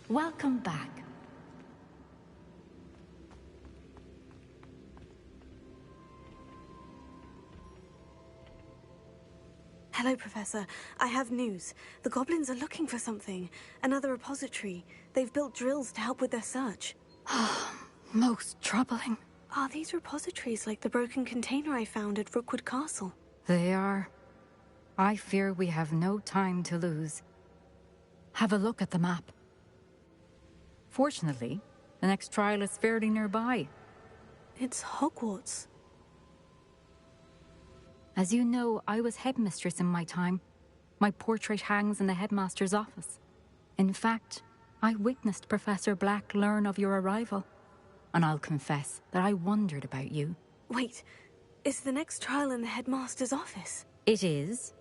Welcome back. Hello, Professor. I have news. The goblins are looking for something. Another repository. They've built drills to help with their search. Most troubling. Are these repositories like the broken container I found at Rookwood Castle? They are. I fear we have no time to lose. Have a look at the map. Fortunately, the next trial is fairly nearby. It's Hogwarts. As you know, I was headmistress in my time. My portrait hangs in the headmaster's office. In fact, I witnessed Professor Black learn of your arrival. And I'll confess that I wondered about you. Wait, is the next trial in the headmaster's office? It is.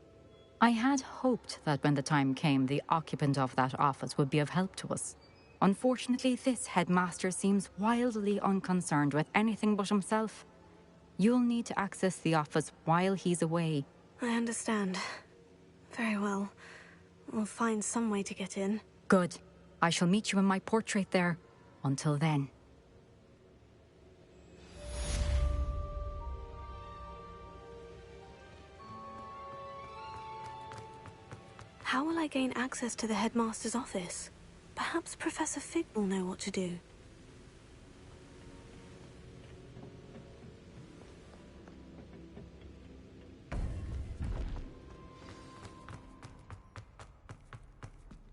I had hoped that when the time came, the occupant of that office would be of help to us. Unfortunately, this headmaster seems wildly unconcerned with anything but himself. You'll need to access the office while he's away. I understand. Very well. We'll find some way to get in. Good. I shall meet you in my portrait there. Until then. How will I gain access to the headmaster's office? Perhaps Professor Fig will know what to do.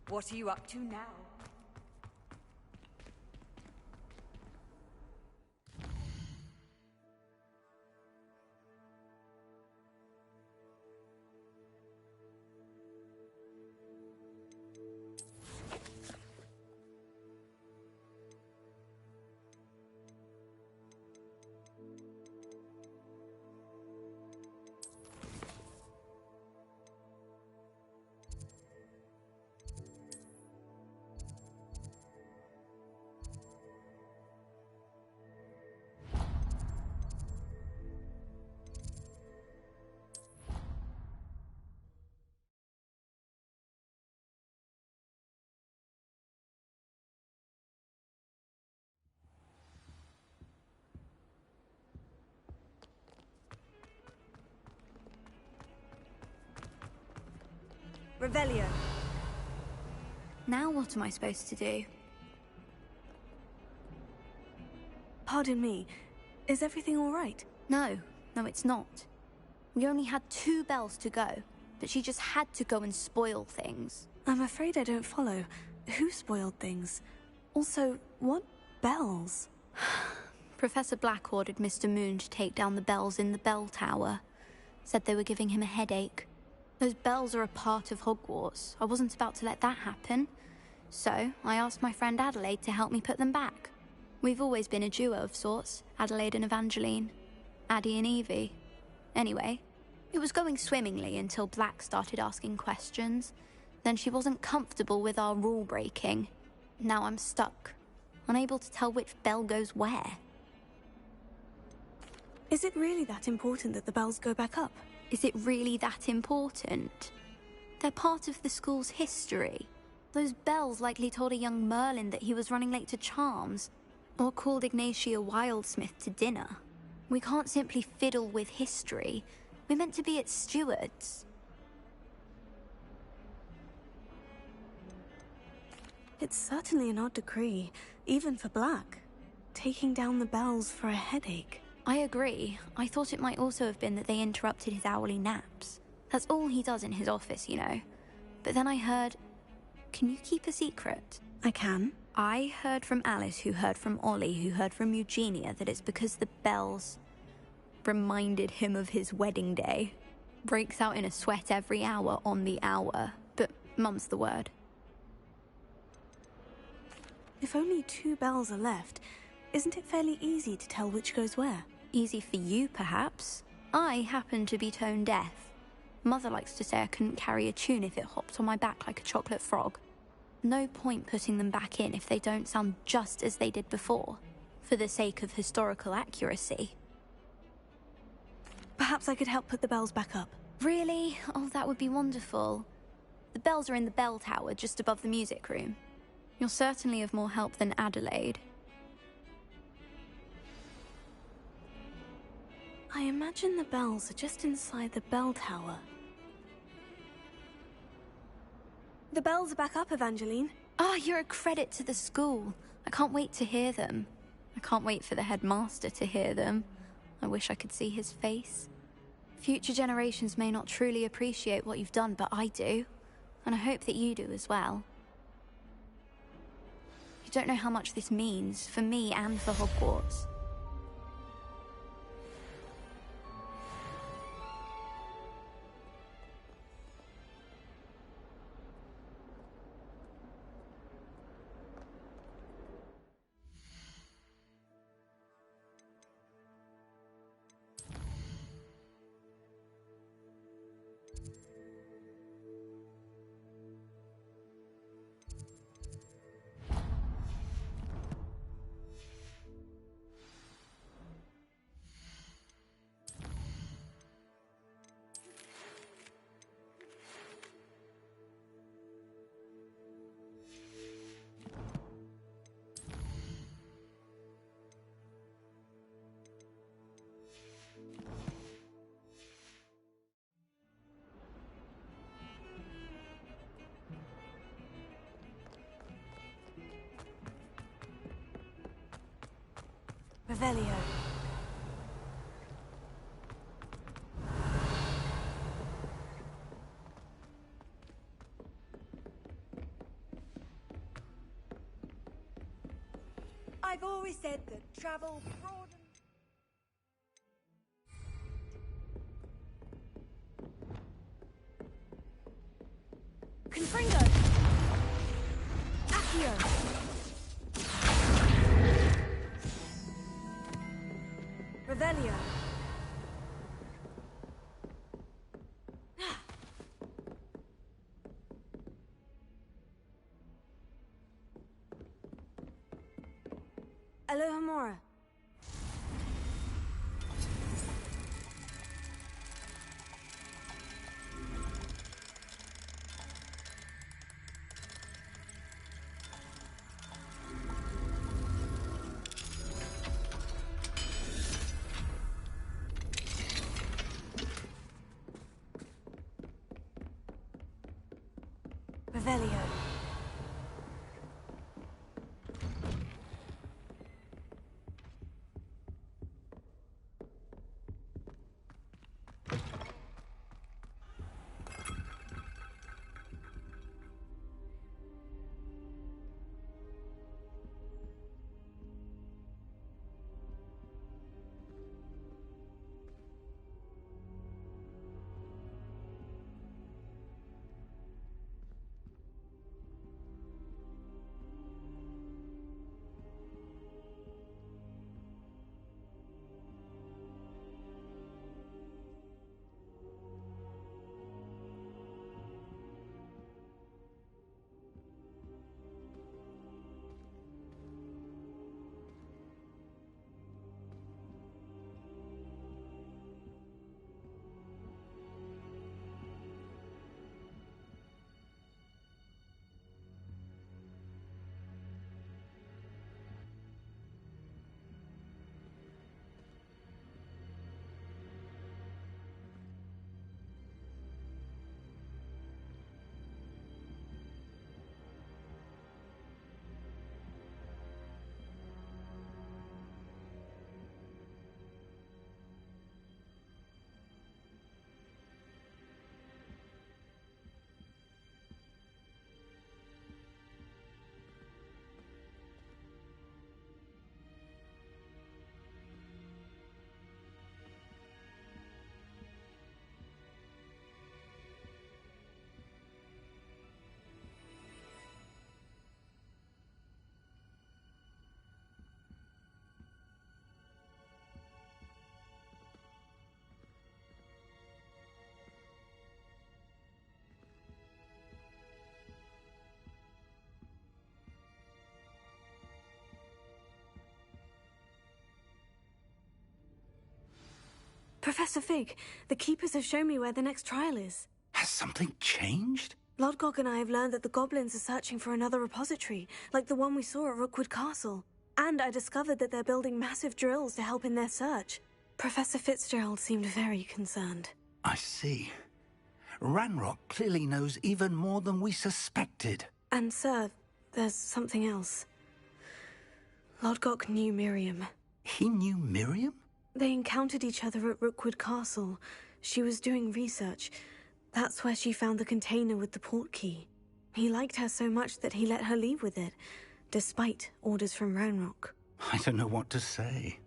What are you up to now? Revelio. Now what am I supposed to do? Pardon me. Is everything all right? No, it's not. We only had 2 bells to go, but she just had to go and spoil things. I'm afraid I don't follow. Who spoiled things? Also, what bells? Professor Black ordered Mr. Moon to take down the bells in the bell tower. Said they were giving him a headache. Those bells are a part of Hogwarts. I wasn't about to let that happen. So, I asked my friend Adelaide to help me put them back. We've always been a duo of sorts, Adelaide and Evangeline. Addie and Evie. Anyway, it was going swimmingly until Black started asking questions. Then she wasn't comfortable with our rule breaking. Now I'm stuck, unable to tell which bell goes where. Is it really that important that the bells go back up? Is it really that important? They're part of the school's history. Those bells likely told a young Merlin that he was running late to Charms, or called Ignatia Wildsmith to dinner. We can't simply fiddle with history. We're meant to be its stewards. It's certainly an odd decree, even for Black. Taking down the bells for a headache. I agree. I thought it might also have been that they interrupted his hourly naps. That's all he does in his office, you know. But then I heard... Can you keep a secret? I can. I heard from Alice, who heard from Ollie, who heard from Eugenia, that it's because the bells reminded him of his wedding day. Breaks out in a sweat every hour on the hour, but mum's the word. If only 2 bells are left, isn't it fairly easy to tell which goes where? Easy for you, perhaps. I happen to be tone deaf. Mother likes to say I couldn't carry a tune if it hopped on my back like a chocolate frog. No point putting them back in if they don't sound just as they did before, for the sake of historical accuracy. Perhaps I could help put the bells back up. Really? Oh, that would be wonderful. The bells are in the bell tower just above the music room. You're certainly of more help than Adelaide. I imagine the bells are just inside the bell tower. The bells are back up, Evangeline. Oh, you're a credit to the school. I can't wait to hear them. I can't wait for the headmaster to hear them. I wish I could see his face. Future generations may not truly appreciate what you've done, but I do. And I hope that you do as well. You don't know how much this means, for me and for Hogwarts. Revelio. I've always said that travel broadens. Confringo! Accio! Revelio. Alohomora. Revelio. Professor Fig, the Keepers have shown me where the next trial is. Has something changed? Lodgok and I have learned that the goblins are searching for another repository, like the one we saw at Rookwood Castle. And I discovered that they're building massive drills to help in their search. Professor Fitzgerald seemed very concerned. I see. Ranrock clearly knows even more than we suspected. And, sir, there's something else. Lodgok knew Miriam. He knew Miriam? They encountered each other at Rookwood Castle. She was doing research. That's where she found the container with the port key. He liked her so much that he let her leave with it, despite orders from Ranrock. I don't know what to say.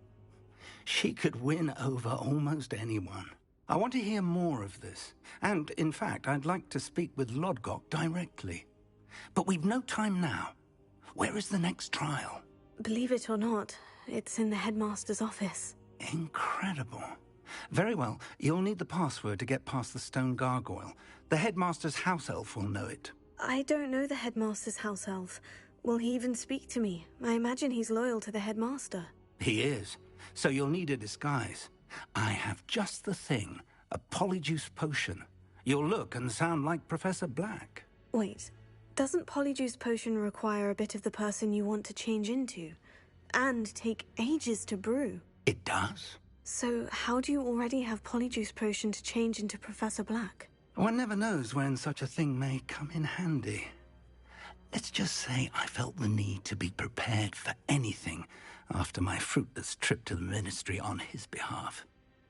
She could win over almost anyone. I want to hear more of this. And, in fact, I'd like to speak with Lodgok directly. But we've no time now. Where is the next trial? Believe it or not, it's in the headmaster's office. Incredible. Very well. You'll need the password to get past the stone gargoyle. The headmaster's house elf will know it. I don't know the headmaster's house elf. Will he even speak to me? I imagine he's loyal to the headmaster. He is. So you'll need a disguise. I have just the thing. A polyjuice potion. You'll look and sound like Professor Black. Wait, doesn't polyjuice potion require a bit of the person you want to change into? And take ages to brew? It does. So how do you already have polyjuice potion to change into Professor Black? One never knows when such a thing may come in handy. Let's just say I felt the need to be prepared for anything after my fruitless trip to the Ministry on his behalf.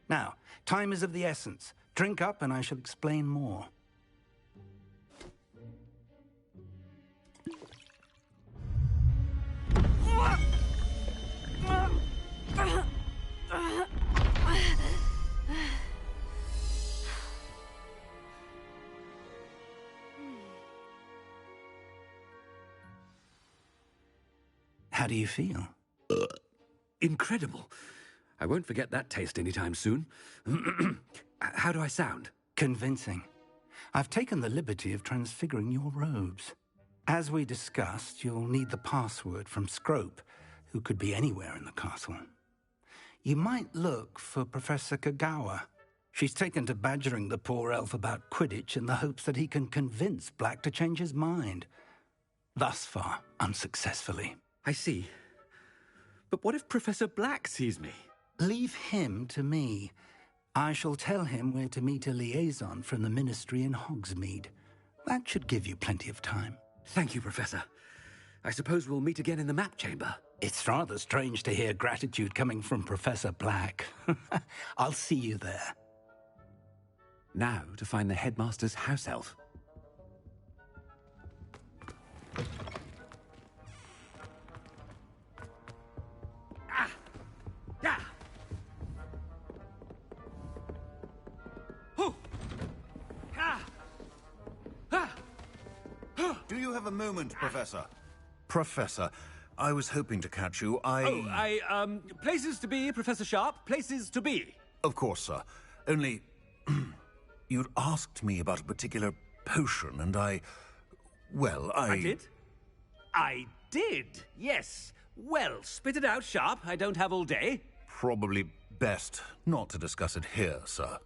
Now, time is of the essence. Drink up and I shall explain more. How do you feel? Incredible. I won't forget that taste anytime soon. How do I sound? Convincing. I've taken the liberty of transfiguring your robes. As we discussed, you'll need the password from Scrope, who could be anywhere in the castle. You might look for Professor Kagawa. She's taken to badgering the poor elf about Quidditch in the hopes that he can convince Black to change his mind. Thus far, unsuccessfully. I see. But what if Professor Black sees me? Leave him to me. I shall tell him where to meet a liaison from the Ministry in Hogsmeade. That should give you plenty of time. Thank you, Professor. I suppose we'll meet again in the map chamber. It's rather strange to hear gratitude coming from Professor Black. I'll see you there. Now to find the headmaster's house elf. Do you have a moment, Professor? Professor, I was hoping to catch you. Places to be, Professor Sharp. Places to be. Of course, sir. Only, you'd asked me about a particular potion, and I did? I did, yes. Well, spit it out, Sharp. I don't have all day. Probably best not to discuss it here, sir.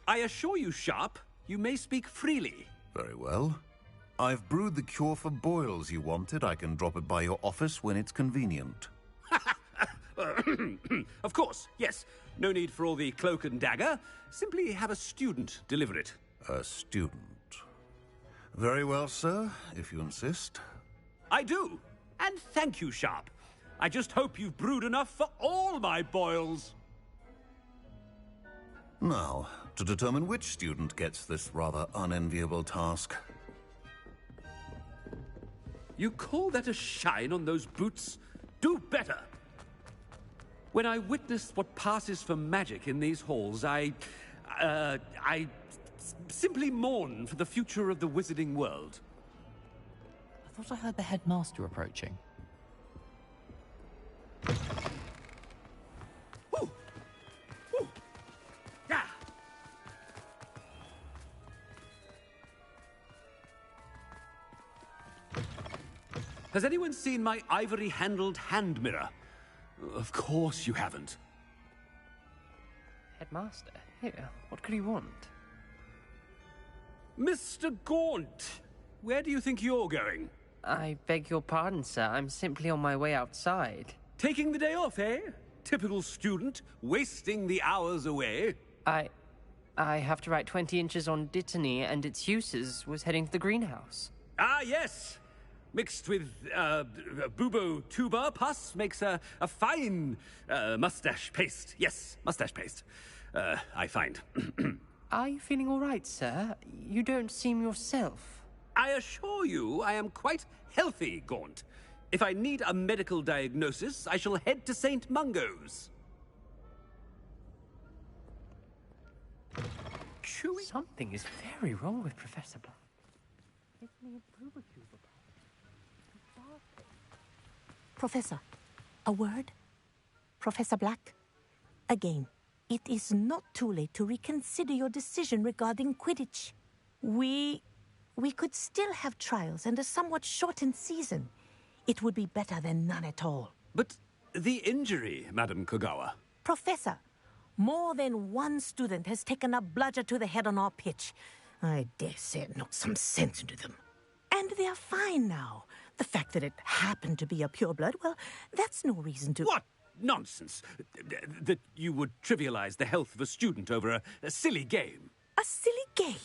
I assure you, Sharp, you may speak freely. Very well. I've brewed the cure for boils you wanted. I can drop it by your office when it's convenient. Of course, yes. No need for all the cloak and dagger. Simply have a student deliver it. A student. Very well, sir, if you insist. I do. And thank you, Sharp. I just hope you've brewed enough for all my boils. Now, to determine which student gets this rather unenviable task. You call that a shine on those boots? Do better! When I witness what passes for magic in these halls, I simply mourn for the future of the wizarding world. I thought I heard the headmaster approaching. Ooh. Ooh. Yeah. Has anyone seen my ivory-handled hand mirror? Of course you haven't. Headmaster? Here, what could he want? Mr. Gaunt, where do you think you're going? I beg your pardon, sir. I'm simply on my way outside. Taking the day off, eh? Typical student, wasting the hours away. I have to write 20 inches on Dittany and its uses. Was heading to the greenhouse. Ah, yes. Mixed with bubo tuber pus makes a fine mustache paste. Yes, mustache paste. I find. Are you feeling all right, sir? You don't seem yourself. I assure you I am quite healthy, Gaunt. If I need a medical diagnosis, I shall head to St. Mungo's. Chewy? Something is very wrong with Professor Black. Professor, a word? Professor Black? Again, it is not too late to reconsider your decision regarding Quidditch. We could still have trials and a somewhat shortened season. It would be better than none at all. But the injury, Madam Kogawa. Professor, more than one student has taken a bludger to the head on our pitch. I dare say it knocked some sense into them. And they are fine now. The fact that it happened to be a pureblood, well, that's no reason to... What nonsense! That you would trivialize the health of a student over a silly game. A silly game?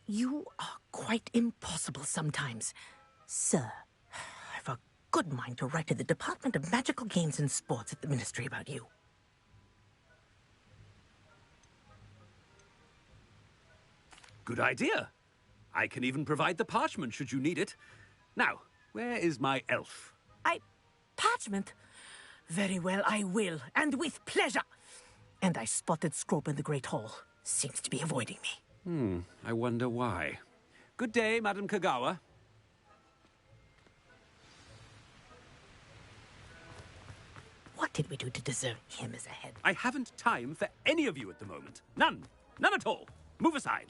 You are quite impossible sometimes. Sir, I've a good mind to write to the Department of Magical Games and Sports at the Ministry about you. Good idea. I can even provide the parchment should you need it. Now, where is my elf? Parchment? Very well, I will, and with pleasure. And I spotted Scrope in the Great Hall. Seems to be avoiding me. I wonder why. Good day, Madam Kogawa. What did we do to deserve him as a head? I haven't time for any of you at the moment. None. None at all. Move aside.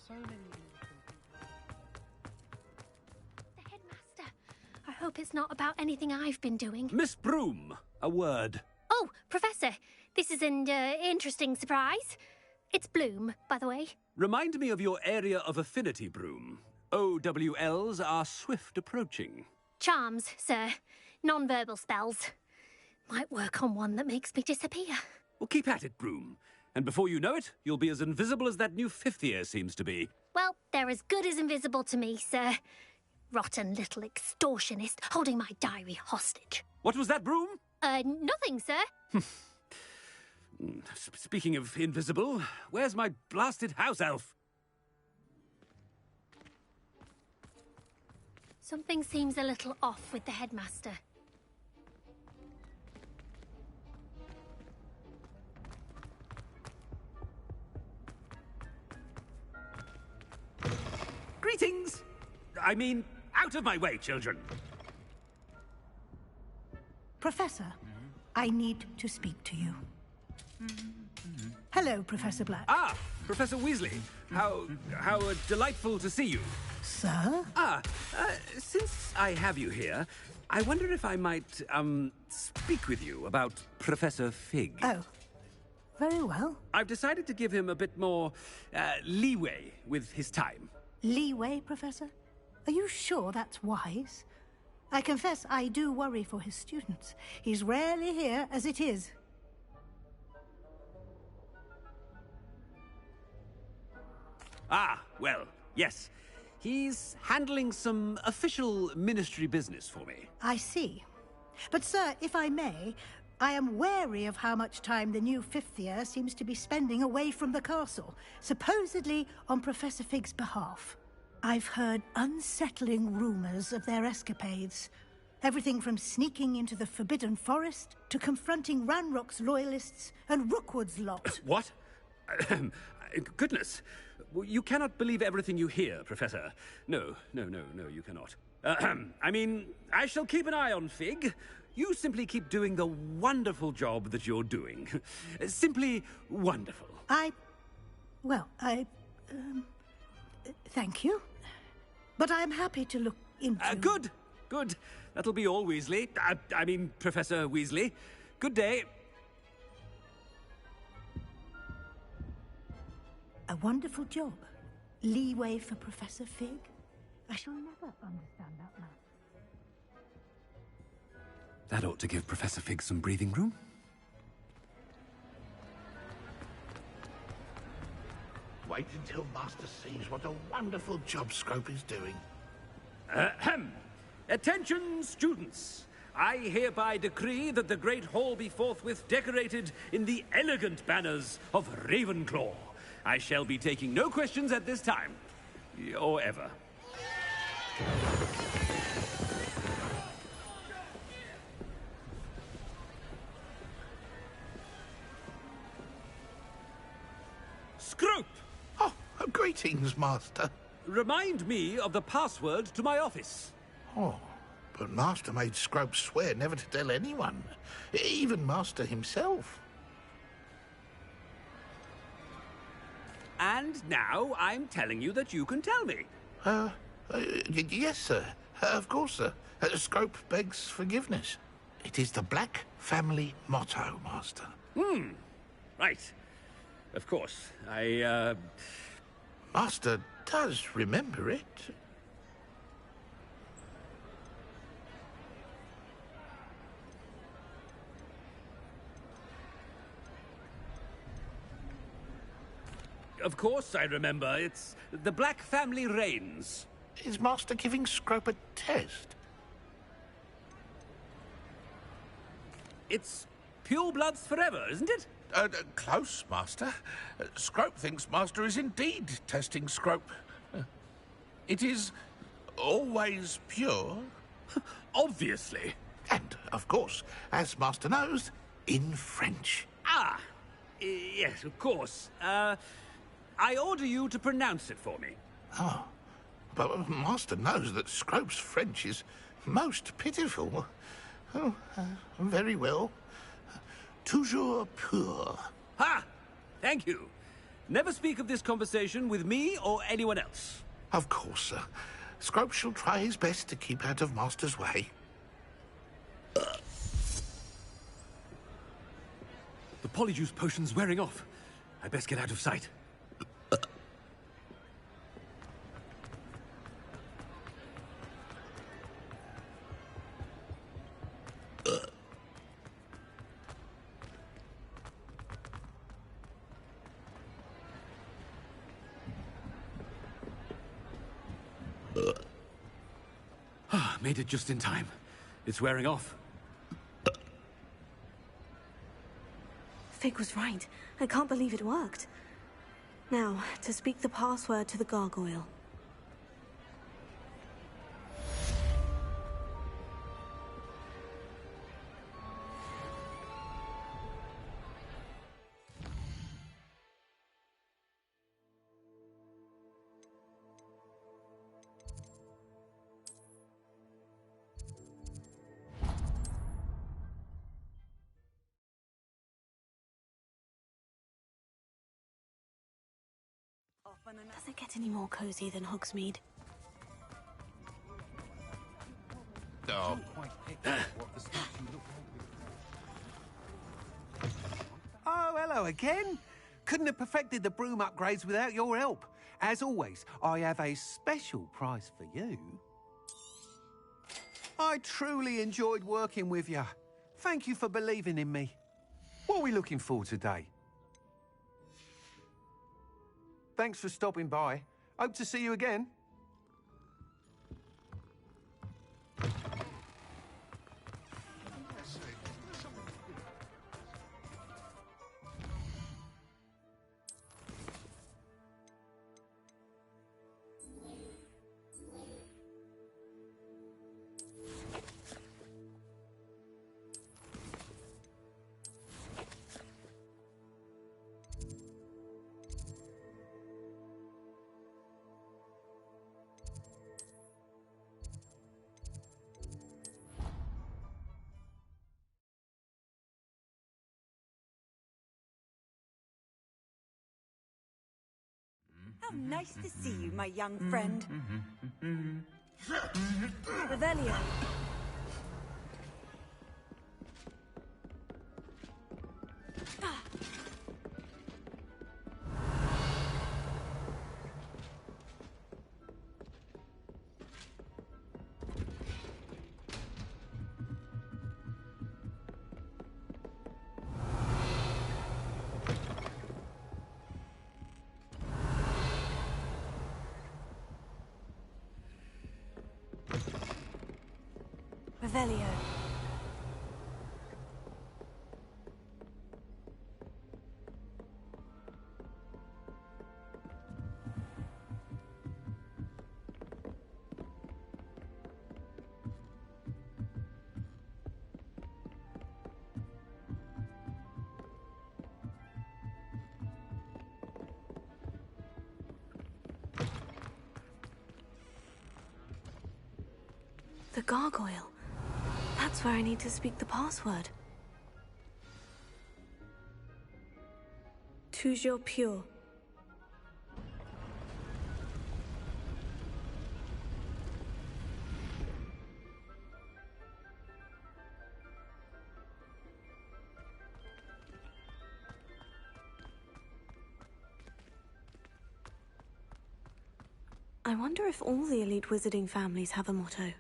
So many... The headmaster. I hope it's not about anything I've been doing. Miss Broom, a word. Oh, Professor, this is an interesting surprise. It's Bloom, by the way. Remind me of your area of affinity, Broom. OWLs are swift approaching. Charms, sir. Non-verbal spells. Might work on one that makes me disappear. Well, keep at it, Broom. And before you know it, you'll be as invisible as that new fifth year seems to be. Well, they're as good as invisible to me, sir. Rotten little extortionist holding my diary hostage. What was that, Broom? Nothing, sir. Speaking of invisible, where's my blasted house elf? Something seems a little off with the headmaster. Greetings! I mean, out of my way, children. Professor, I need to speak to you. Hello, Professor Black. Ah, Professor Weasley. How delightful to see you. Sir? Since I have you here, I wonder if I might, speak with you about Professor Fig. Oh, very well. I've decided to give him a bit more, leeway with his time. Leeway, Professor? Are you sure that's wise? I confess I do worry for his students. He's rarely here as it is. Ah, well, yes. He's handling some official ministry business for me. I see. But, sir, if I may, I am wary of how much time the new fifth year seems to be spending away from the castle, supposedly on Professor Fig's behalf. I've heard unsettling rumors of their escapades. Everything from sneaking into the Forbidden Forest to confronting Ranrock's loyalists and Rookwood's lot. What? Goodness. You cannot believe everything you hear, Professor. No, you cannot. I mean, I shall keep an eye on Fig. You simply keep doing the wonderful job that you're doing. Simply wonderful. Thank you. But I'm happy to look into... Good. That'll be all, Weasley. I mean, Professor Weasley. Good day. A wonderful job. Leeway for Professor Fig? I shall never understand that man. That ought to give Professor Fig some breathing room. Wait until Master sees what a wonderful job Scrope is doing. Ahem. Attention, students! I hereby decree that the Great Hall be forthwith decorated in the elegant banners of Ravenclaw. I shall be taking no questions at this time. Or ever. Scrope! Oh, greetings, Master. Remind me of the password to my office. Oh, but Master made Scrope swear never to tell anyone. Even Master himself. And now I'm telling you that you can tell me. Yes, sir. Of course, sir. Scrope begs forgiveness. It is the Black family motto, Master. Right. Of course. Master does remember it. Of course I remember. It's the Black family reigns. Is Master giving Scrope a test? It's pure bloods forever, isn't it? Close, Master. Scrope thinks Master is indeed testing Scrope. It is always pure. Obviously. And, of course, as Master knows, in French. Ah! Yes, of course. I order you to pronounce it for me. Oh, but Master knows that Scrope's French is most pitiful. Oh, very well. Toujours pur. Ha! Thank you. Never speak of this conversation with me or anyone else. Of course, sir. Scrope shall try his best to keep out of Master's way. The polyjuice potion's wearing off. I best get out of sight. Made it just in time. It's wearing off. Fig was right. I can't believe it worked. Now, to speak the password to the gargoyle. Does it get any more cozy than Hogsmeade? Oh. Oh, hello again. Couldn't have perfected the broom upgrades without your help. As always, I have a special prize for you. I truly enjoyed working with you. Thank you for believing in me. What are we looking for today? Thanks for stopping by. Hope to see you again. How nice to see you, my young friend. Revelio. Revelio. The gargoyle. That's where I need to speak the password. Toujours pure. I wonder if all the elite wizarding families have a motto.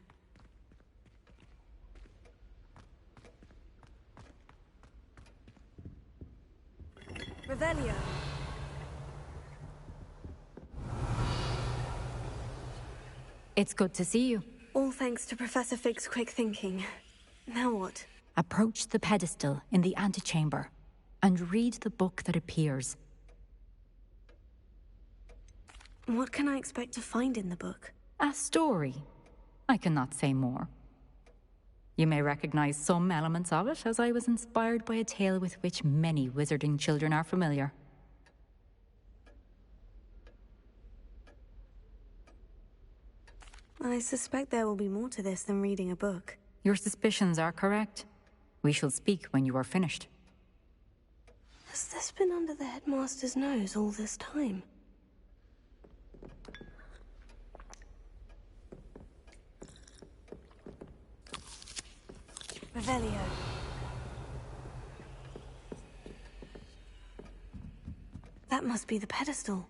Revelio. It's good to see you. All thanks to Professor Fig's quick thinking. Now what? Approach the pedestal in the antechamber and read the book that appears. What can I expect to find in the book? A story. I cannot say more. You may recognize some elements of it, as I was inspired by a tale with which many wizarding children are familiar. I suspect there will be more to this than reading a book. Your suspicions are correct. We shall speak when you are finished. Has this been under the headmaster's nose all this time? Revelio. That must be the pedestal.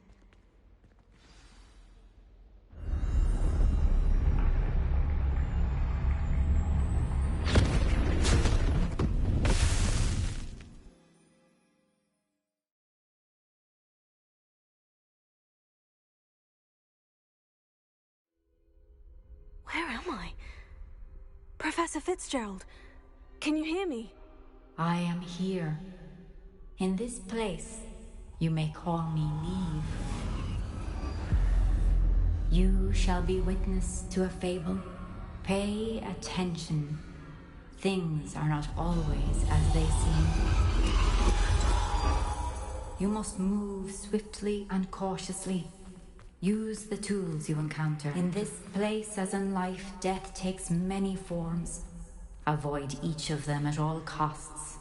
Where am I? Professor Fitzgerald, can you hear me? I am here. In this place, you may call me Neve. You shall be witness to a fable. Pay attention. Things are not always as they seem. You must move swiftly and cautiously. Use the tools you encounter. In this place, as in life, death takes many forms. Avoid each of them at all costs.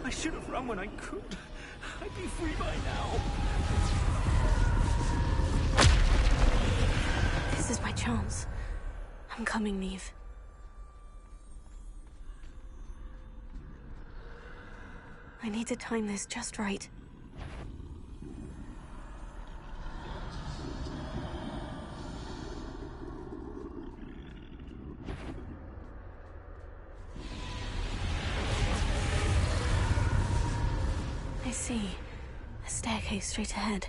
I should have run when I could. I'd be free by now. This is my chance. I'm coming, Neve. I need to time this just right. I see. A staircase straight ahead.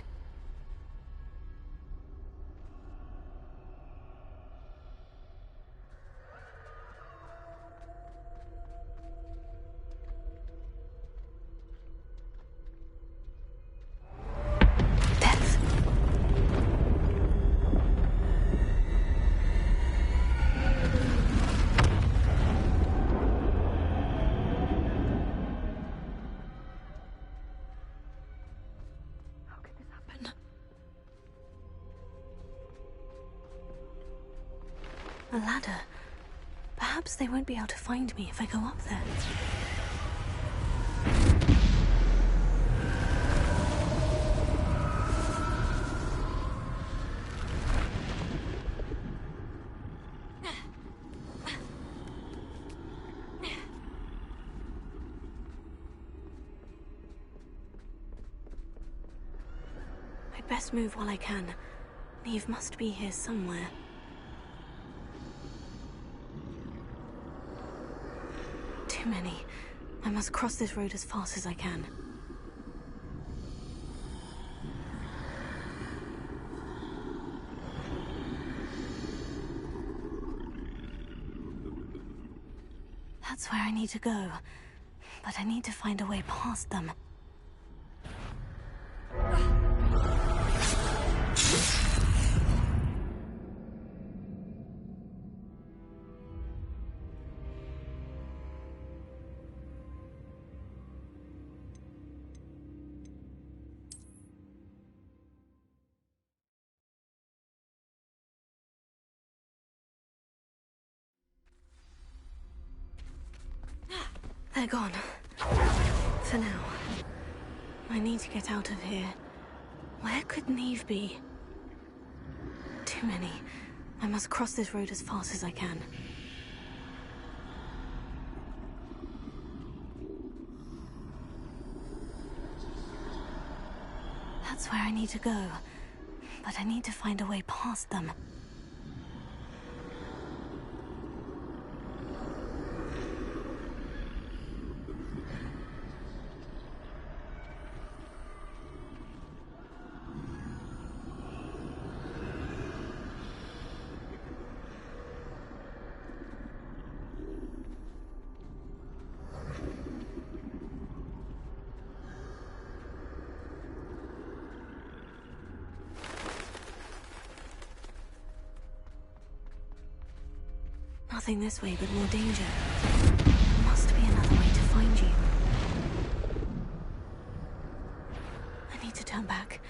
A ladder. Perhaps they won't be able to find me if I go up there. I'd best move while I can. Neve must be here somewhere. Too many. I must cross this road as fast as I can. That's where I need to go. But I need to find a way past them. They're gone. For now. I need to get out of here. Where could Neve be? Too many. I must cross this road as fast as I can. That's where I need to go. But I need to find a way past them. Nothing this way but more danger. There must be another way to find you. I need to turn back.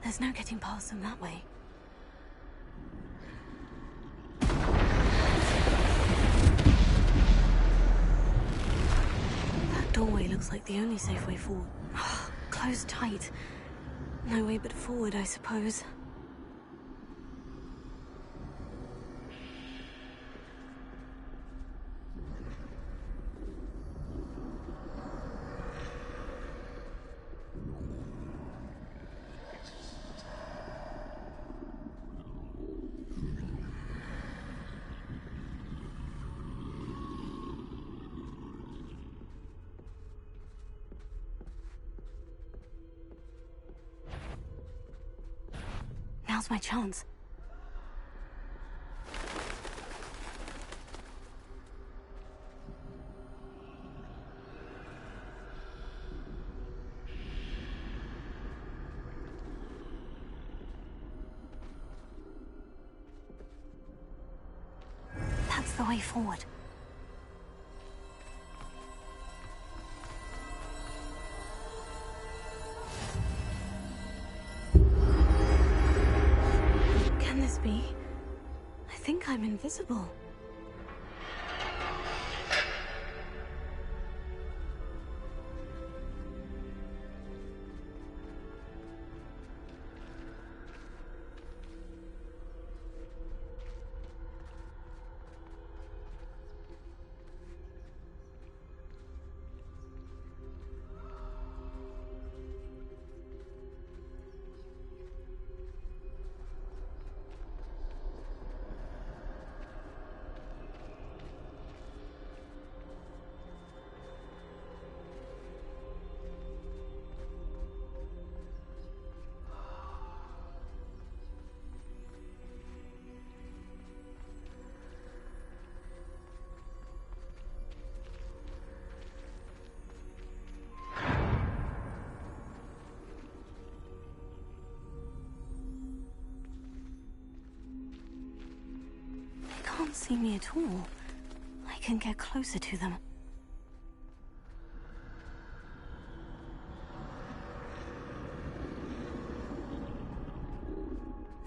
There's no getting past them that way. That doorway looks like the only safe way forward. Closed tight. No way but forward, I suppose. Now's my chance. That's the way forward. Can this be? I think I'm invisible. They can't see me at all. I can get closer to them.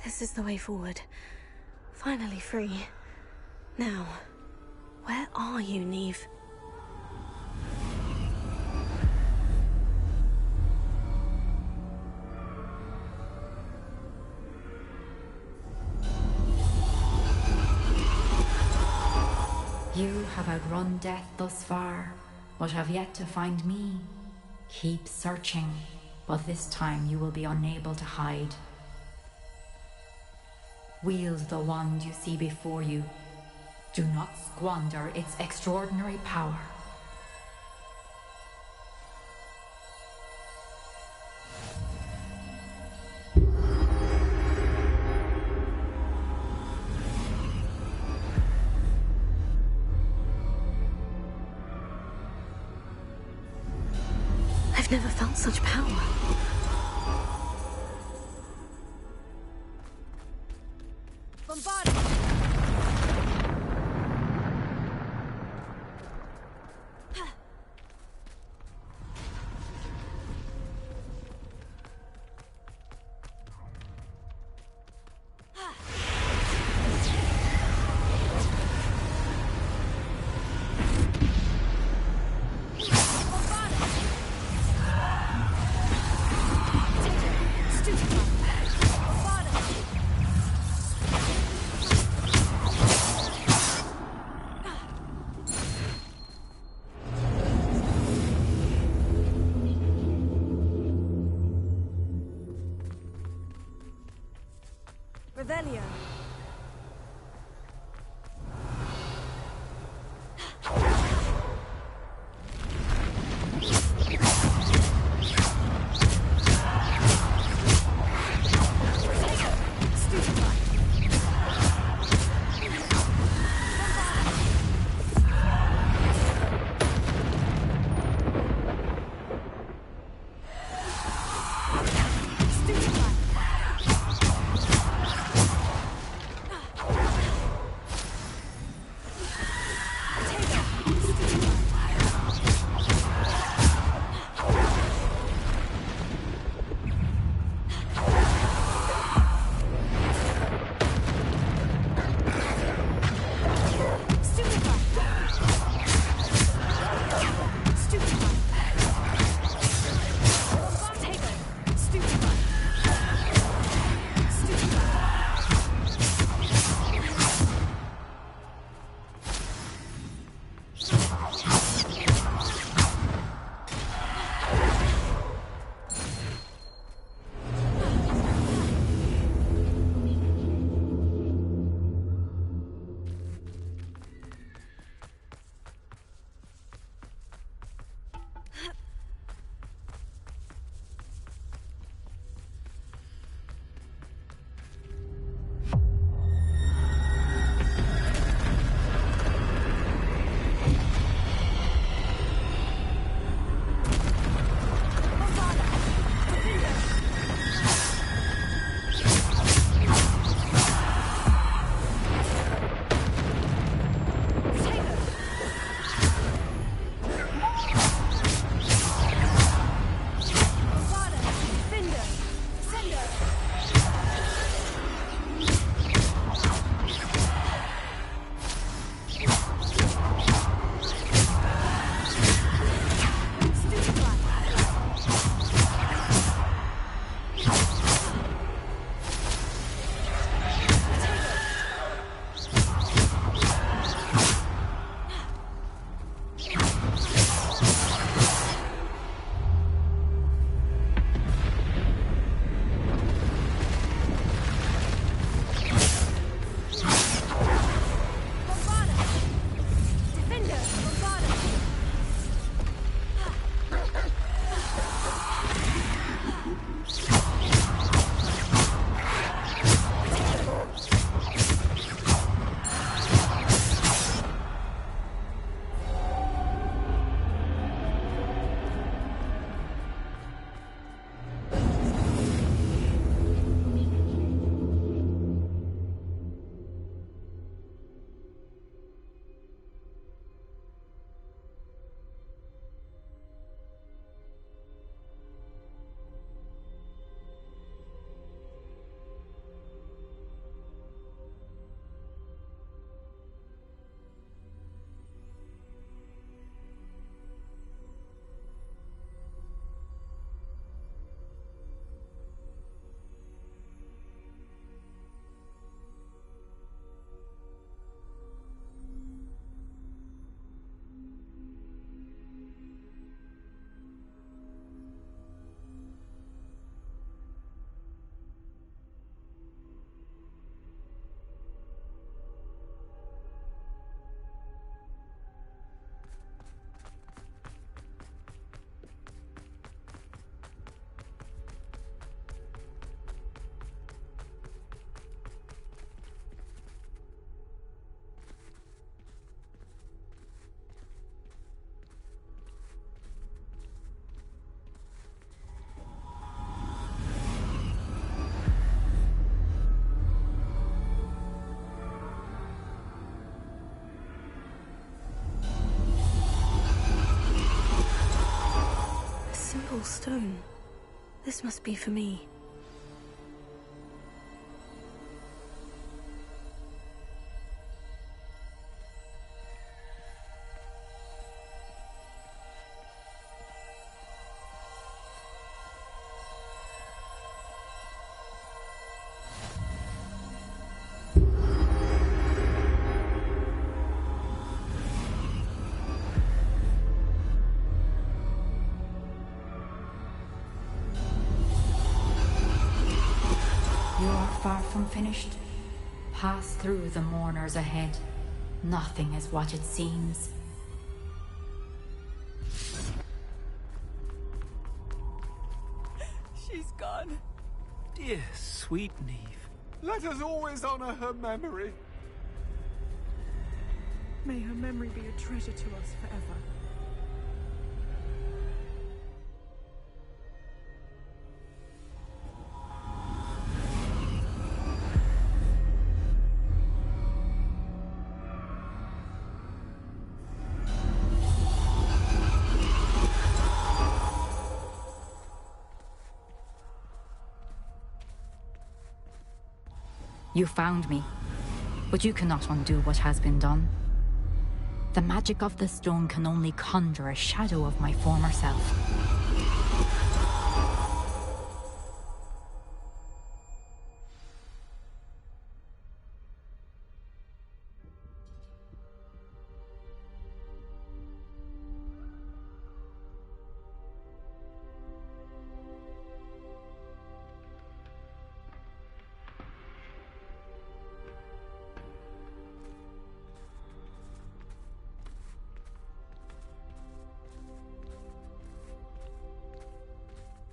This is the way forward. Finally free. Now, Where are you, Neve? You have outrun death thus far, but have yet to find me. Keep searching, but this time you will be unable to hide. Wield the wand you see before you. Do not squander its extraordinary power. I've never felt such power. Revelio. simple stone. This must be for me. You're far from finished. Pass through the mourners ahead. Nothing is what it seems. She's gone. Dear, sweet Neve. Let us always honor her memory. May her memory be a treasure to us forever. You found me, but you cannot undo what has been done. The magic of the stone can only conjure a shadow of my former self.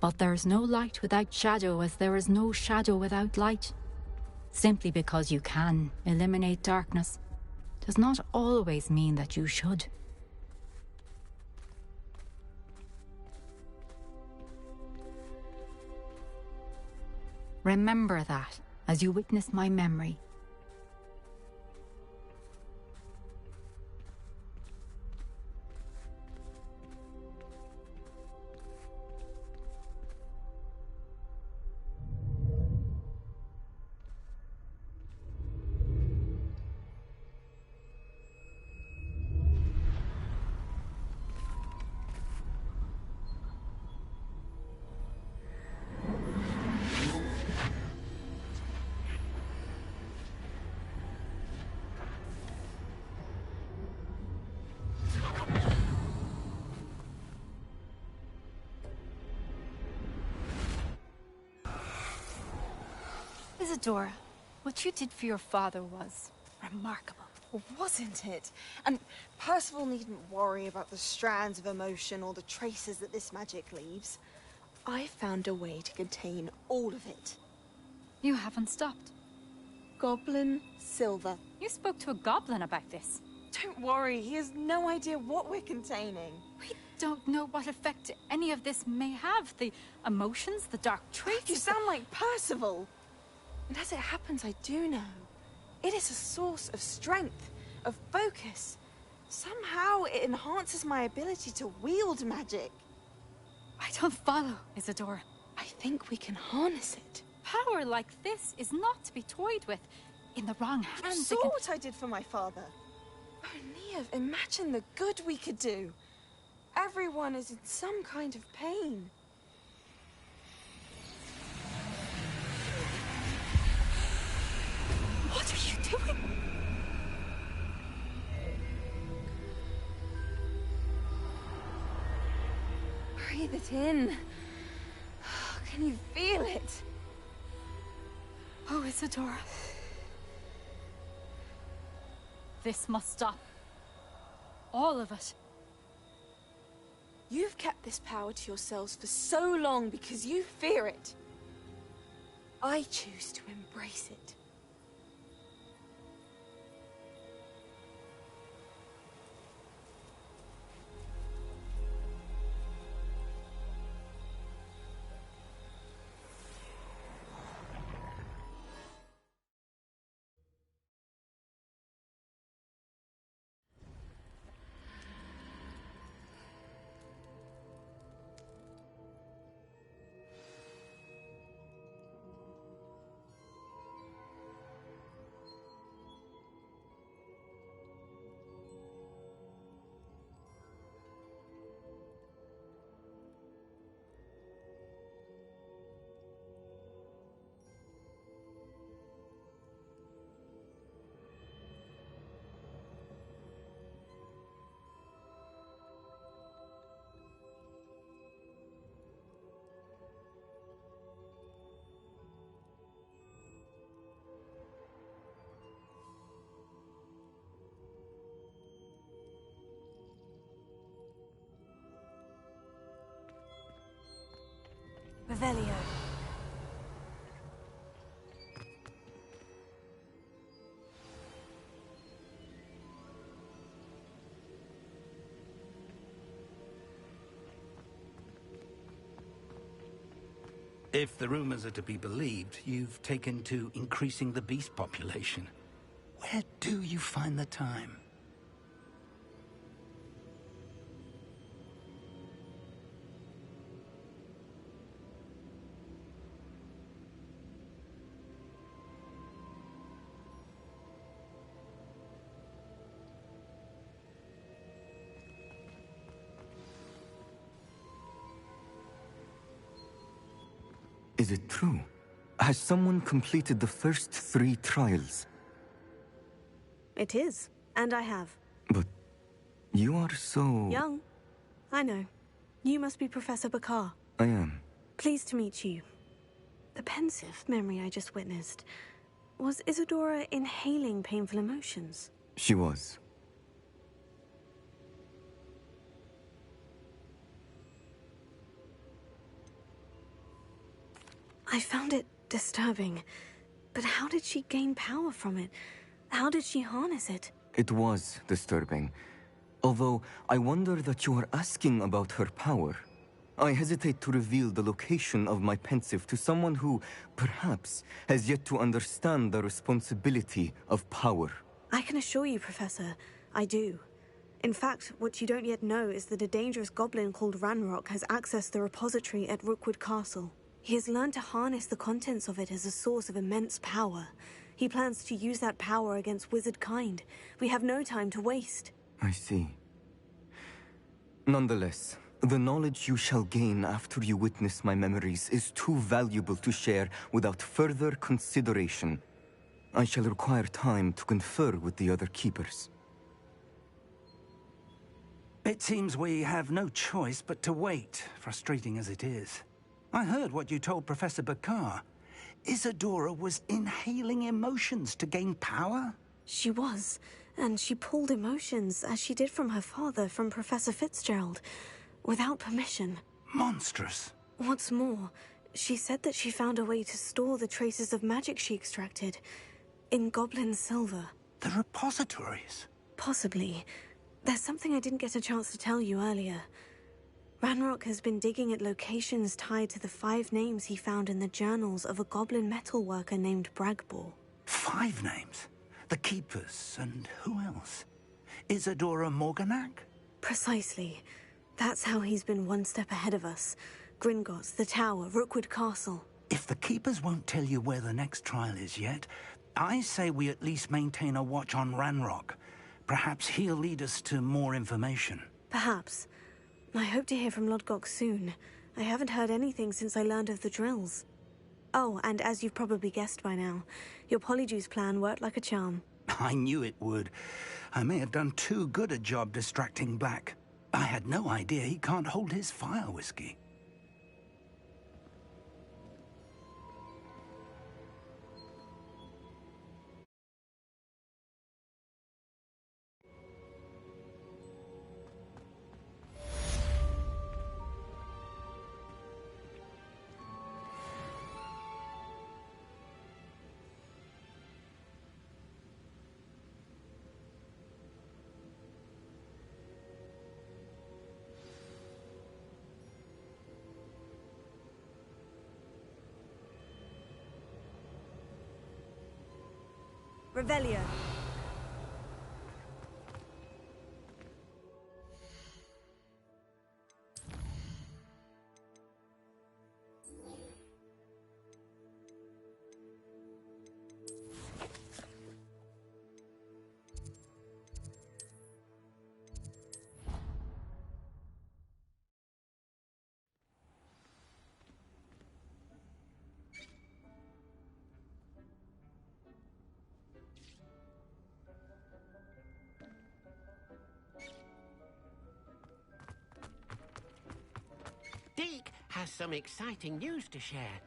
But there is no light without shadow, as there is no shadow without light. Simply because you can eliminate darkness does not always mean that you should. Remember that as you witness my memory. Isadora, what you did for your father was remarkable. Well, wasn't it? And Percival needn't worry about the strands of emotion or the traces that this magic leaves. I found a way to contain all of it. You haven't stopped. Goblin Silver. You spoke to a goblin about this. Don't worry, he has no idea what we're containing. We don't know what effect any of this may have. The emotions, the dark traits. You sound like Percival. And as it happens, I do know. It is a source of strength, of focus. Somehow it enhances my ability to wield magic. I don't follow, Isadora. I think we can harness it. Power like this is not to be toyed with. In the wrong hands, You saw what I did for my father. Oh, Neve, imagine the good we could do. Everyone is in some kind of pain. What are you doing? Breathe it in. Can you feel it? Oh, Isadora. This must stop. All of it. You've kept this power to yourselves for so long because you fear it. I choose to embrace it. Revelio. If the rumors are to be believed, you've taken to increasing the beast population. Where do you find the time? Is it true? Has someone completed the first 3 trials? It is, and I have. But you are so... Young. I know. You must be Professor Bakar. I am. Pleased to meet you. The pensive memory I just witnessed. Was Isadora inhaling painful emotions? She was. I found it disturbing. But how did she gain power from it? How did she harness it? It was disturbing. Although, I wonder that you are asking about her power. I hesitate to reveal the location of my pensive to someone who, perhaps, has yet to understand the responsibility of power. I can assure you, Professor, I do. In fact, what you don't yet know is that a dangerous goblin called Ranrock has accessed the repository at Rookwood Castle. He has learned to harness the contents of it as a source of immense power. He plans to use that power against wizard kind. We have no time to waste. I see. Nonetheless, the knowledge you shall gain after you witness my memories is too valuable to share without further consideration. I shall require time to confer with the other keepers. It seems we have no choice but to wait, frustrating as it is. I heard what you told Professor Bakar. Isadora was inhaling emotions to gain power? She was, and she pulled emotions, as she did from her father, from Professor Fitzgerald, without permission. Monstrous. What's more, she said that she found a way to store the traces of magic she extracted in goblin silver. The repositories? Possibly. There's something I didn't get a chance to tell you earlier. Ranrock has been digging at locations tied to the 5 names he found in the journals of a goblin metalworker named Bragbor. 5 names? The Keepers, and who else? Isadora Morganac? Precisely. That's how he's been one step ahead of us. Gringotts, the Tower, Rookwood Castle. If the Keepers won't tell you where the next trial is yet, I say we at least maintain a watch on Ranrock. Perhaps he'll lead us to more information. Perhaps. I hope to hear from Lodgok soon. I haven't heard anything since I learned of the drills. Oh, and as you've probably guessed by now, your Polyjuice plan worked like a charm. I knew it would. I may have done too good a job distracting Black. I had no idea he can't hold his fire whiskey. Revelio. Deke has some exciting news to share.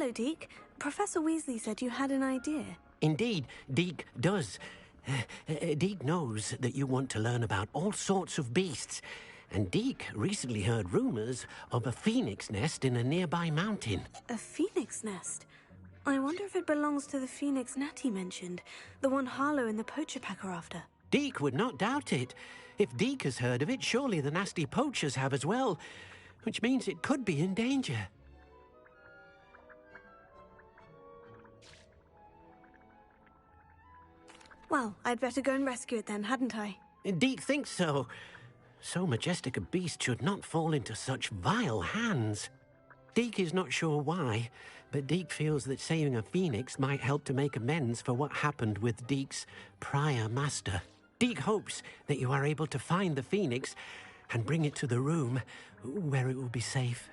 Hello, Deke. Professor Weasley said you had an idea. Indeed, Deke does. Deke knows that you want to learn about all sorts of beasts, and Deke recently heard rumors of a phoenix nest in a nearby mountain. A phoenix nest? I wonder if it belongs to the phoenix Natty mentioned, the one Harlow and the poacher pack are after. Deke would not doubt it. If Deke has heard of it, surely the nasty poachers have as well, which means it could be in danger. Well, I'd better go and rescue it then, hadn't I? Deke thinks so. So majestic a beast should not fall into such vile hands. Deke is not sure why, but Deke feels that saving a phoenix might help to make amends for what happened with Deke's prior master. Deke hopes that you are able to find the phoenix and bring it to the room where it will be safe.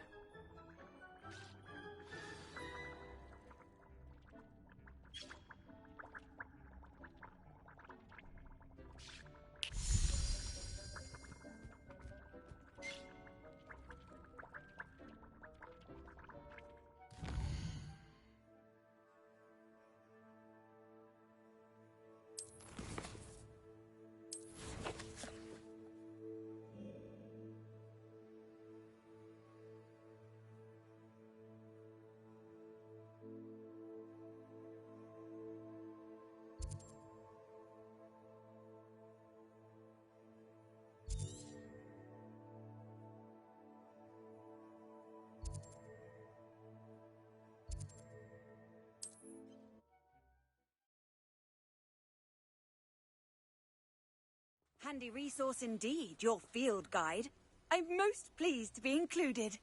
Handy resource indeed, your field guide. I'm most pleased to be included.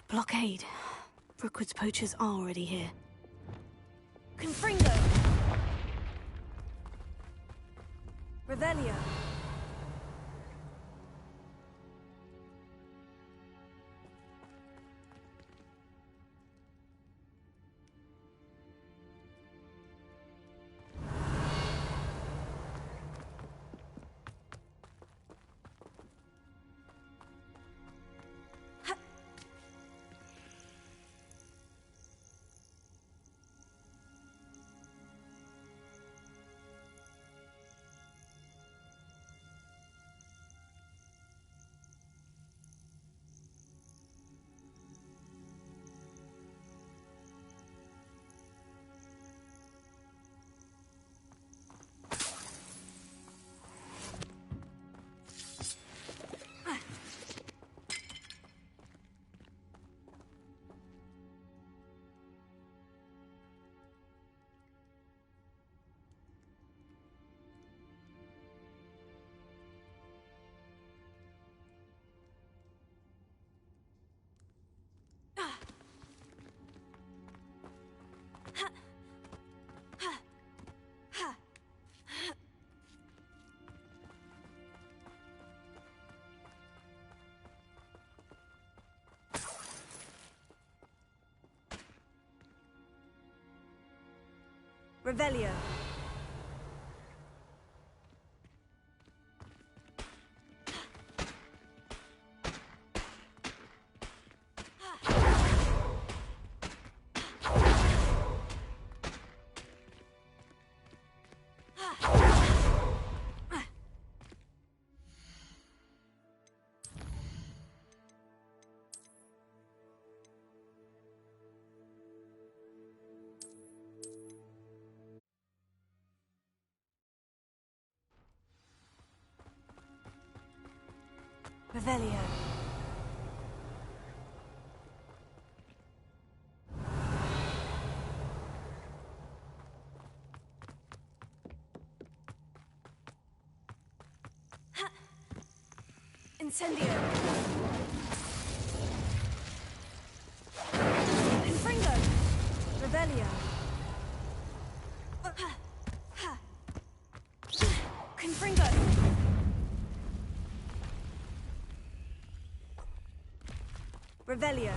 Blockade. Brookwood's poachers are already here. Confringo! Revelio! Revelio. Revelio. Incendio. Confringo. Revelio. Confringo. Revelio.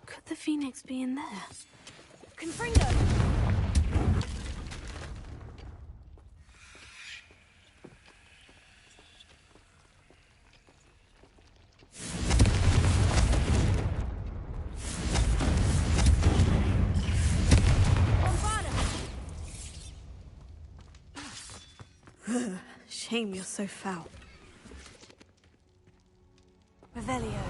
Could the Phoenix be in there? Confringo. Shame you're so foul. Revelio.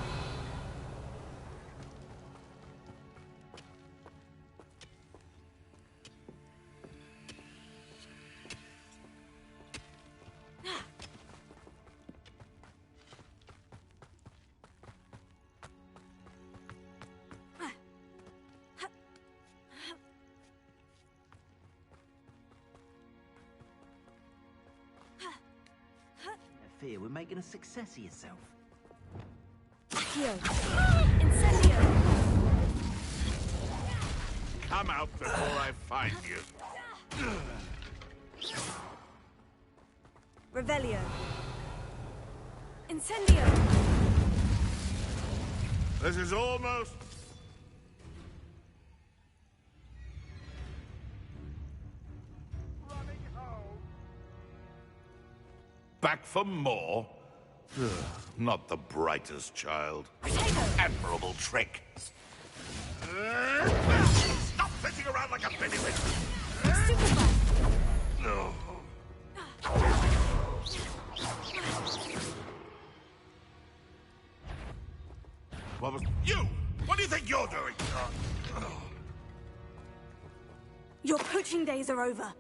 Fear we're making a success of yourself. Accio. Incendio. Come out before I find you. Revelio. Incendio. This is almost... Back for more? Ugh, not the brightest child. Admirable trick. Stop sitting around like a pennywitch! No. What was... You! What do you think you're doing? Your poaching days are over.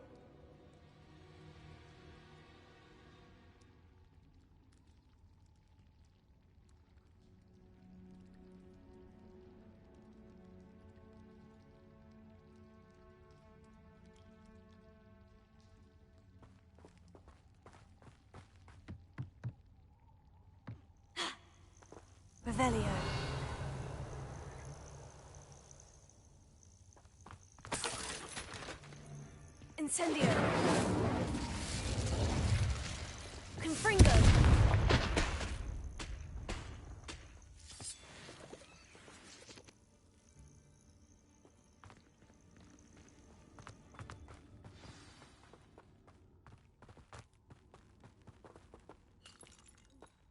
Revelio. Incendio. Confringo.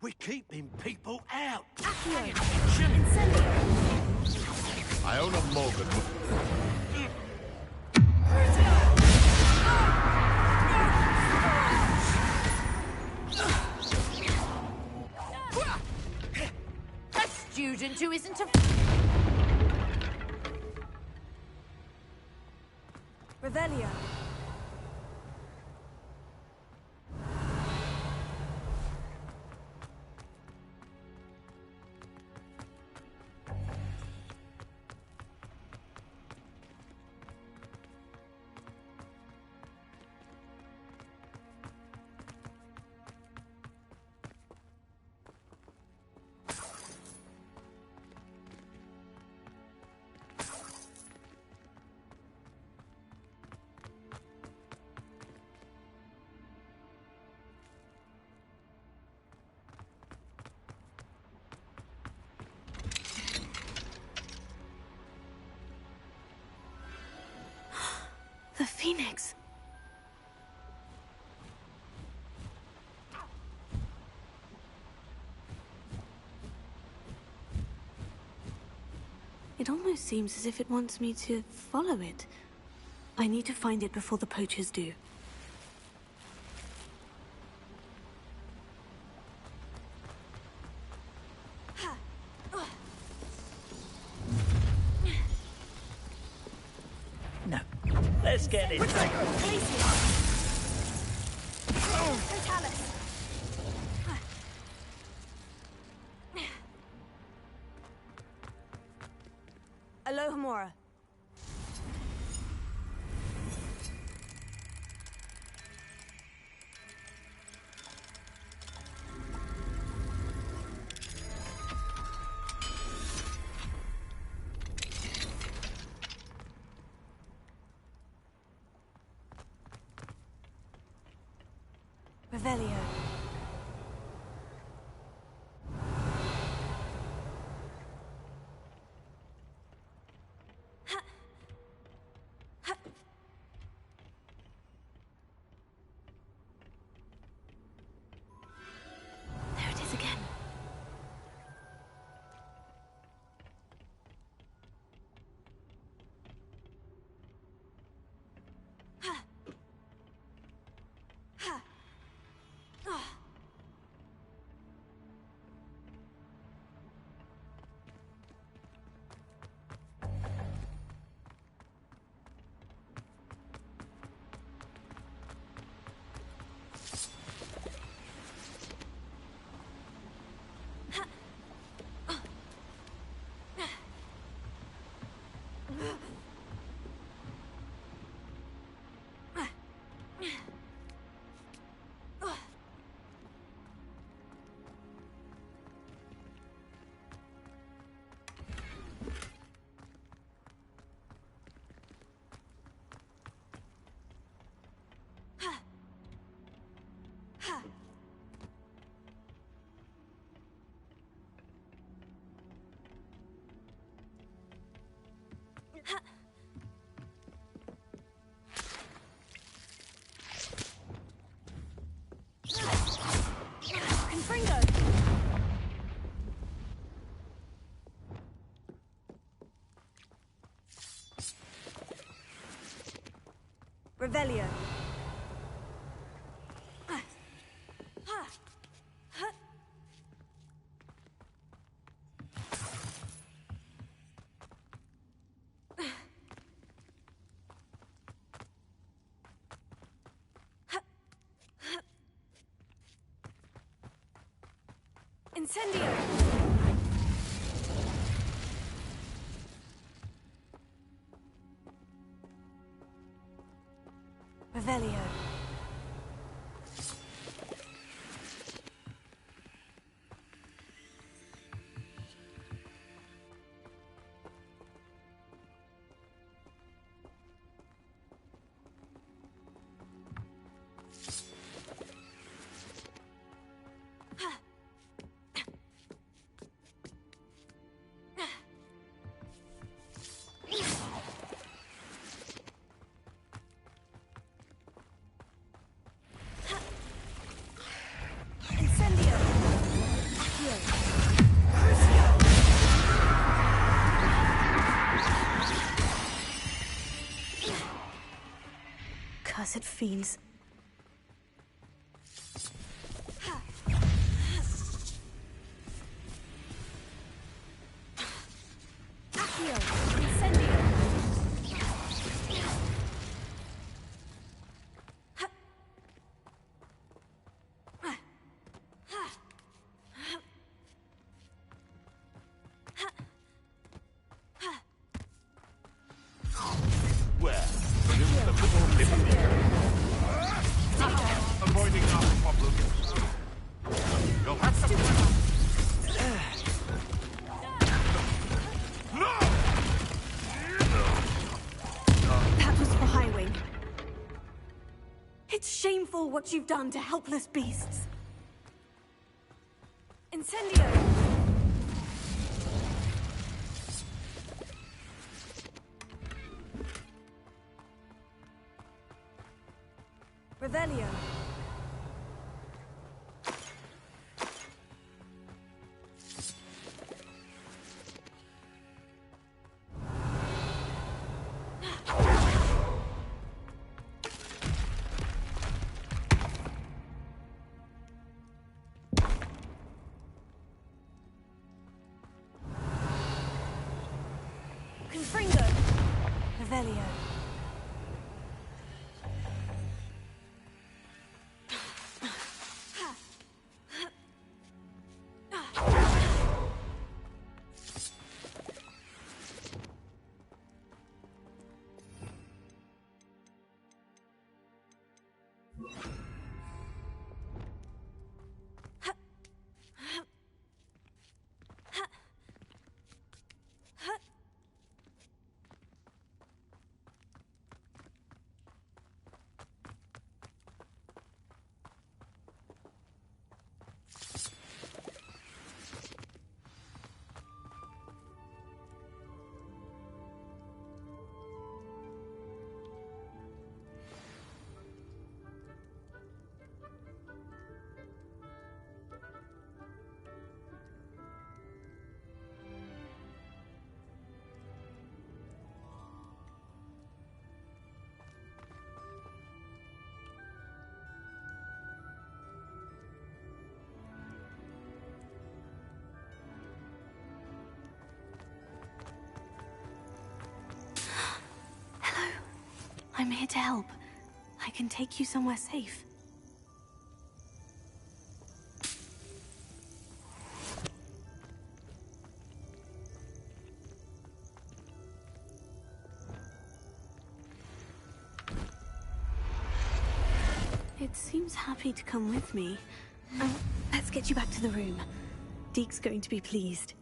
We're keeping people out. Accio. Incendio. I own a Morgan. A student who isn't a... Revelio. The Phoenix. It almost seems as if it wants me to follow it. I need to find it before the poachers do. No. Let's get it. Totalis. Gamora. Revelio. There it is again. Revelio. Incendio! Revelio. Cursed fiends. Avoiding our problem. You'll have to... That was for Highwing. It's shameful what you've done to helpless beasts. Incendio! Revelio. Confringo! Revelio. I'm here to help. I can take you somewhere safe. It seems happy to come with me. Let's get you back to the room. Deke's going to be pleased.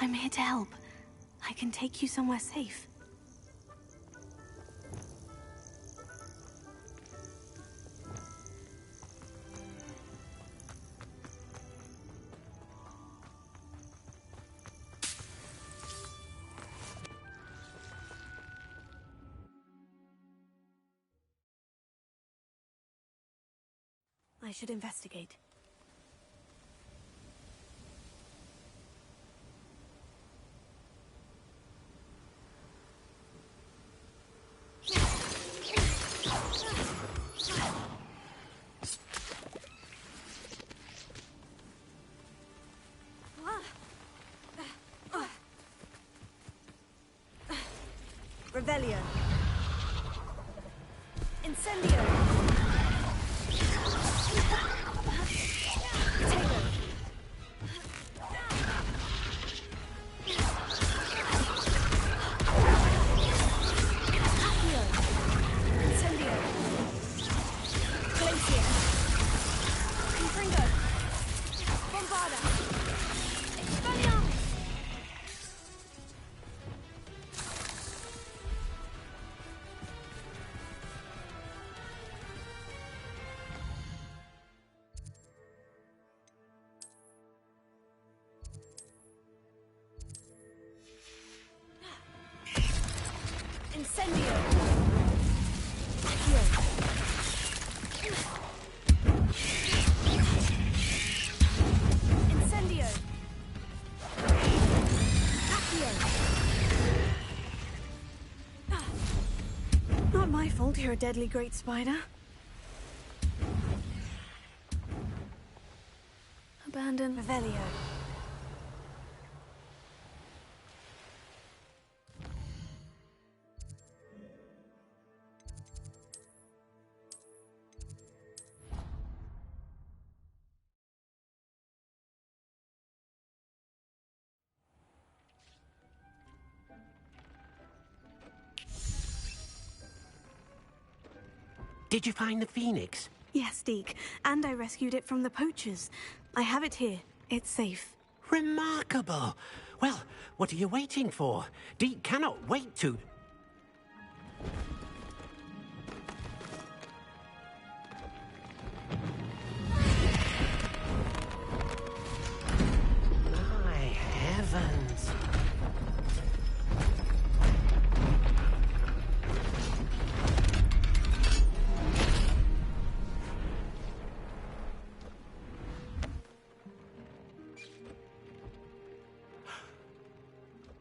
I'm here to help. I can take you somewhere safe. I should investigate. Revelio. Incendio. Potato. Accio. Incendio. Glacier. Confringo. Bombarda. Expelliarmus. Incendio! Accio! Incendio! Accio! Not my fault you're a deadly great spider. Abandon. Revelio. Did you find the phoenix? Yes, Deke. And I rescued it from the poachers. I have it here. It's safe. Remarkable! Well, what are you waiting for? Deke cannot wait to... My heavens!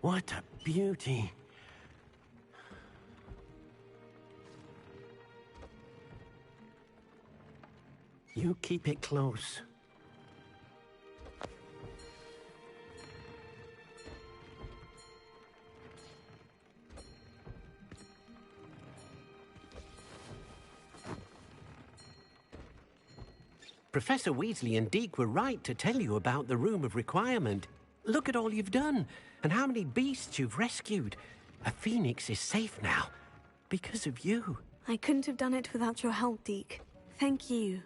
What a beauty. You keep it close. Professor Weasley and Deke were right to tell you about the Room of Requirement. Look at all you've done, and how many beasts you've rescued. A phoenix is safe now, because of you. I couldn't have done it without your help, Deke. Thank you.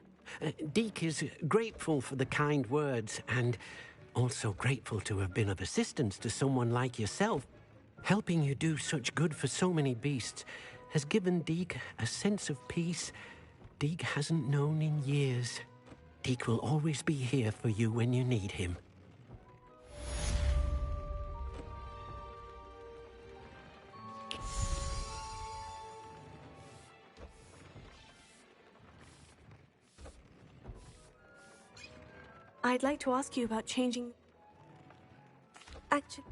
Deke is grateful for the kind words, and also grateful to have been of assistance to someone like yourself. Helping you do such good for so many beasts has given Deke a sense of peace Deke hasn't known in years. Deke will always be here for you when you need him. I'd like to ask you about changing... Actually...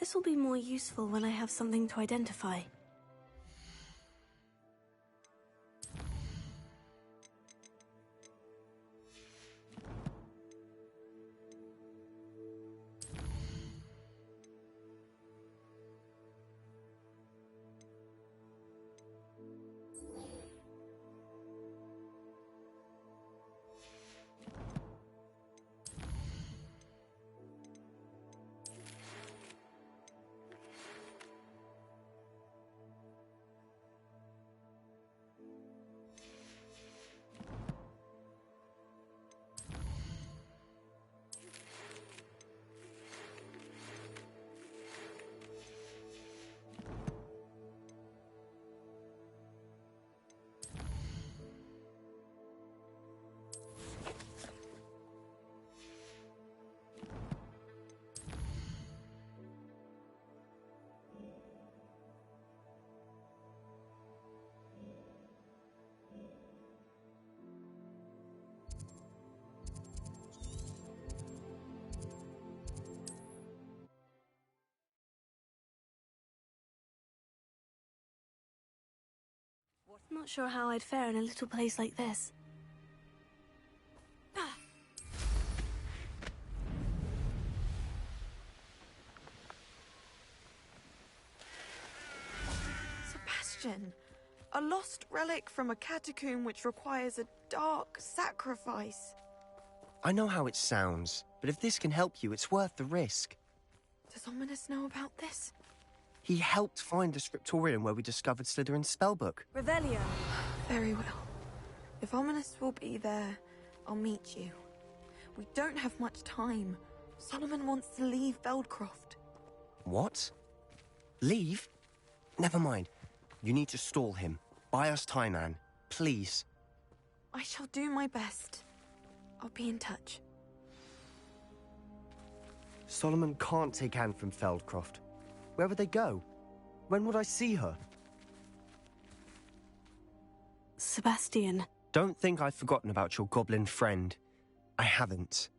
This will be more useful when I have something to identify. Not sure how I'd fare in a little place like this. Sebastian, a lost relic from a catacomb which requires a dark sacrifice. I know how it sounds, but if this can help you, it's worth the risk. Does Ominous know about this? He helped find the scriptorium where we discovered Slytherin's spellbook. Revelio. Very well. If Ominous will be there, I'll meet you. We don't have much time. Solomon wants to leave Feldcroft. What? Leave? Never mind. You need to stall him. Buy us time, Anne. Please. I shall do my best. I'll be in touch. Solomon can't take Anne from Feldcroft. Where would they go? When would I see her? Sebastian. Don't think I've forgotten about your goblin friend. I haven't.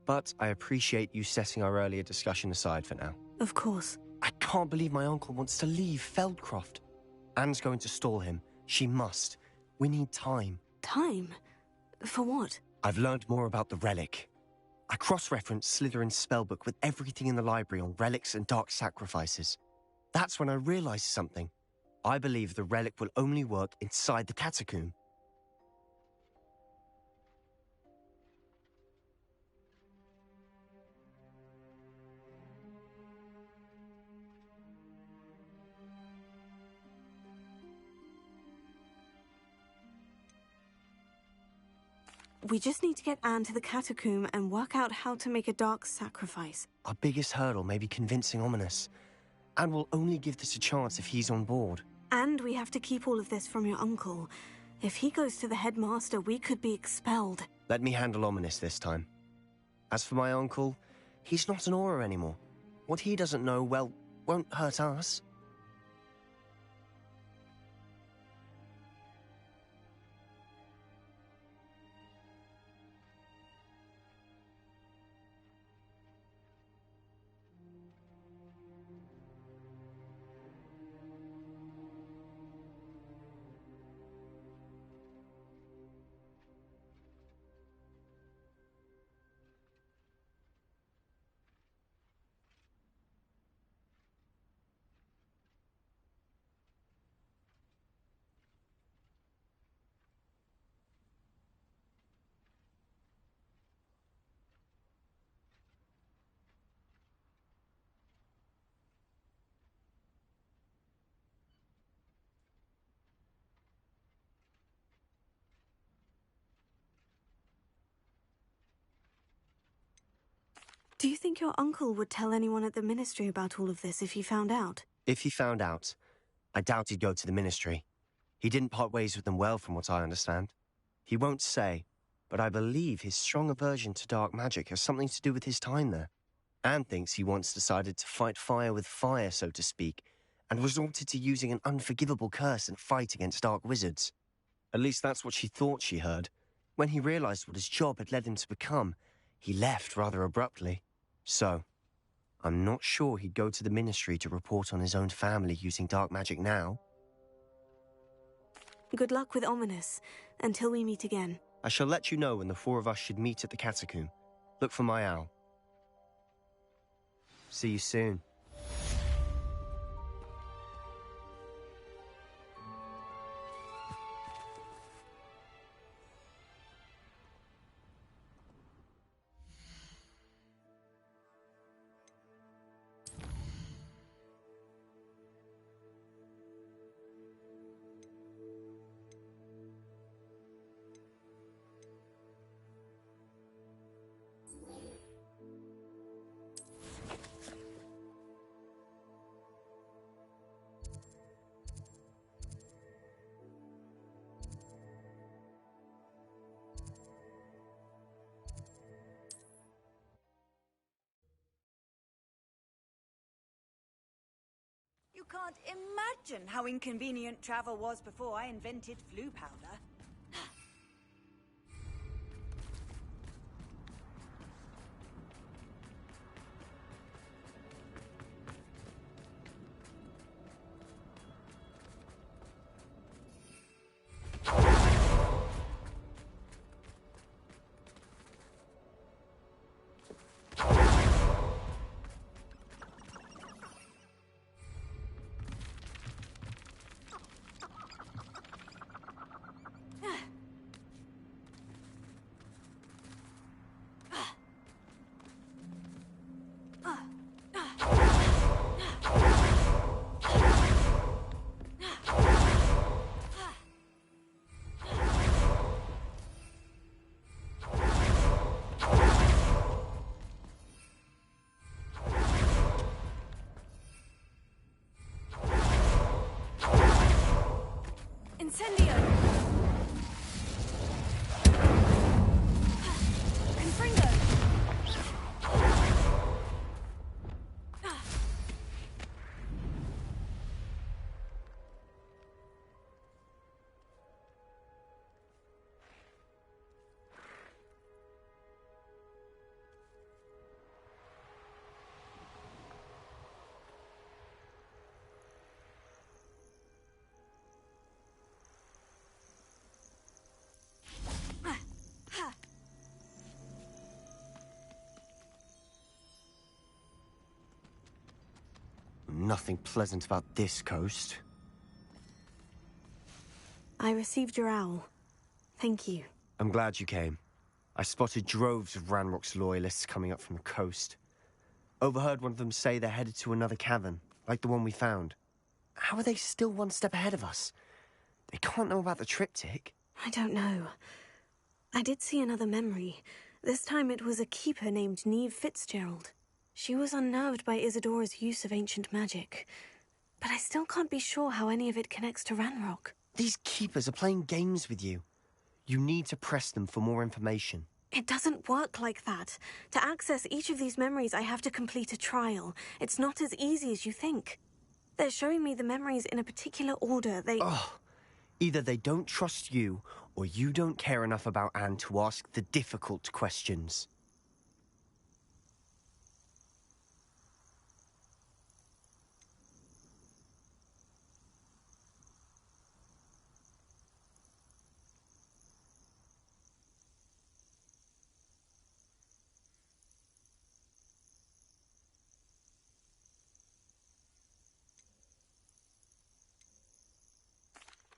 But I appreciate you setting our earlier discussion aside for now. Of course. I can't believe my uncle wants to leave Feldcroft. Anne's going to stall him. She must. We need time. Time? For what? I've learned more about the relic. I cross-referenced Slytherin's spellbook with everything in the library on relics and dark sacrifices. That's when I realized something. I believe the relic will only work inside the catacomb. We just need to get Anne to the catacomb and work out how to make a dark sacrifice. Our biggest hurdle may be convincing Ominous. Anne will only give this a chance if he's on board. And we have to keep all of this from your uncle. If he goes to the headmaster, we could be expelled. Let me handle Ominous this time. As for my uncle, he's not an Auror anymore. What he doesn't know, well, won't hurt us. Do you think your uncle would tell anyone at the ministry about all of this if he found out? If he found out, I doubt he'd go to the ministry. He didn't part ways with them well, from what I understand. He won't say, but I believe his strong aversion to dark magic has something to do with his time there. Anne thinks he once decided to fight fire with fire, so to speak, and resorted to using an unforgivable curse and fight against dark wizards. At least that's what she thought she heard. When he realized what his job had led him to become, he left rather abruptly. So, I'm not sure he'd go to the ministry to report on his own family using dark magic now. Good luck with Ominous, until we meet again. I shall let you know when the four of us should meet at the catacomb. Look for my owl. See you soon. You can't imagine how inconvenient travel was before I invented flu powder. nothing pleasant about this coast. I received your owl. Thank you. I'm glad you came. I spotted droves of Ranrock's loyalists coming up from the coast. Overheard one of them say they're headed to another cavern, like the one we found. How are they still one step ahead of us? They can't know about the triptych. I don't know. I did see another memory. This time it was a keeper named Neve Fitzgerald. She was unnerved by Isadora's use of ancient magic. But I still can't be sure how any of it connects to Ranrock. These keepers are playing games with you. You need to press them for more information. It doesn't work like that. To access each of these memories, I have to complete a trial. It's not as easy as you think. They're showing me the memories in a particular order. Either they don't trust you, or you don't care enough about Anne to ask the difficult questions.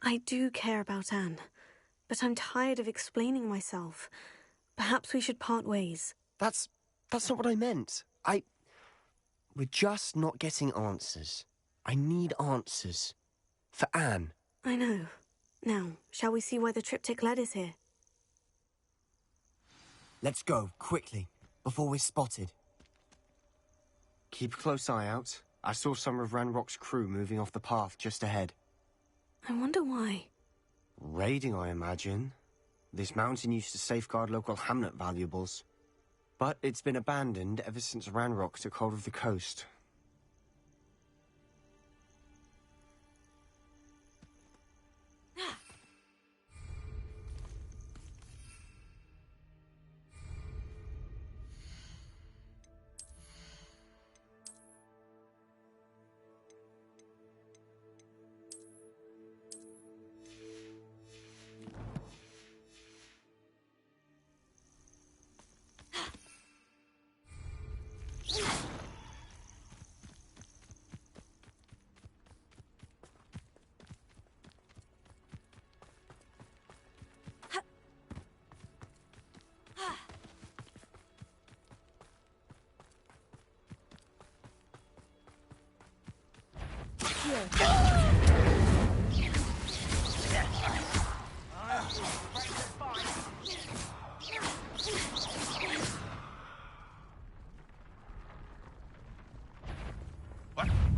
I do care about Anne, but I'm tired of explaining myself. Perhaps we should part ways. That's not what I meant. We're just not getting answers. I need answers. For Anne. I know. Now, shall we see why the triptych led us here? Let's go, quickly, before we're spotted. Keep a close eye out. I saw some of Ranrock's crew moving off the path just ahead. I wonder why. Raiding, I imagine. This mountain used to safeguard local hamlet valuables. But it's been abandoned ever since Ranrock took hold of the coast.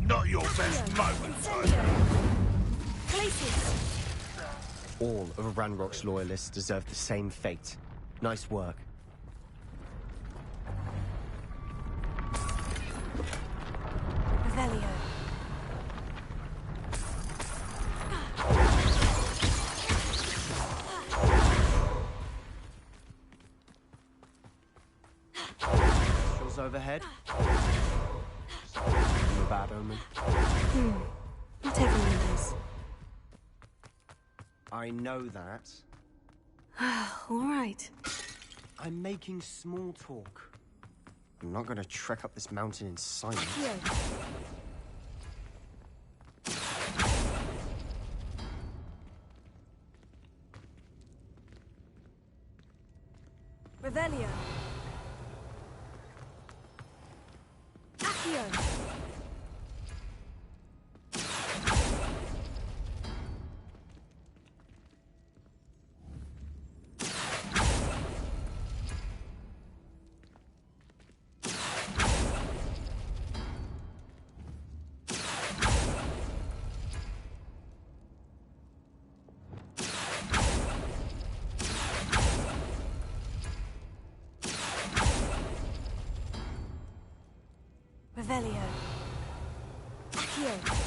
Not your best moment, All of Ranrock's loyalists deserve the same fate. Nice work. Revelio. Visuals overhead. A bad omen. Not everyone does. I know that. All right. I'm making small talk. I'm not going to trek up this mountain in silence. Revelio. Accio. Revelio. Accio.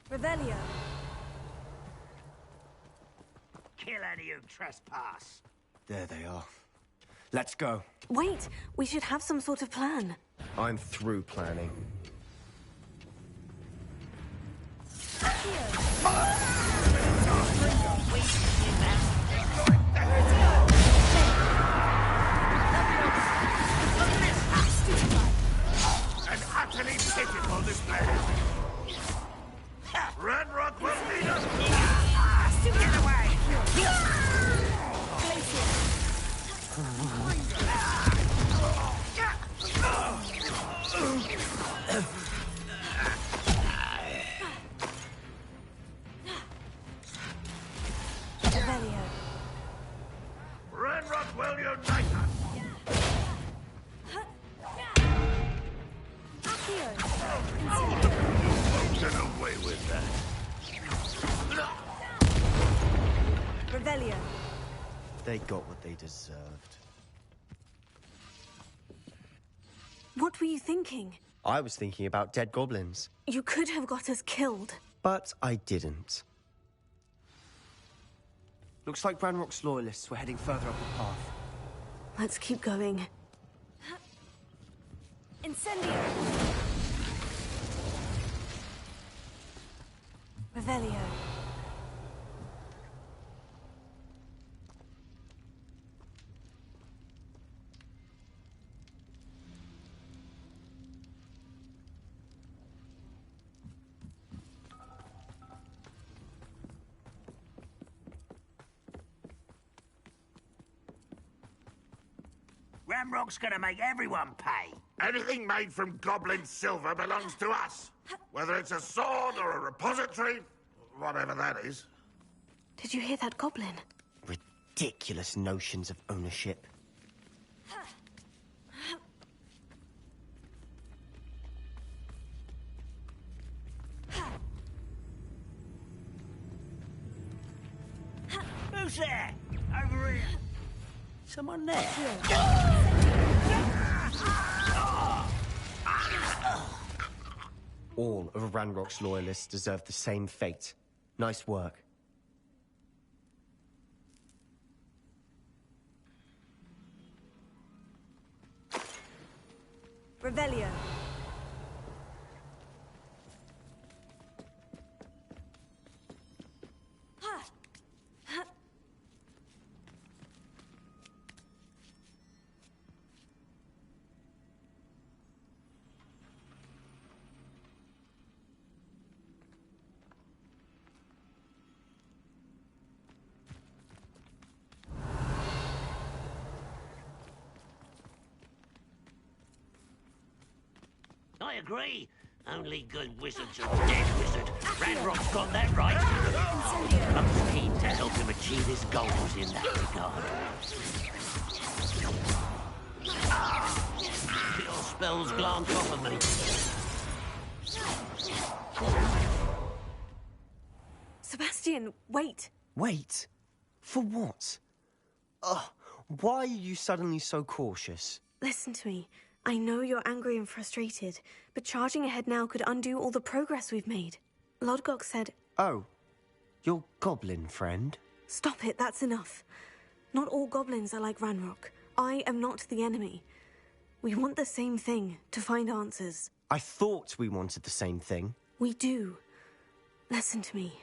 Revelio. Kill any who trespass. There they are. Let's go. Wait, we should have some sort of plan. I'm through planning. An utterly pitiful display. Ranrock will lead us. Get away! Ranrock will unite us. Get away with that. Revelio. They got what they deserved. What were you thinking? I was thinking about dead goblins. You could have got us killed. But I didn't. Looks like Ranrock's loyalists were heading further up the path. Let's keep going. Incendio. Revelio. Ramrock's gonna make everyone pay. Anything made from goblin silver belongs to us. Whether it's a sword or a repository, whatever that is. Did you hear that goblin? Ridiculous notions of ownership. Who's there? Over here. Someone there? All of Ranrock's loyalists deserve the same fate. Nice work. Revelio. I agree. Only good wizards are dead wizard. Ranrock's got that right. I'm keen to help him achieve his goals in that regard. Your spells glance off of me. Sebastian, wait. Wait? For what? Ugh, why are you suddenly so cautious? Listen to me. I know you're angry and frustrated, but charging ahead now could undo all the progress we've made. Lodgok said... Oh, your goblin friend? Stop it, that's enough. Not all goblins are like Ranrock. I am not the enemy. We want the same thing, to find answers. I thought we wanted the same thing. We do. Listen to me.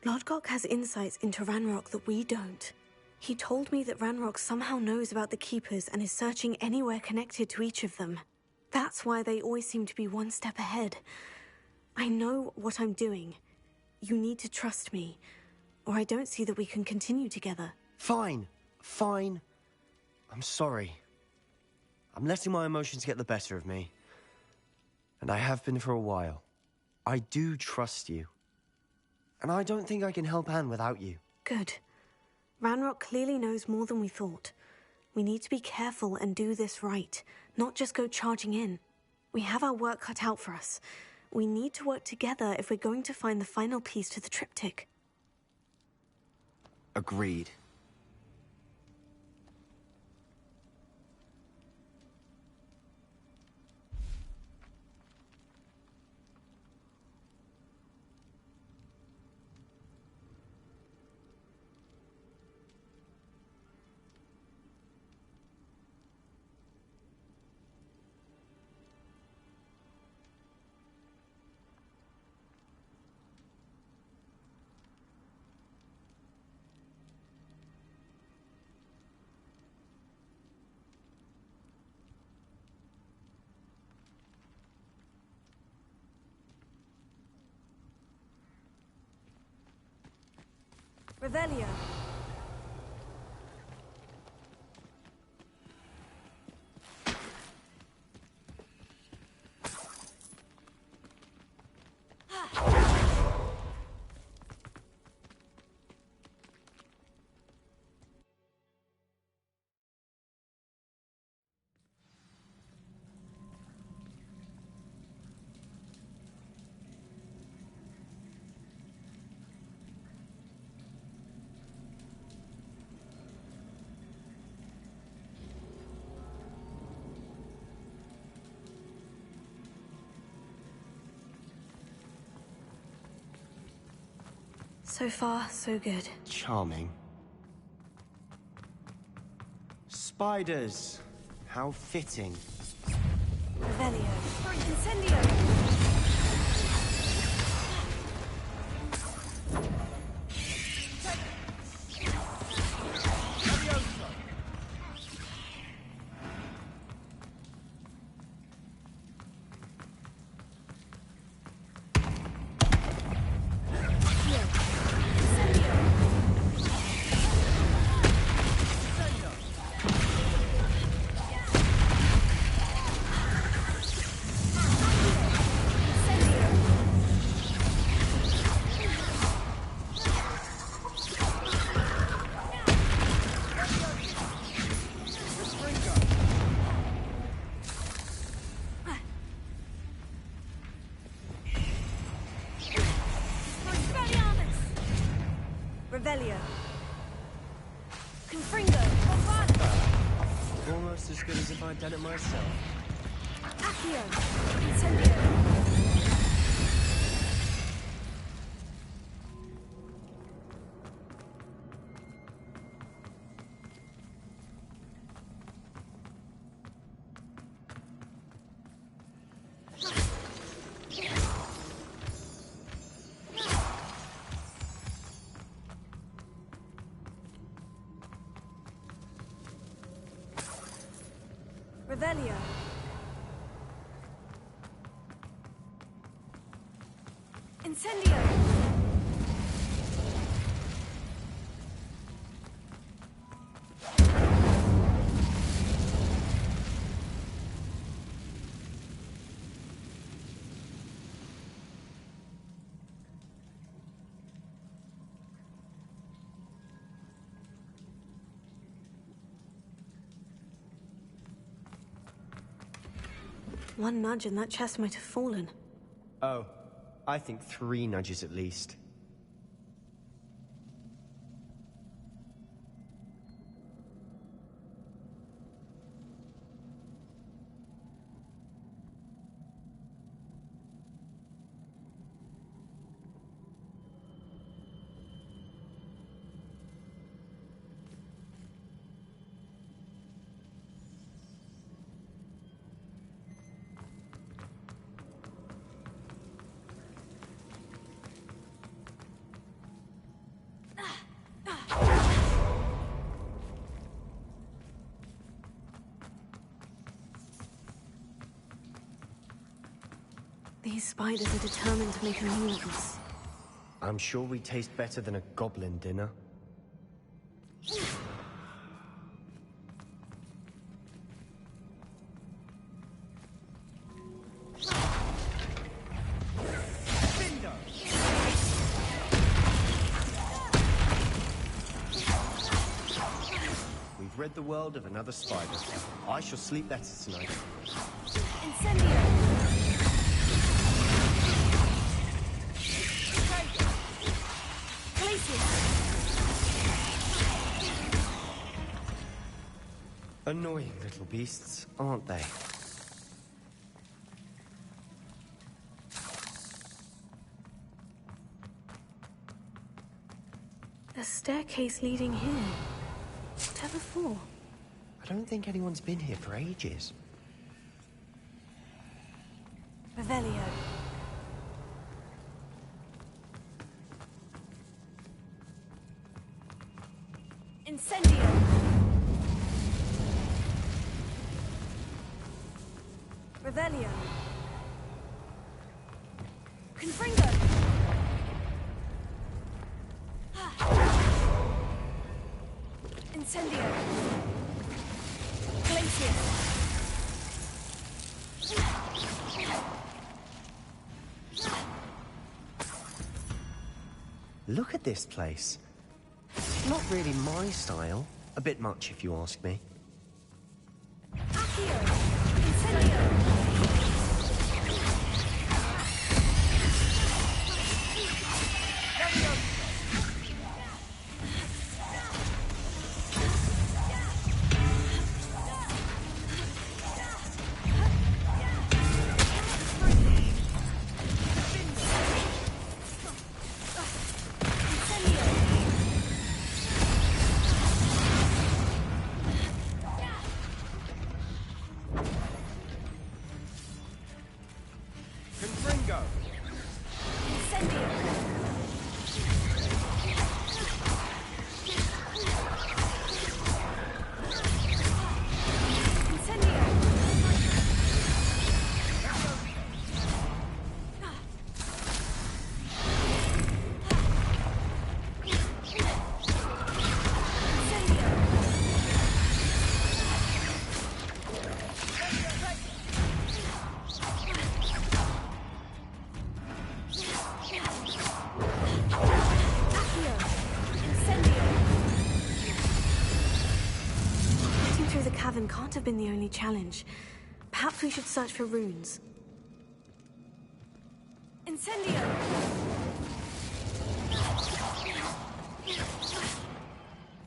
Lodgok has insights into Ranrock that we don't. He told me that Ranrock somehow knows about the Keepers and is searching anywhere connected to each of them. That's why they always seem to be one step ahead. I know what I'm doing. You need to trust me, or I don't see that we can continue together. Fine. Fine. I'm sorry. I'm letting my emotions get the better of me. And I have been for a while. I do trust you. And I don't think I can help Anne without you. Good. Ranrock clearly knows more than we thought. We need to be careful and do this right, not just go charging in. We have our work cut out for us. We need to work together if we're going to find the final piece to the triptych. Agreed. Revelio. So far, so good. Charming. Spiders! How fitting. Revelio. Incendio! Revelio. Confringo. Bombard. Almost as good as if I'd done it myself. Accio. Incendio. Revelio. Incendio. One nudge and that chest might have fallen. Oh, I think 3 nudges at least. These spiders are determined to make a meal of us. I'm sure we taste better than a goblin dinner. We've rid the world of another spider. I shall sleep better tonight. Incendio! Annoying little beasts, aren't they? The staircase leading here. Whatever for? I don't think anyone's been here for ages. Revelio. Incendio! Revelio. Confringo. Incendio. Glacier. Look at this place. Not really my style. A bit much, if you ask me. Accio. Incendio. Can't have been the only challenge. Perhaps we should search for runes. Incendio!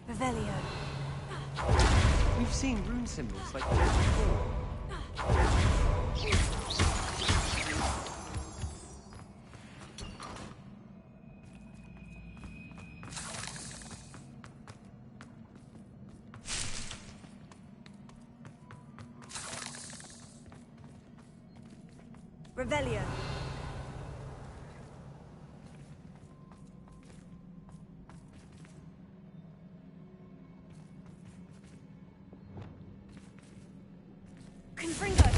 Revelio. We've seen rune symbols like this before. Revelio. Confringo.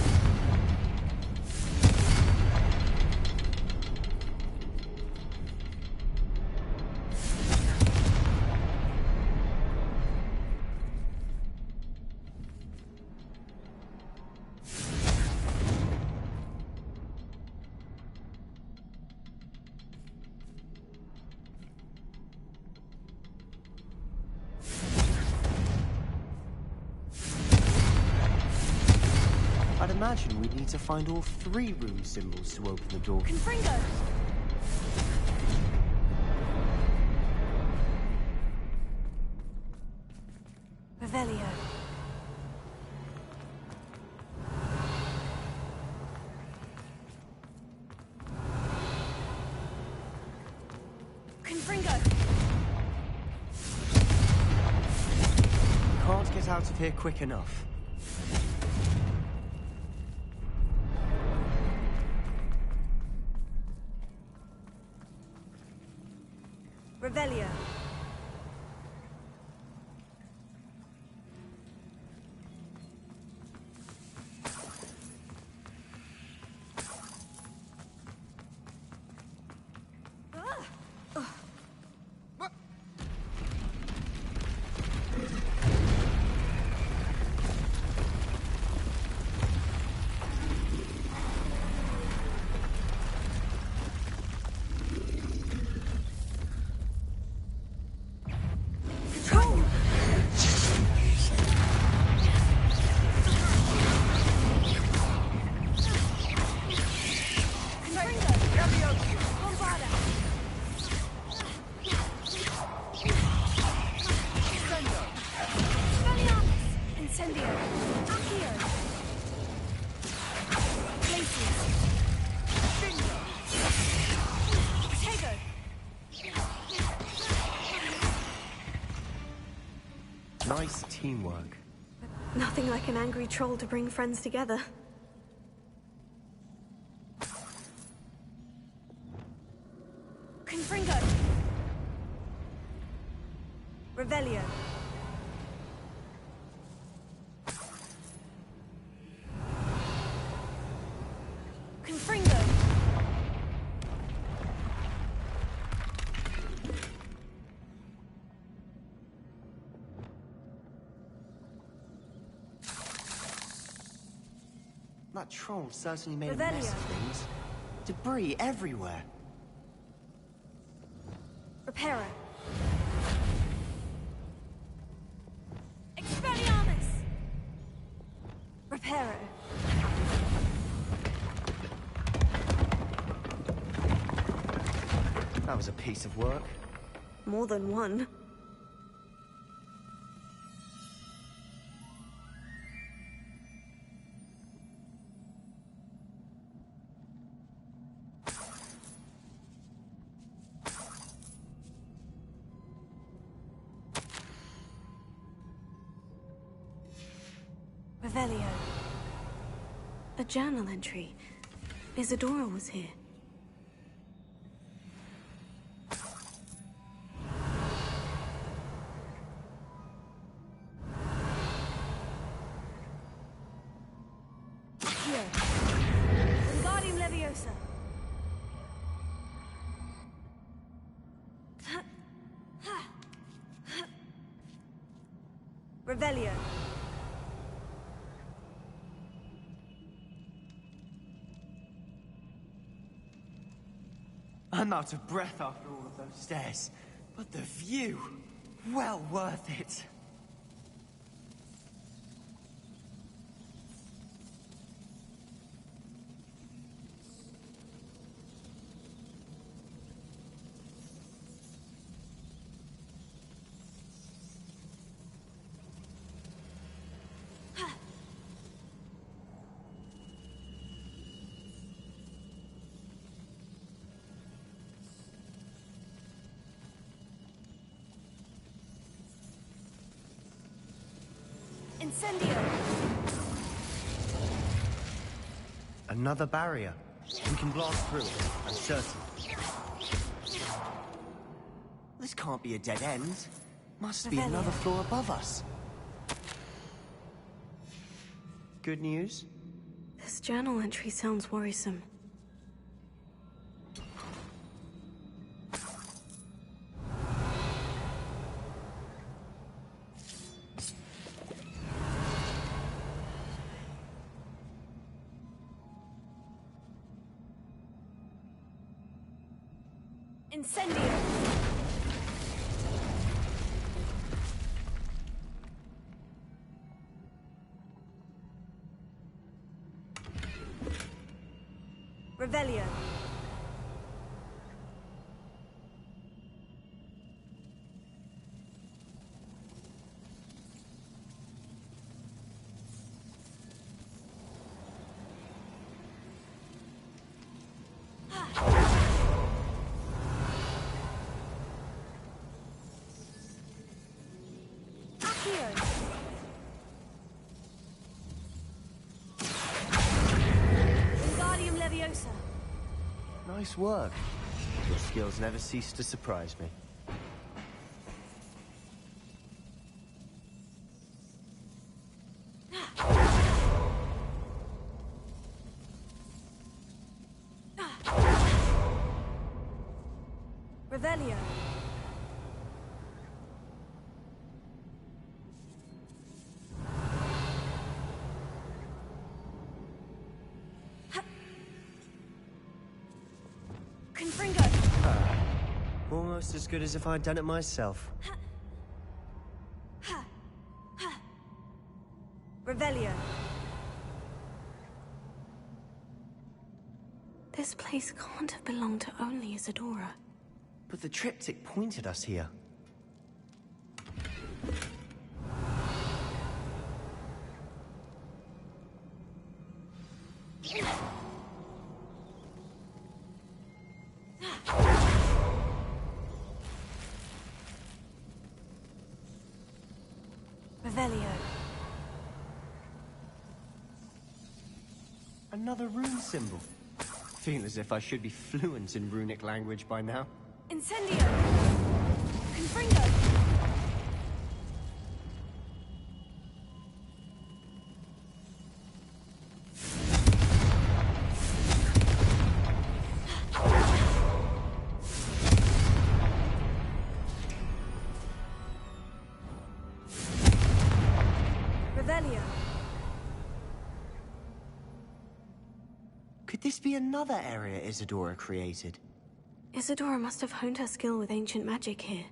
I'd imagine we'd need to find all 3 rune symbols to open the door. Confringo! Revelio. Confringo! Can't get out of here quick enough. Revelio. Nice teamwork. Nothing like an angry troll to bring friends together. Confringo. Revelio. Confringo. That troll certainly made a mess of things. Debris everywhere. Reparo. Expelliarmus! Reparo. That was a piece of work. More than one. Revelio. A journal entry. Isadora was here. Here. Wingardium Leviosa. Revelio. I'm out of breath after all of those stairs. But the view, well worth it. Incendio. Another barrier. We can blast through it, I'm certain. This can't be a dead end. Must be another floor above us. Good news? This journal entry sounds worrisome. Incendio. Revelio. Wingardium Leviosa. Nice work. Your skills never cease to surprise me. Revelio. Confringo. Almost as good as if I'd done it myself. Revelio. This place can't have belonged to only Isadora. But the triptych pointed us here. Revelio. Another rune symbol. Feel as if I should be fluent in runic language by now. Incendio. Confringo. Revelio. this be another area Isadora created? Isadora must have honed her skill with ancient magic here.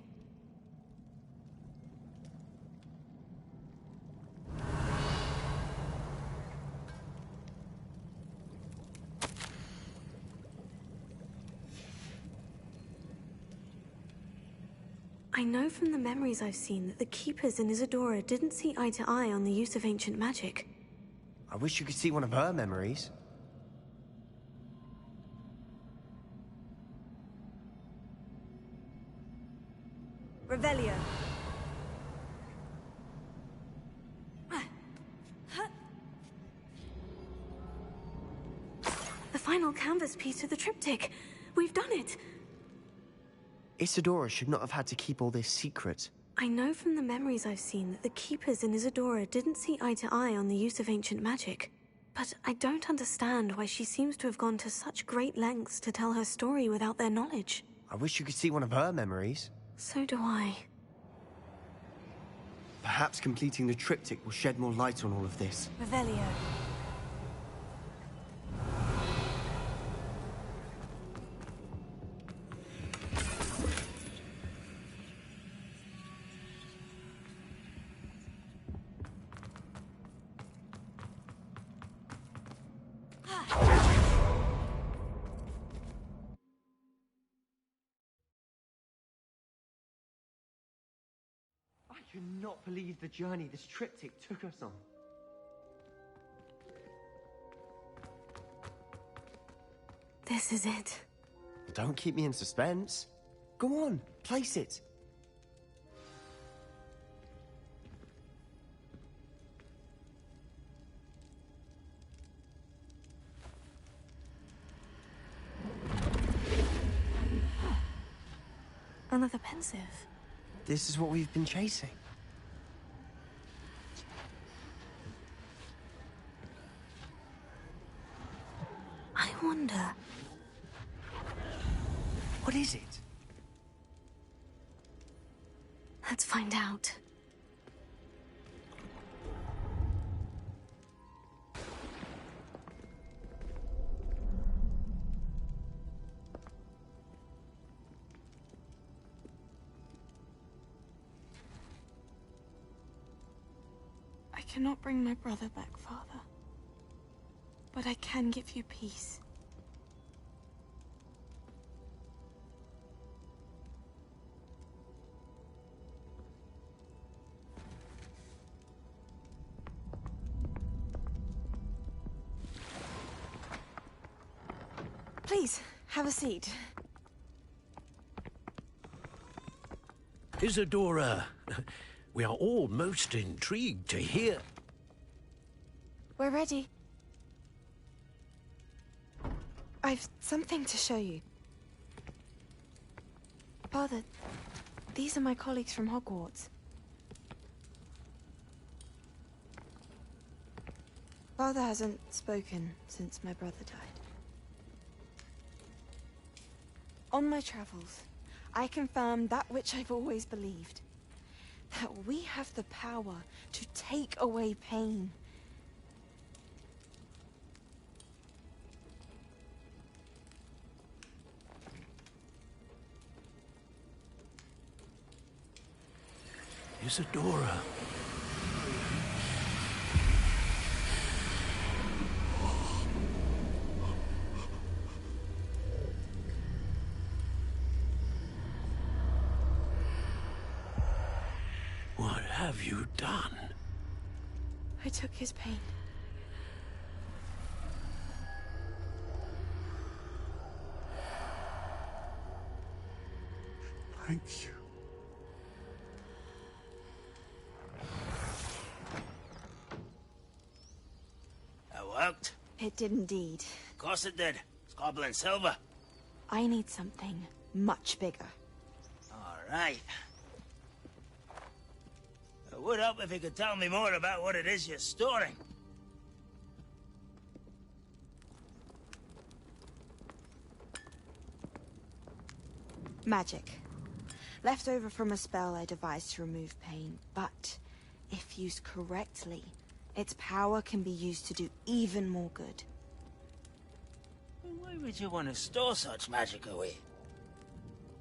I know from the memories I've seen that the Keepers in Isadora didn't see eye to eye on the use of ancient magic. I wish you could see one of her memories. Revelio. The final canvas piece of the triptych. We've done it. Isadora should not have had to keep all this secret. I know from the memories I've seen that the Keepers in Isadora didn't see eye to eye on the use of ancient magic. But I don't understand why she seems to have gone to such great lengths to tell her story without their knowledge. I wish you could see one of her memories. So do I. Perhaps completing the triptych will shed more light on all of this. Revelio. I cannot believe the journey this triptych took us on. This is it. Don't keep me in suspense. Go on, place it. Another pensive. This is what we've been chasing. I wonder... What is it? Let's find out. I cannot bring my brother back, Father. But I can give you peace. Please, have a seat. Isadora, we are all most intrigued to hear. We're ready. I've something to show you. Father, these are my colleagues from Hogwarts. Father hasn't spoken since my brother died. On my travels, I confirmed that which I've always believed. That we have the power to take away pain. Isadora. What have you done? I took his pain. Thank you. That worked? It did indeed. Of course it did. It's goblin silver. I need something much bigger. All right. It would help if you could tell me more about what it is you're storing. Magic. Left over from a spell I devised to remove pain, but if used correctly, its power can be used to do even more good. Why would you want to store such magic away?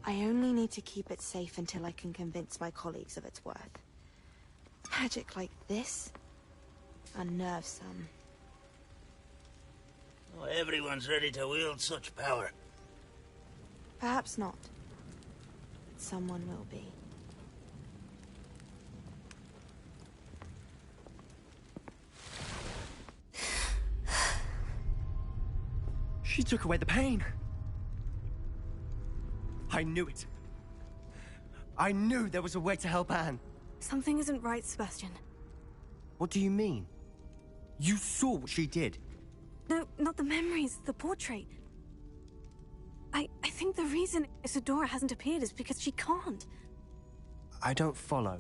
I only need to keep it safe until I can convince my colleagues of its worth. Magic like this unnerves some. Not everyone's ready to wield such power. Perhaps not. But someone will be. She took away the pain. I knew it. I knew there was a way to help Anne. Something isn't right, Sebastian. What do you mean? You saw what she did. No, not the memories, the portrait. I think the reason Isadora hasn't appeared is because she can't. I don't follow.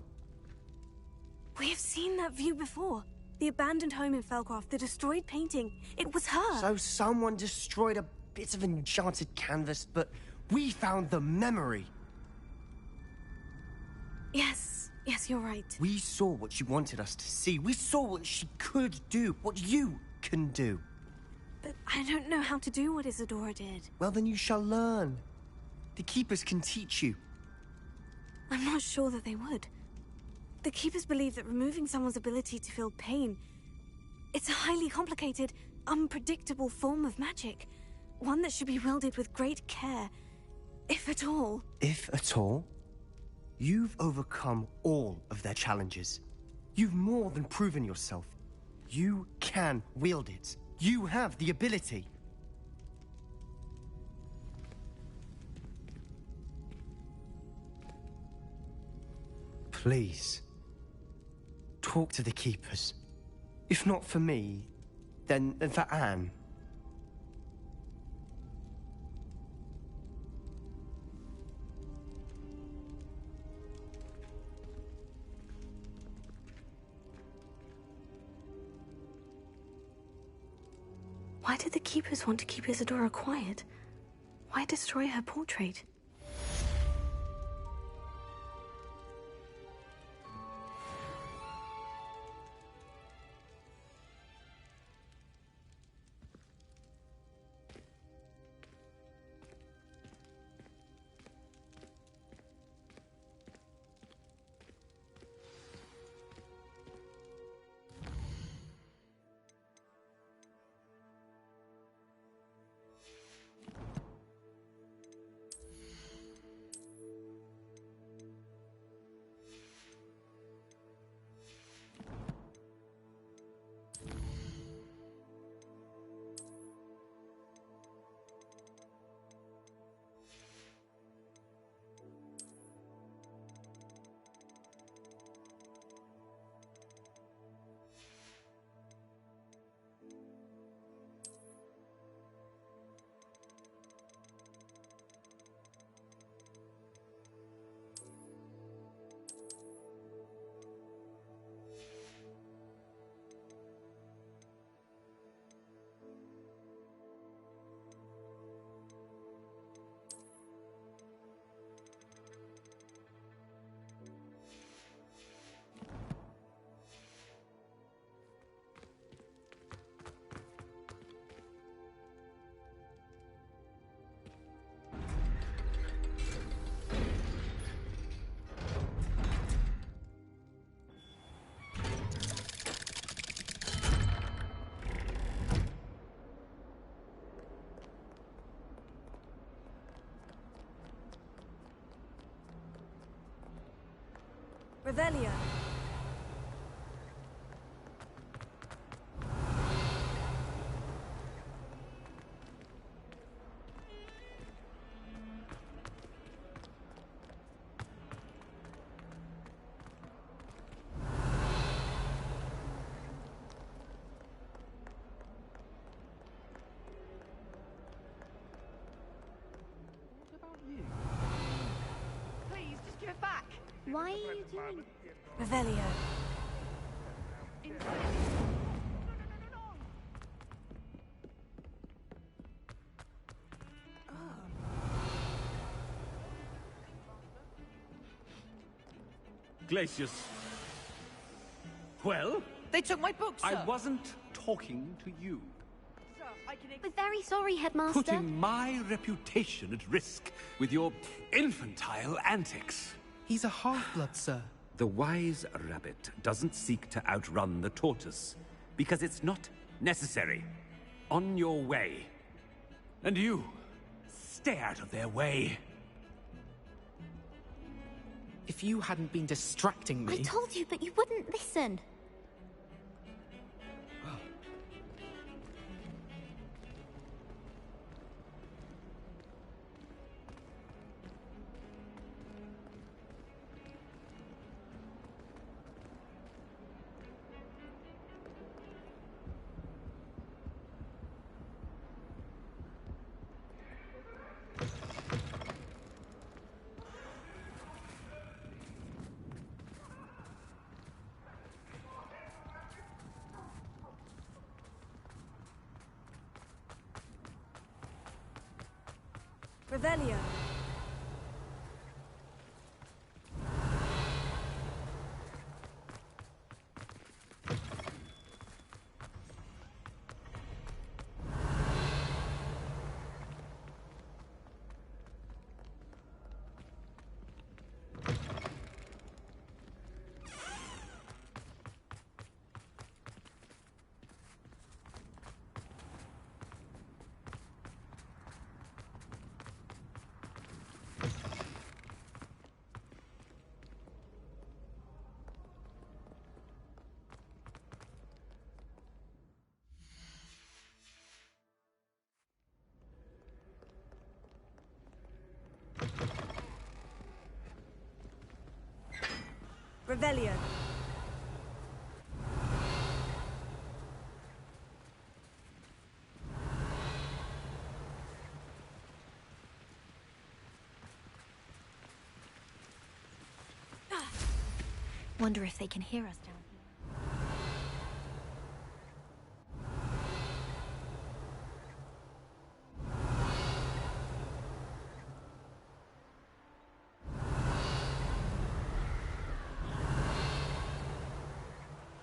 We have seen that view before. The abandoned home in Felcroft, the destroyed painting. It was her. So someone destroyed a bit of enchanted canvas, but we found the memory. Yes, you're right. We saw what she wanted us to see. We saw what she could do, what you can do. But I don't know how to do what Isadora did. Well, then you shall learn. The Keepers can teach you. I'm not sure that they would. The Keepers believe that removing someone's ability to feel pain, it's a highly complicated, unpredictable form of magic. One that should be wielded with great care, if at all. If at all? You've overcome all of their challenges. You've more than proven yourself. You can wield it. You have the ability. Please, talk to the Keepers. If not for me, then for Anne. Why did the Keepers want to keep Isadora quiet? Why destroy her portrait? Revelio. Please, just give it back. Why are you doing... Revelio. Glacius. Well? They took my books, sir. I wasn't talking to you. Sir, We're very sorry, Headmaster. Putting my reputation at risk with your infantile antics. He's a half-blood, sir. The wise rabbit doesn't seek to outrun the tortoise, because it's not necessary. On your way. And you, stay out of their way. If you hadn't been distracting me... I told you, but you wouldn't listen. Revelio. Revelio. Wonder if they can hear us down here.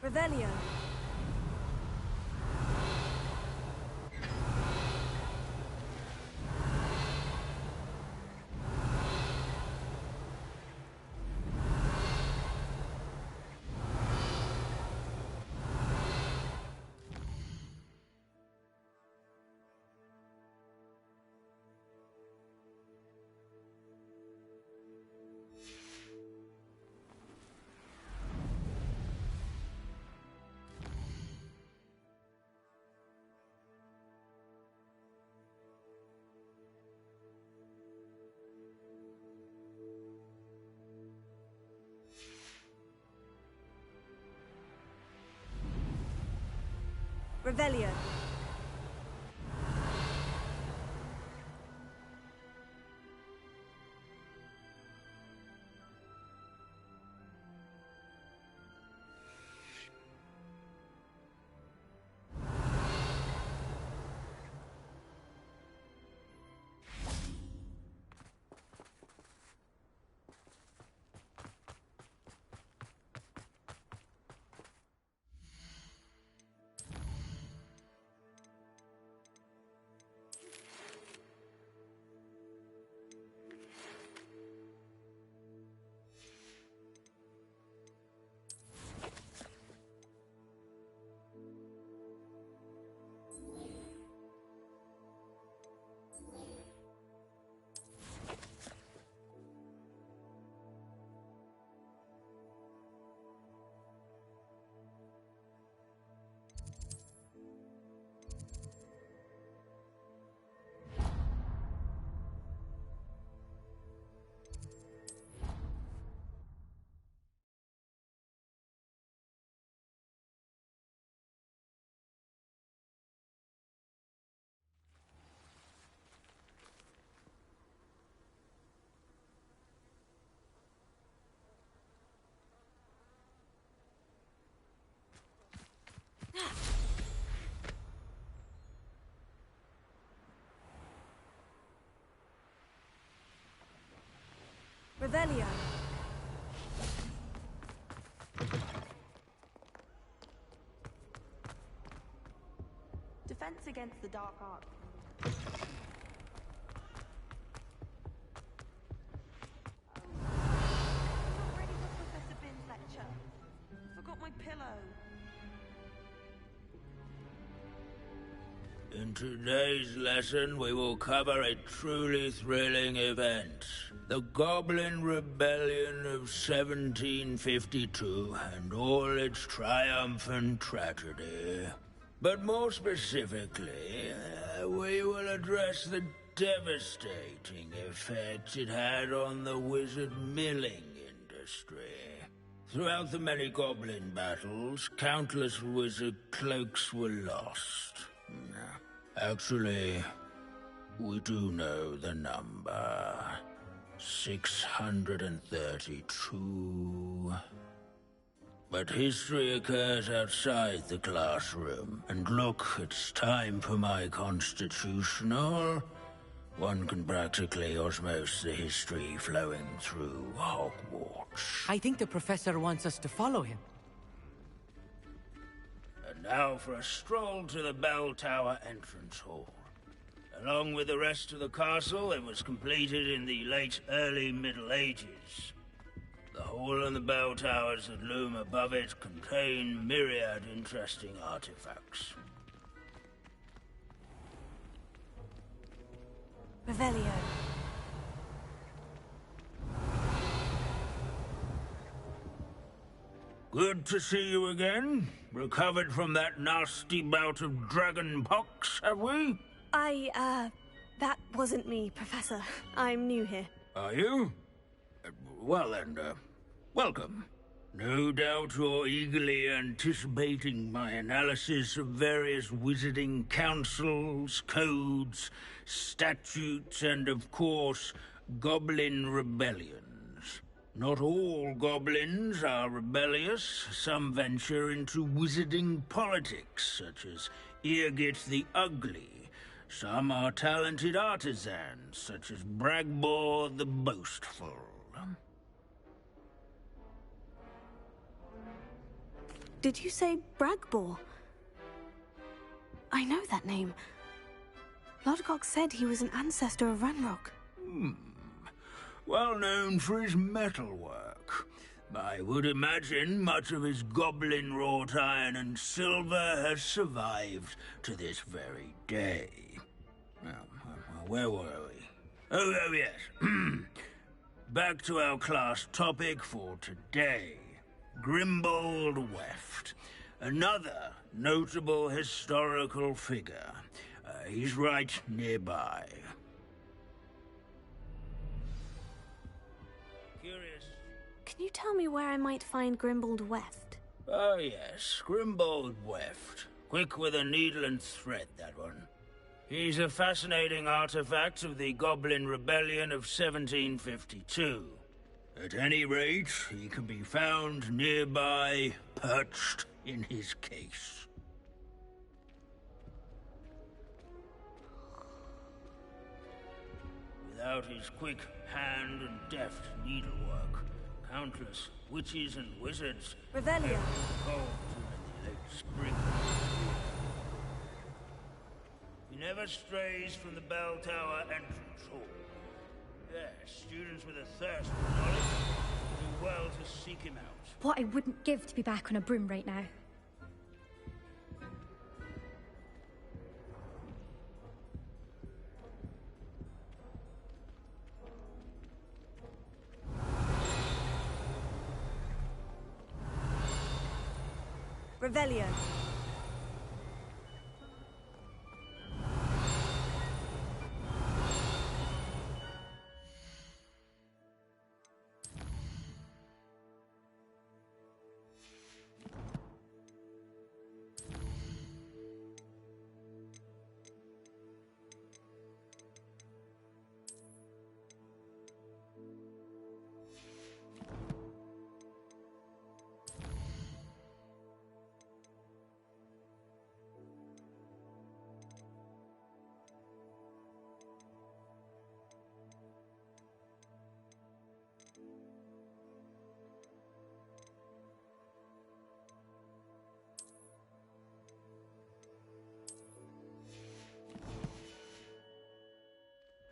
Revelio. Revelio. Revelio. Defense against the dark arts. Not ready for Professor Bin's lecture. Forgot my pillow. In today's lesson, we will cover a truly thrilling event. The Goblin Rebellion of 1752 and all its triumphant tragedy. But more specifically, we will address the devastating effect it had on the wizard milling industry. Throughout the many goblin battles, countless wizard cloaks were lost. Actually, we do know the number. 632. But history occurs outside the classroom. And look, it's time for my constitutional. One can practically osmose the history flowing through Hogwarts. I think the professor wants us to follow him. And now for a stroll to the bell tower entrance hall. Along with the rest of the castle, it was completed in the early Middle Ages. The hall and the bell towers that loom above it contain myriad interesting artifacts. Revelio. Good to see you again. Recovered from that nasty bout of dragon pox, have we? That wasn't me, Professor. I'm new here. Are you? Well then, welcome. No doubt you're eagerly anticipating my analysis of various wizarding councils, codes, statutes, and of course, goblin rebellions. Not all goblins are rebellious. Some venture into wizarding politics, such as Eargit the Ugly. Some are talented artisans, such as Bragbor the Boastful. Did you say Bragbor? I know that name. Lodgok said he was an ancestor of Ranrock. Well known for his metalwork. I would imagine much of his goblin-wrought iron and silver has survived to this very day. Now, where were we? Oh yes. Back to our class topic for today. Grimbold Weft. Another notable historical figure. He's right nearby. Curious. Can you tell me where I might find Grimbold Weft? Oh yes, Grimbold Weft. Quick with a needle and thread, that one. He's a fascinating artifact of the Goblin Rebellion of 1752. At any rate, he can be found nearby, perched in his case. Without his quick hand and deft needlework, countless witches and wizards Revelio. called to in the late spring. He never strays from the bell tower entrance hall. Yes, students with a thirst for knowledge do well to seek him out. What I wouldn't give to be back on a broom right now. Revelio.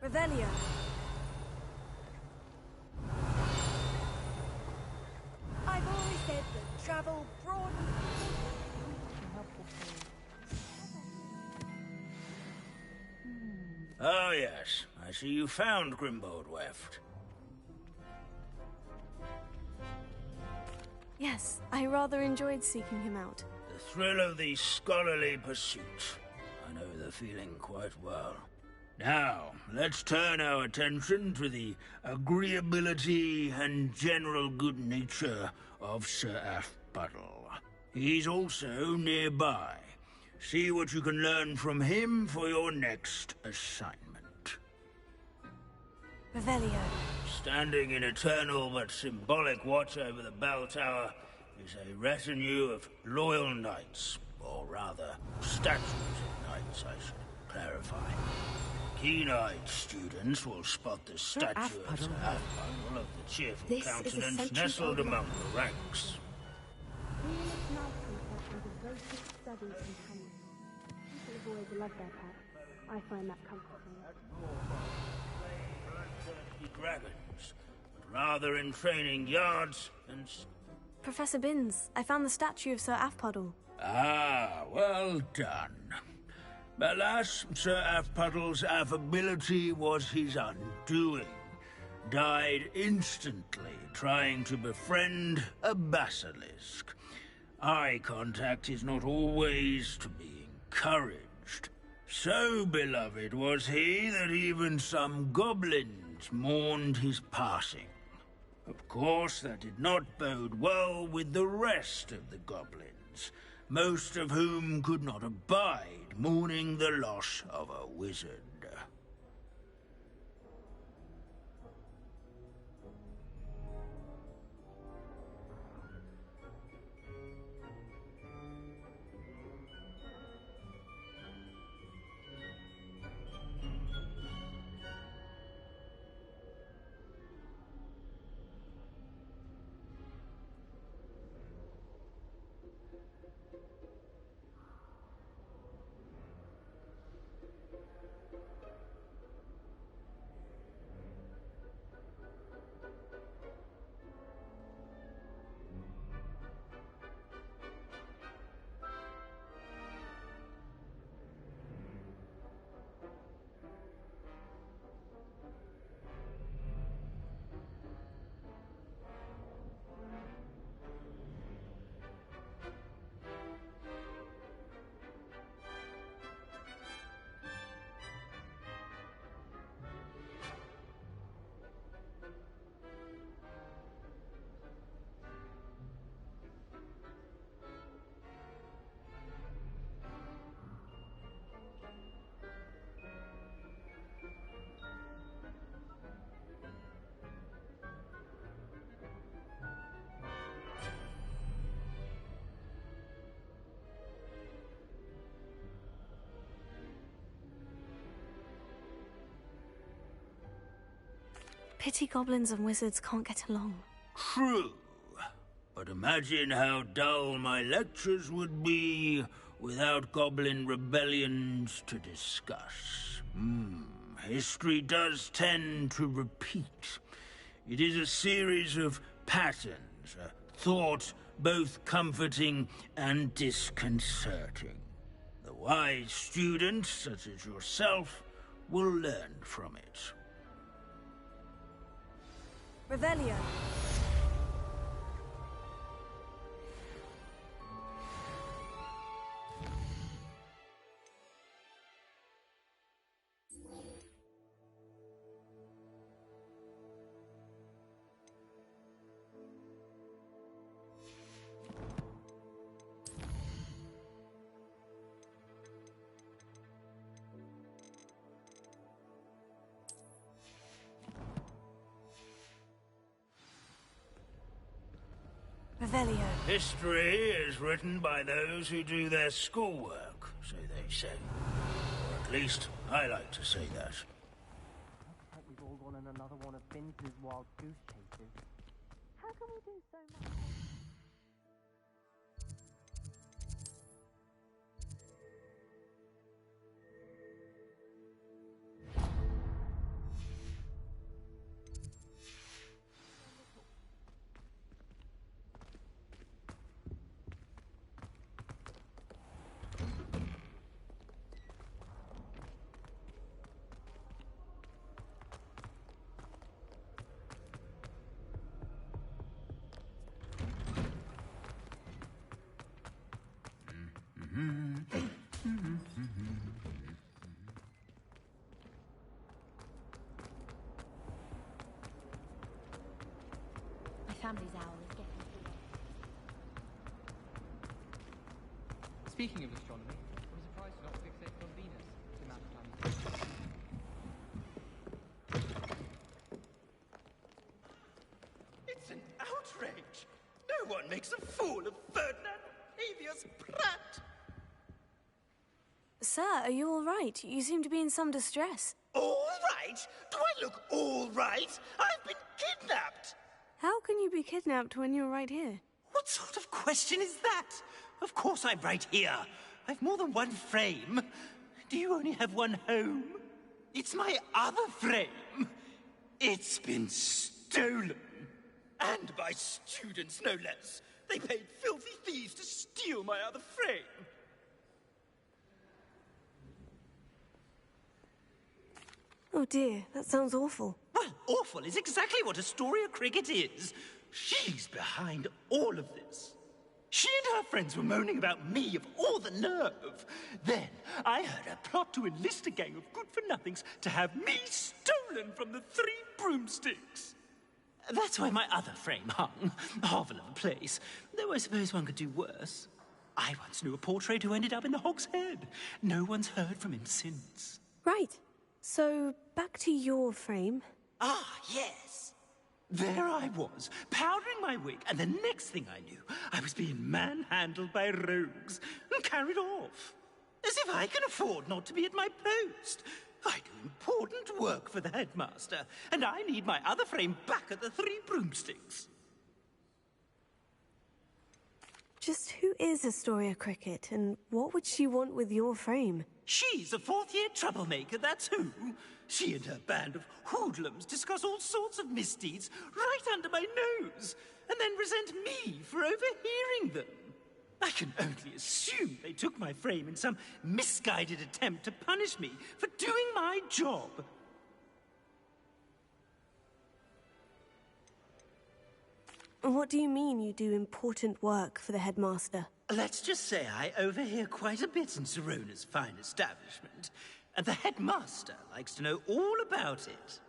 Revelio. I've always said that travel broadens. Oh, yes. I see you found Grimbold Weft. Yes, I rather enjoyed seeking him out. The thrill of the scholarly pursuit. I know the feeling quite well. Now, let's turn our attention to the agreeability and general good nature of Sir Aphbuttle. He's also nearby. See what you can learn from him for your next assignment. Revelio. Standing in eternal but symbolic watch over the bell tower is a retinue of loyal knights, or rather, statues of knights, I should clarify. Keen-eyed students will spot the statue of Sir Aphbuttle of the cheerful countenance nestled among the ranks. People have always loved their pets. I find that comforting. Dragons, but rather in training yards and... Professor Binns, I found the statue of Sir Aphbuttle. Ah, well done. Alas, Sir Aphbuttle's affability was his undoing. Died instantly trying to befriend a basilisk. Eye contact is not always to be encouraged. So beloved was he that even some goblins mourned his passing. Of course, that did not bode well with the rest of the goblins, most of whom could not abide mourning the loss of a wizard. Pity goblins and wizards can't get along. True. But imagine how dull my lectures would be without goblin rebellions to discuss. History does tend to repeat. It is a series of patterns, a thought both comforting and disconcerting. The wise students, such as yourself, will learn from it. Revelio. Revelio. History is written by those who do their schoolwork, so they say. Or at least, I like to say that. We've all gone on another one of Binns' wild goose chases. How can we do so much? Somebody's owl is getting Speaking of astronomy, I'm surprised you're not fixated on Venus, the amount of time you spend. It's an outrage! No one makes a fool of Ferdinand Avius Pratt! Sir, are you all right? You seem to be in some distress. All right? Do I look all right? I've been kidnapped! How can you be kidnapped when you're right here? What sort of question is that? Of course I'm right here. I've more than one frame. Do you only have one home? It's my other frame. It's been stolen. And by students, no less. They paid filthy thieves to steal my other frame. Oh dear, that sounds awful. Well, awful is exactly what Astoria Cricket is. She's behind all of this. She and her friends were moaning about me, of all the nerve. Then I heard her plot to enlist a gang of good-for-nothings to have me stolen from the Three Broomsticks. That's why my other frame hung. A hovel of a place. Though I suppose one could do worse. I once knew a portrait who ended up in the Hog's Head. No one's heard from him since. Right. So, back to your frame. Ah, yes. There I was, powdering my wig, and the next thing I knew, I was being manhandled by rogues and carried off. As if I can afford not to be at my post. I do important work for the headmaster, and I need my other frame back at the Three Broomsticks. Just who is Astoria Cricket, and what would she want with your frame? She's a fourth-year troublemaker, that's who. She and her band of hoodlums discuss all sorts of misdeeds right under my nose, and then resent me for overhearing them. I can only assume they took my frame in some misguided attempt to punish me for doing my job. What do you mean you do important work for the headmaster? Let's just say I overhear quite a bit in Sirona's fine establishment, and the headmaster likes to know all about it.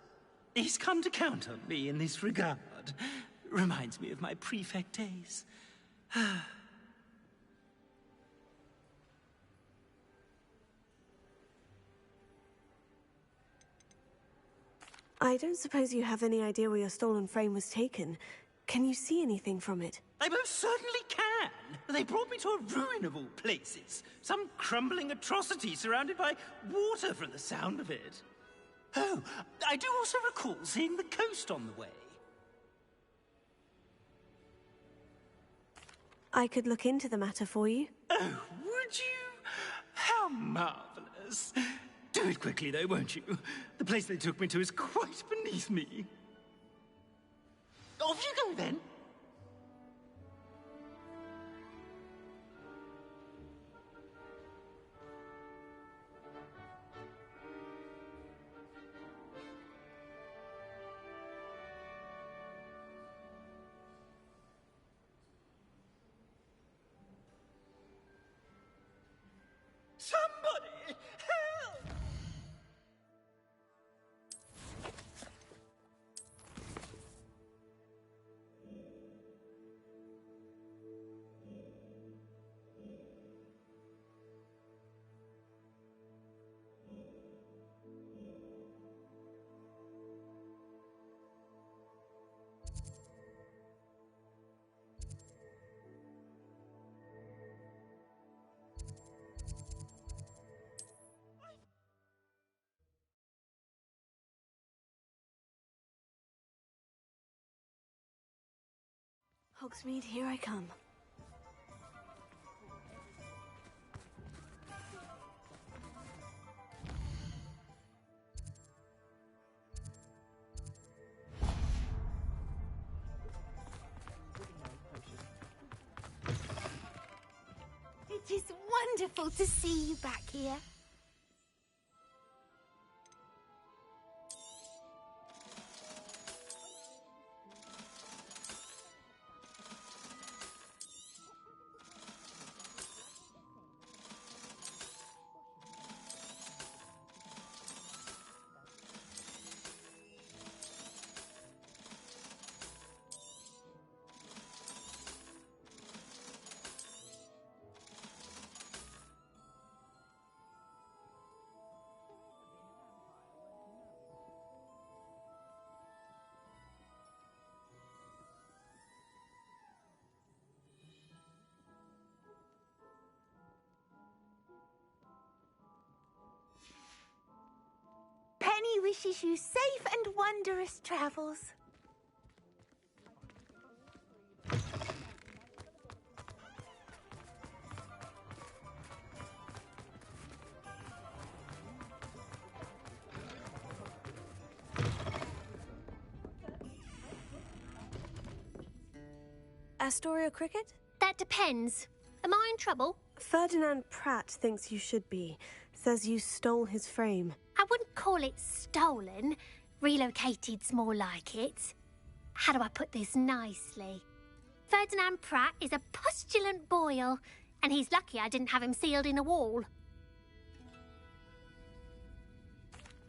He's come to count on me in this regard. Reminds me of my prefect days. I don't suppose you have any idea where your stolen frame was taken. Can you see anything from it? I most certainly can. They brought me to a ruin of all places. Some crumbling atrocity surrounded by water from the sound of it. Oh, I do also recall seeing the coast on the way. I could look into the matter for you. Oh, would you? How marvelous. Do it quickly, though, won't you? The place they took me to is quite beneath me. Off you go, then. Somebody, help! Hogsmeade, here I come. It is wonderful to see you back here. wishes you safe and wondrous travels. Astoria Cricket? That depends. Am I in trouble? Ferdinand Pratt thinks you should be. Says you stole his frame. I wouldn't call it stolen. Relocated's more like it. How do I put this nicely? Ferdinand Pratt is a postulant boil, and he's lucky I didn't have him sealed in a wall.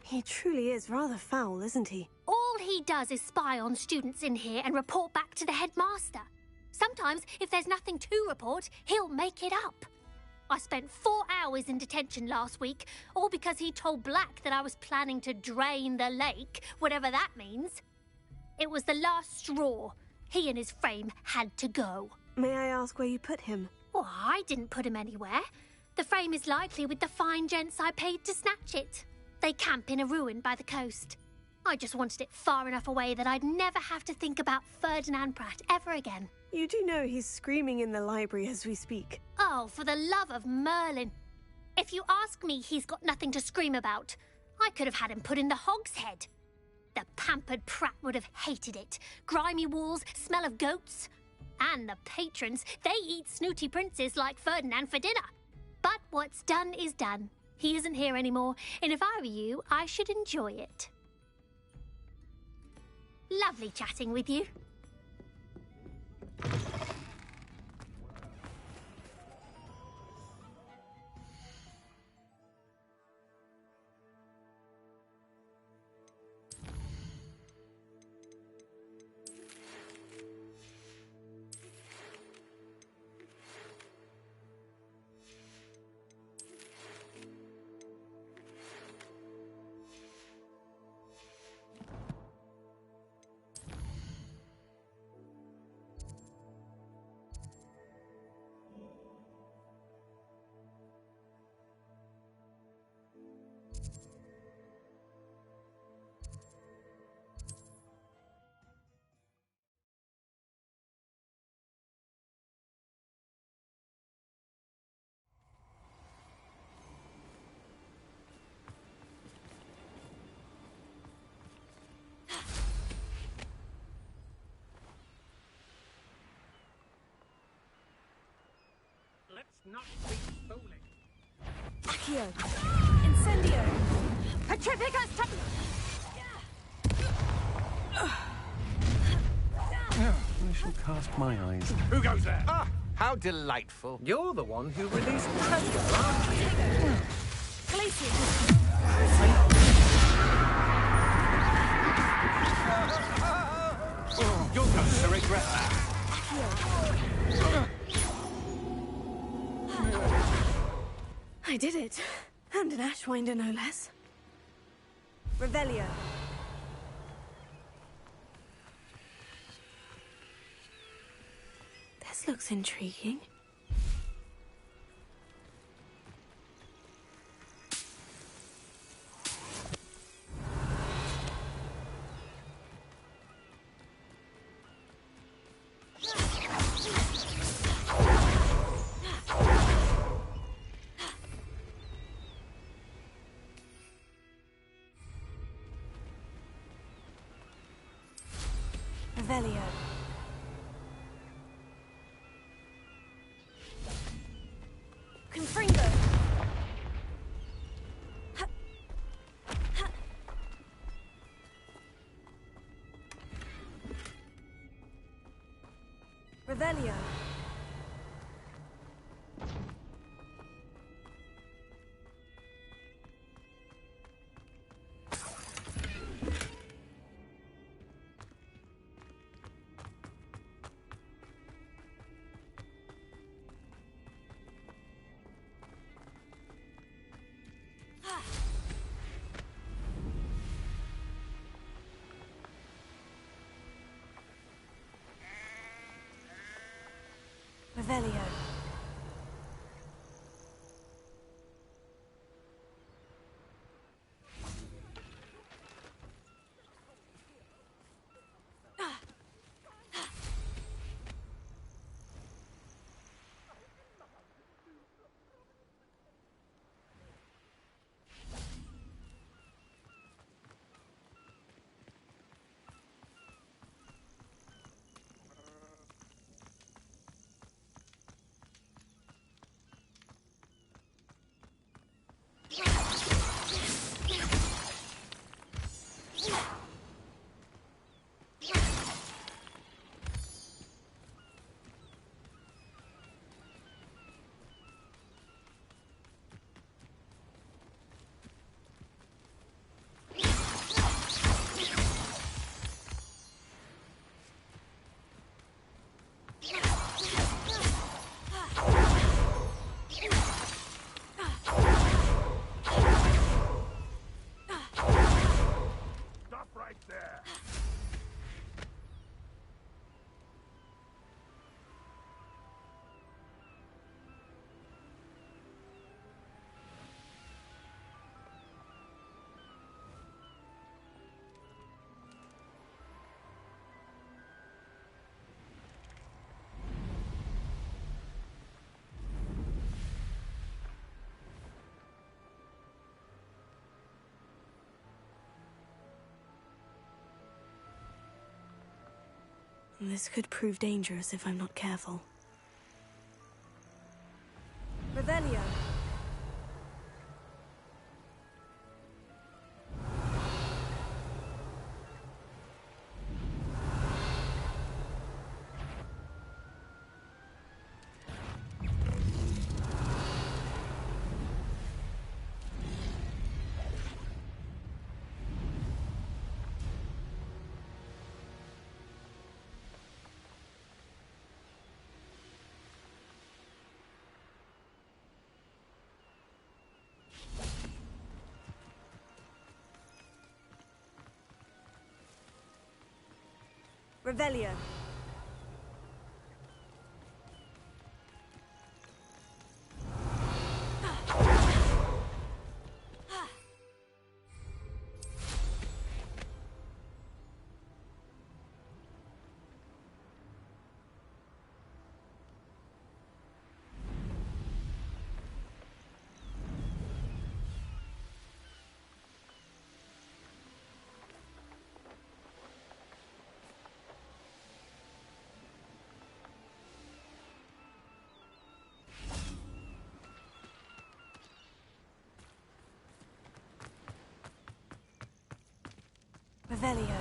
He truly is rather foul, isn't he? All he does is spy on students in here and report back to the headmaster. Sometimes, if there's nothing to report, he'll make it up. I spent 4 hours in detention last week, all because he told Black that I was planning to drain the lake, whatever that means. It was the last straw. He and his frame had to go. May I ask where you put him? Well, I didn't put him anywhere. The frame is likely with the fine gents I paid to snatch it. They camp in a ruin by the coast. I just wanted it far enough away that I'd never have to think about Ferdinand Pratt ever again. You do know he's screaming in the library as we speak. Oh, for the love of Merlin. If you ask me, he's got nothing to scream about. I could have had him put in the hogshead. The pampered Pratt would have hated it. Grimy walls, smell of goats. And the patrons, they eat snooty princes like Ferdinand for dinner. But what's done is done. He isn't here anymore, and if I were you, I should enjoy it. Lovely chatting with you. Let's not be fooling. Accio! Incendio! Petrificus! I shall cast my eyes. Who goes there? Ah, how delightful. You're the one who released pressure, aren't you? You're going to regret that. I did it. And an Ashwinder, no less. Revelio. This looks intriguing. Revelio. Confringo. Revelio. Revelio. This could prove dangerous if I'm not careful. Revelio. Revelio. Revelio.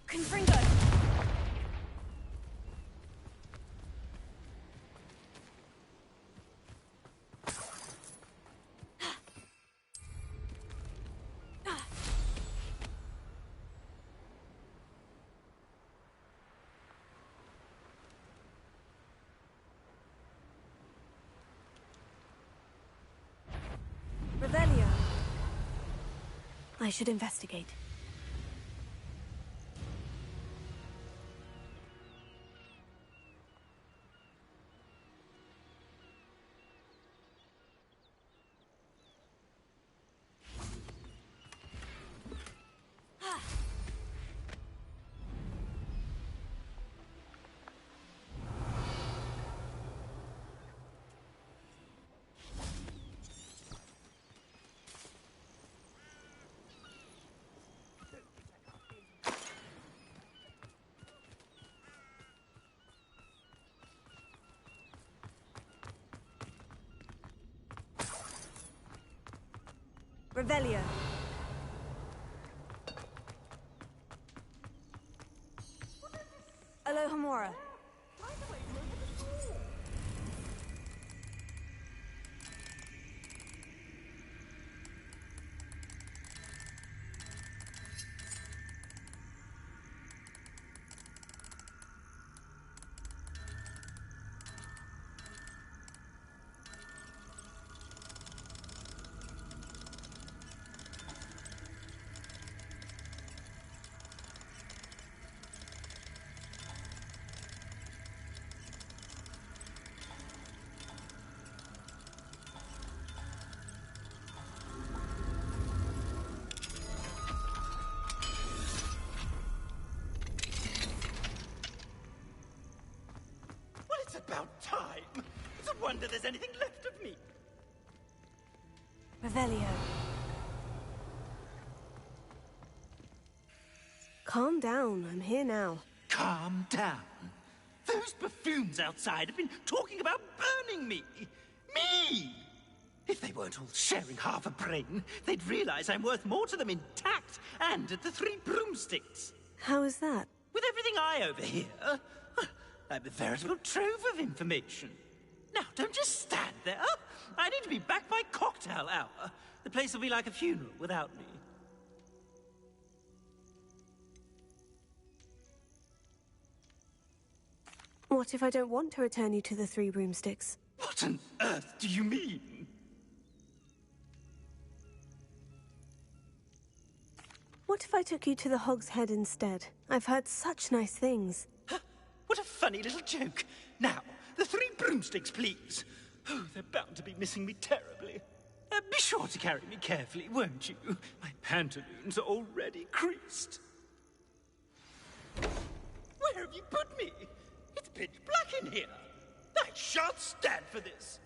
Confringo. Revelio. I should investigate. Revelio. Alohomora. Well, it's about time. It's a wonder there's anything left of me. Revelio. Calm down. I'm here now. Calm down. Those buffoons outside have been talking about burning me. Me! If they weren't all sharing half a brain, they'd realize I'm worth more to them intact and at the Three Broomsticks. How is that? With everything I overhear, I'm a veritable trove of information. Now, don't just stand there. I need to be back by cocktail hour. The place will be like a funeral without me. What if I don't want to return you to the Three Broomsticks? What on earth do you mean? What if I took you to the Hog's Head instead? I've heard such nice things. What a funny little joke. Now, the Three Broomsticks, please. Oh, they're bound to be missing me terribly. Be sure to carry me carefully, won't you? My pantaloons are already creased. Where have you put me? It's pitch black in here. I shan't stand for this.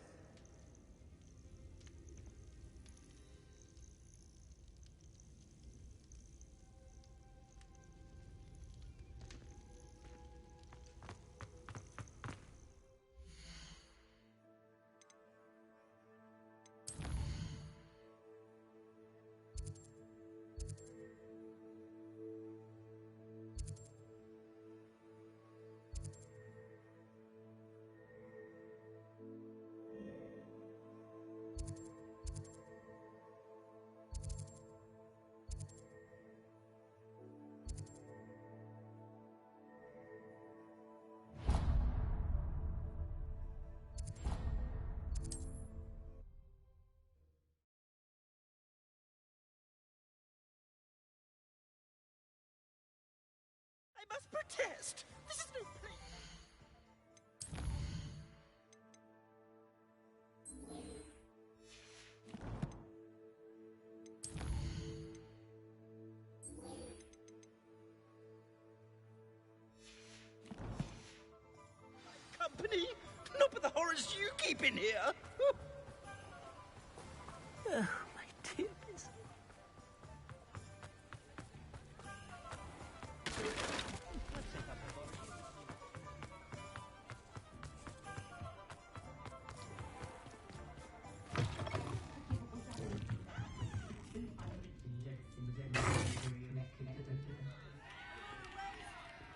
I must protest. This is no place. Company? Not with the horrors you keep in here. Oh, my dear Miss.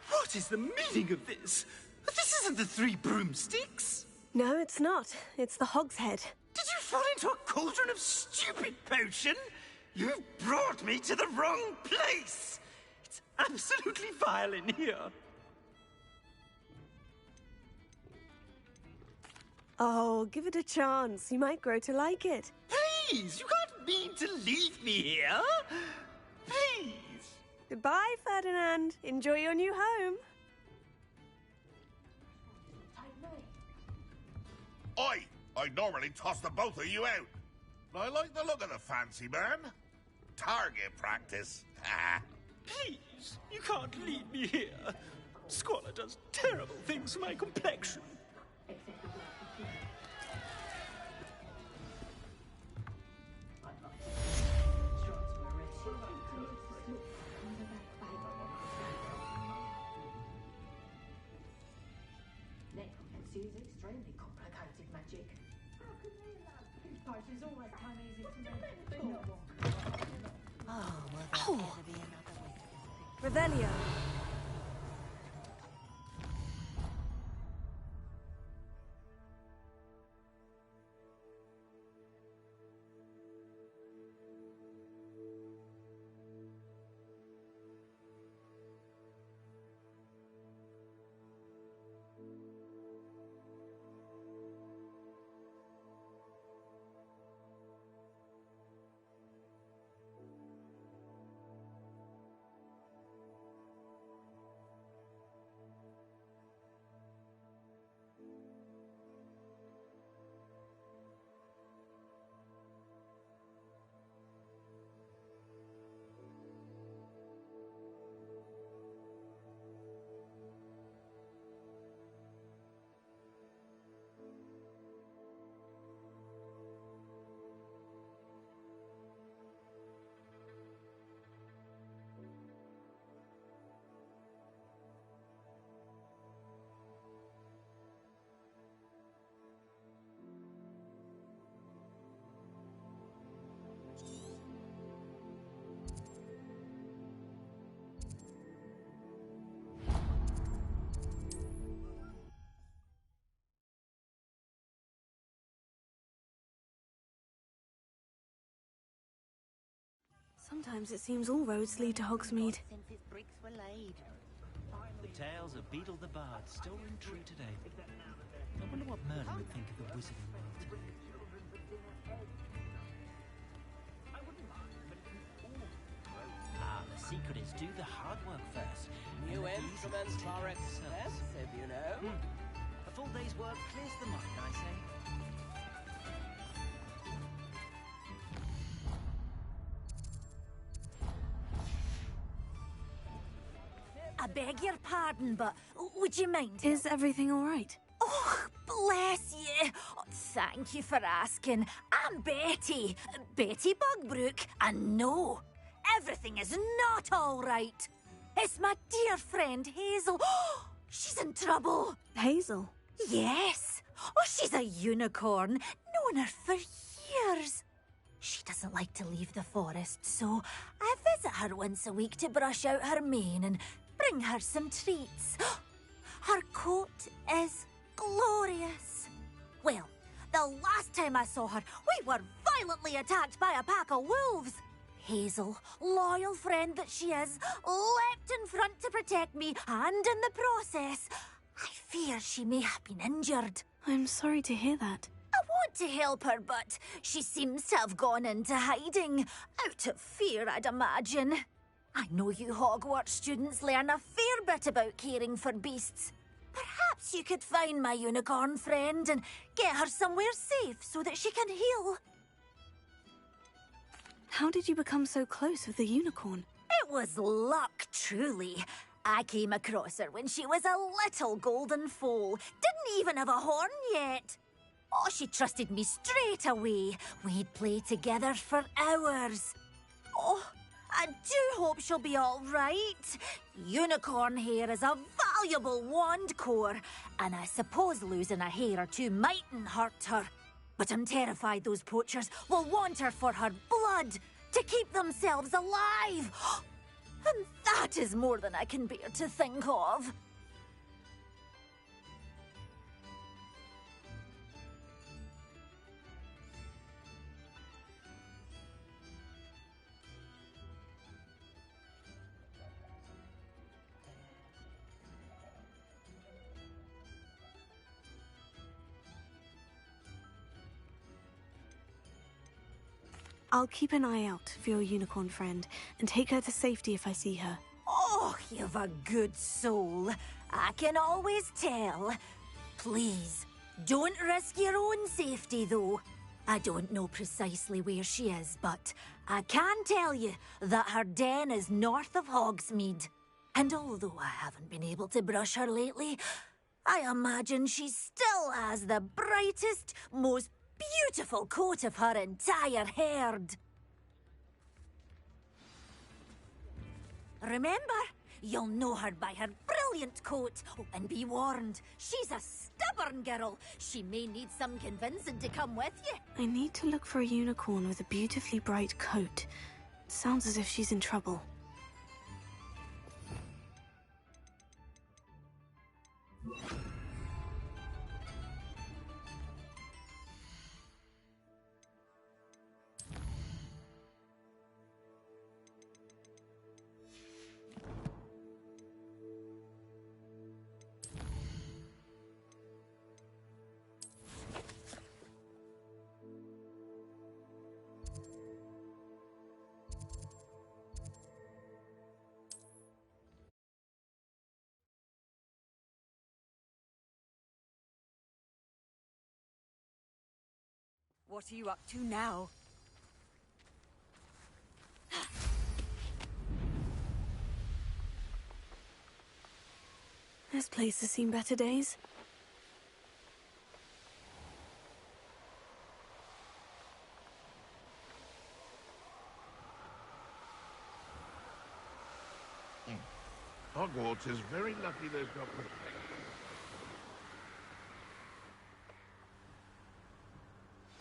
What is the meaning of this? This isn't the Three Broomsticks. No, it's not. It's the Hogshead. Did you fall into a cauldron of stupid potion? You've brought me to the wrong place. It's absolutely vile in here. Oh, give it a chance. You might grow to like it. Please, you can't mean to leave me here. Please. Goodbye, Ferdinand. Enjoy your new home. I'd normally toss the both of you out. But I like the look of the fancy man. Target practice. Please, you can't leave me here. Squalor does terrible things to my complexion. Necromancy is extremely complicated magic. How can they allow these places always come easy to me? No one can. Oh, well, there's gonna be another week. Revelio. Sometimes it seems all roads lead to Hogsmeade. Since its bricks were laid. The tales of Beedle the Bard still ring true today. I wonder what Merlin would think of the wizarding world. The secret is do the hard work first. New instruments are expensive, you know. A full day's work clears the mind, I say. I beg your pardon, but would you mind? Is everything all right? Oh, bless you. Oh, thank you for asking. I'm Betty. Betty Bugbrook. And no, everything is not all right. It's my dear friend Hazel. She's in trouble. Hazel? Yes. Oh, she's a unicorn. Known her for years. She doesn't like to leave the forest, so I visit her once a week to brush out her mane and bring her some treats. Her coat is glorious. Well, the last time I saw her, we were violently attacked by a pack of wolves. Hazel, loyal friend that she is, leapt in front to protect me, and in the process, I fear she may have been injured. I'm sorry to hear that. I want to help her, but she seems to have gone into hiding. Out of fear, I'd imagine. I know you Hogwarts students learn a fair bit about caring for beasts. Perhaps you could find my unicorn friend and get her somewhere safe so that she can heal. How did you become so close with the unicorn? It was luck, truly. I came across her when she was a little golden foal. Didn't even have a horn yet. Oh, she trusted me straight away. We'd play together for hours. Oh, I do hope she'll be all right. Unicorn hair is a valuable wand core, and I suppose losing a hair or two mightn't hurt her. But I'm terrified those poachers will want her for her blood to keep themselves alive. And that is more than I can bear to think of. I'll keep an eye out for your unicorn friend and take her to safety if I see her. Oh, you've a good soul. I can always tell. Please, don't risk your own safety, though. I don't know precisely where she is, but I can tell you that her den is north of Hogsmeade. And although I haven't been able to brush her lately, I imagine she still has the brightest, most beautiful coat of her entire herd. Remember, you'll know her by her brilliant coat. Oh, and be warned, she's a stubborn girl. She may need some convincing to come with you. I need to look for a unicorn with a beautifully bright coat. Sounds as if she's in trouble. What are you up to now? This place has seen better days. Hogwarts is very lucky they've got me.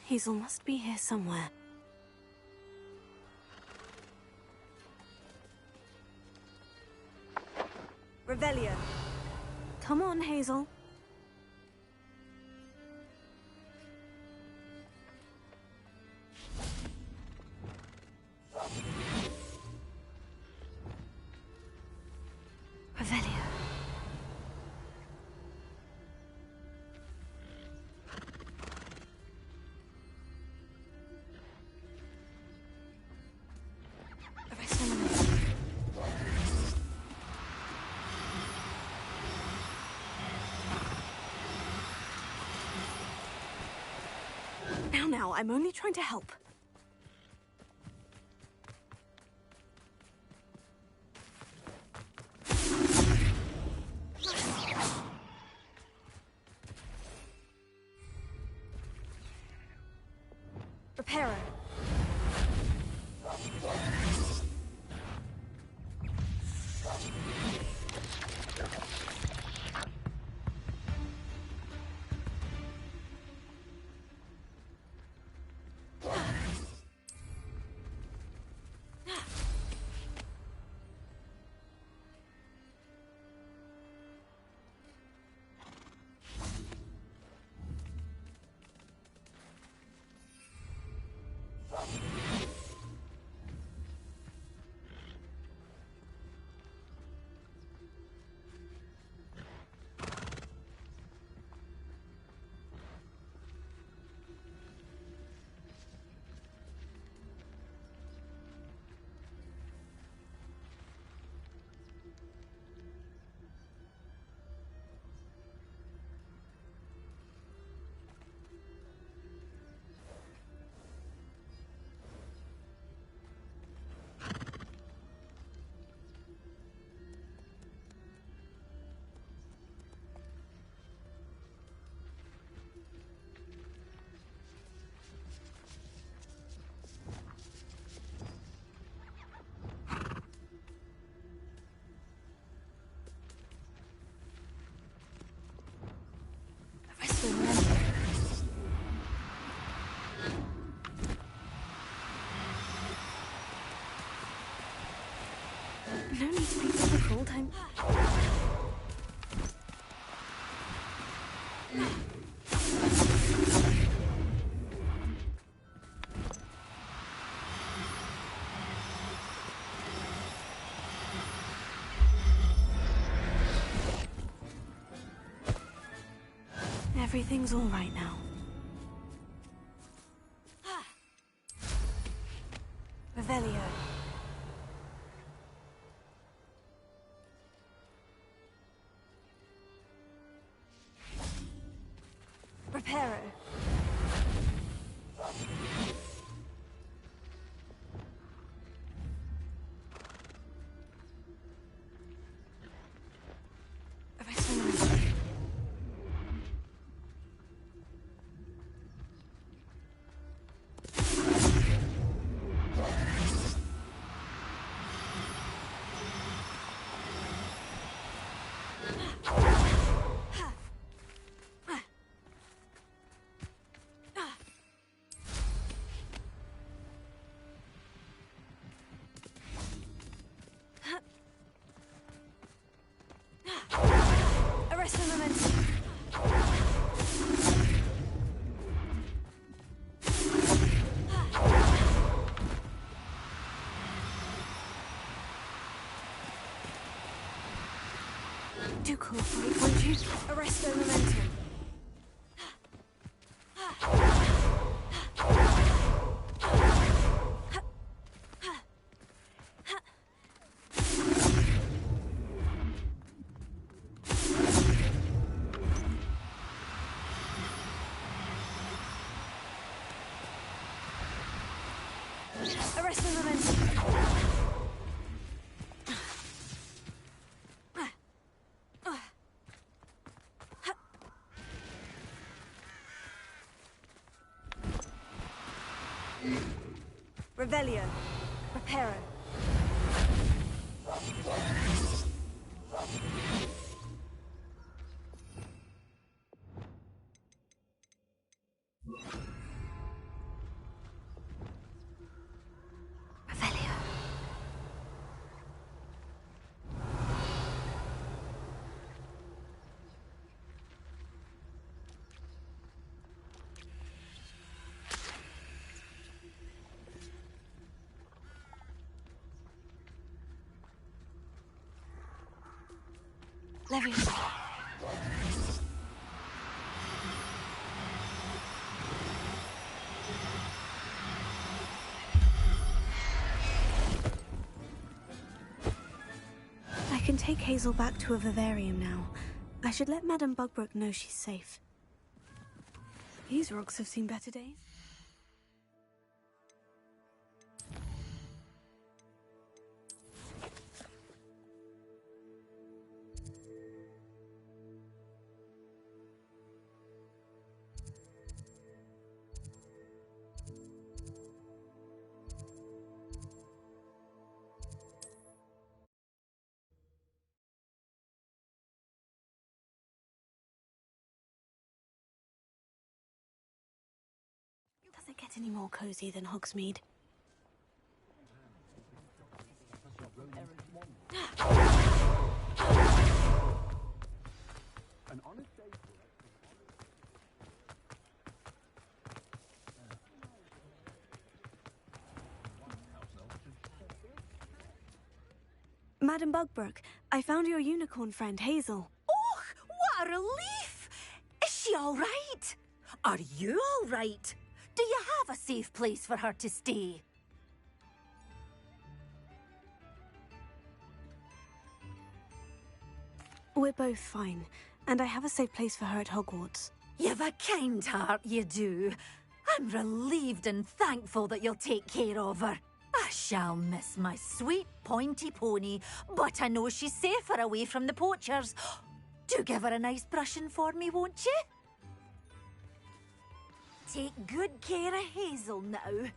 Hazel must be here somewhere. Revelio. Come on, Hazel. Revelio. Now, I'm only trying to help. Reparo. No need to be difficult, Everything's all right now. Revelio. Reparo. Arrest the momentum. Do cooperate, won't you? Arrest the momentum. Arrest the momentum. Revelio. Reparo. Leviosa. I can take Hazel back to a vivarium now. I should let Madame Bugbrook know she's safe. These rocks have seen better days. it get any more cozy than Hogsmeade? An honest day's work. Madam Bugbrook, I found your unicorn friend, Hazel. Oh, what a relief! Is she all right? Are you all right? Do you have a safe place for her to stay? We're both fine, and I have a safe place for her at Hogwarts. You've a kind heart, you do. I'm relieved and thankful that you'll take care of her. I shall miss my sweet pointy pony, but I know she's safer away from the poachers. Do give her a nice brushing for me, won't you? Take good care of Hazel now.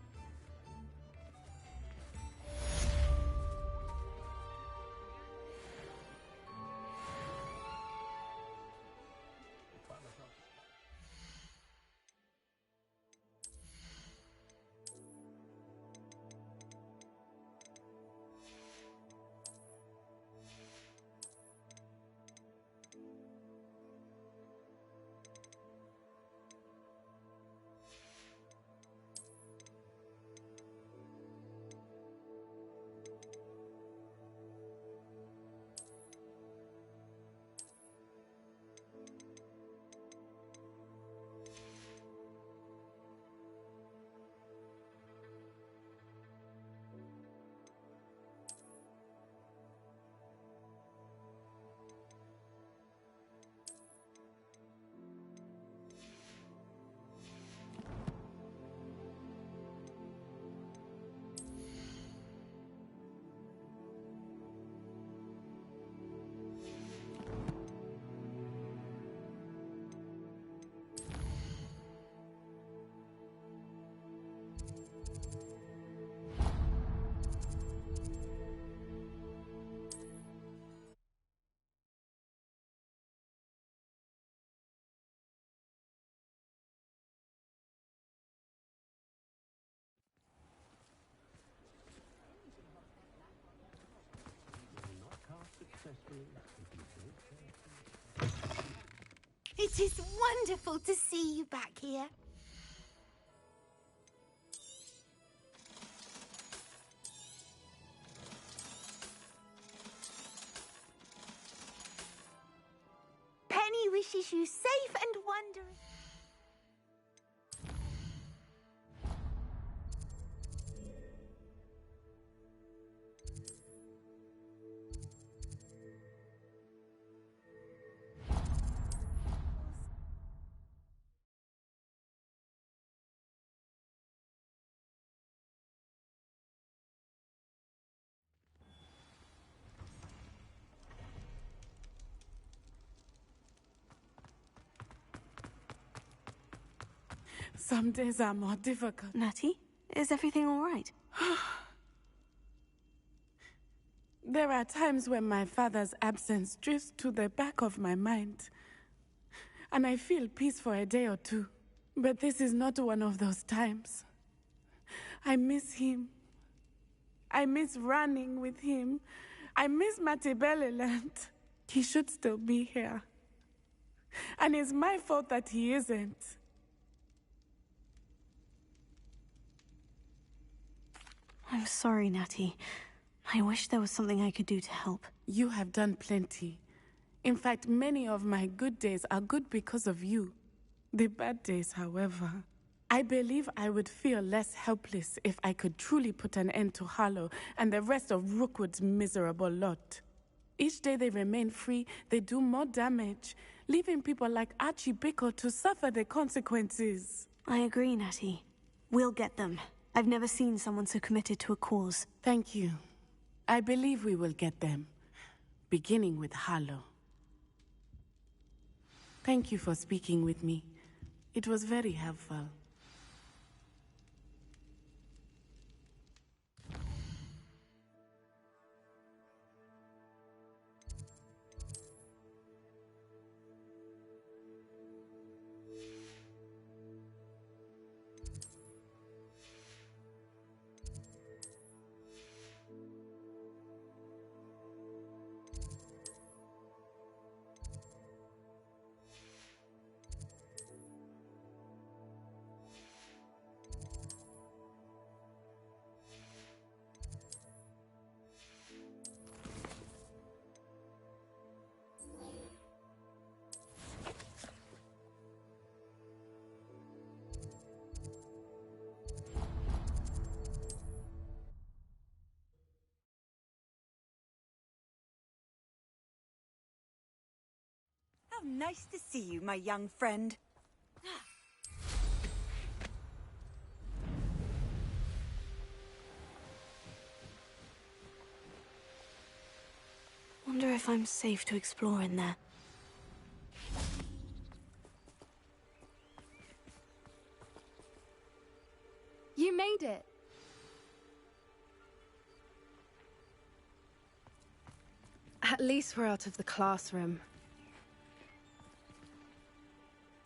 It is wonderful to see you back here. Penny wishes you safe and wondrous. Some days are more difficult. Natty, is everything all right? There are times when my father's absence drifts to the back of my mind, and I feel peace for a day or two. But this is not one of those times. I miss him. I miss running with him. I miss Mattibeleland. He should still be here. And it's my fault that he isn't. I'm sorry, Natty. I wish there was something I could do to help. You have done plenty. In fact, many of my good days are good because of you. The bad days, however. I believe I would feel less helpless if I could truly put an end to Harlow and the rest of Rookwood's miserable lot. Each day they remain free, they do more damage, leaving people like Archie Bickle to suffer the consequences. I agree, Natty. We'll get them. I've never seen someone so committed to a cause. Thank you. I believe we will get them, beginning with Harlow. Thank you for speaking with me. It was very helpful. Nice to see you, my young friend. Wonder if I'm safe to explore in there. You made it. At least we're out of the classroom.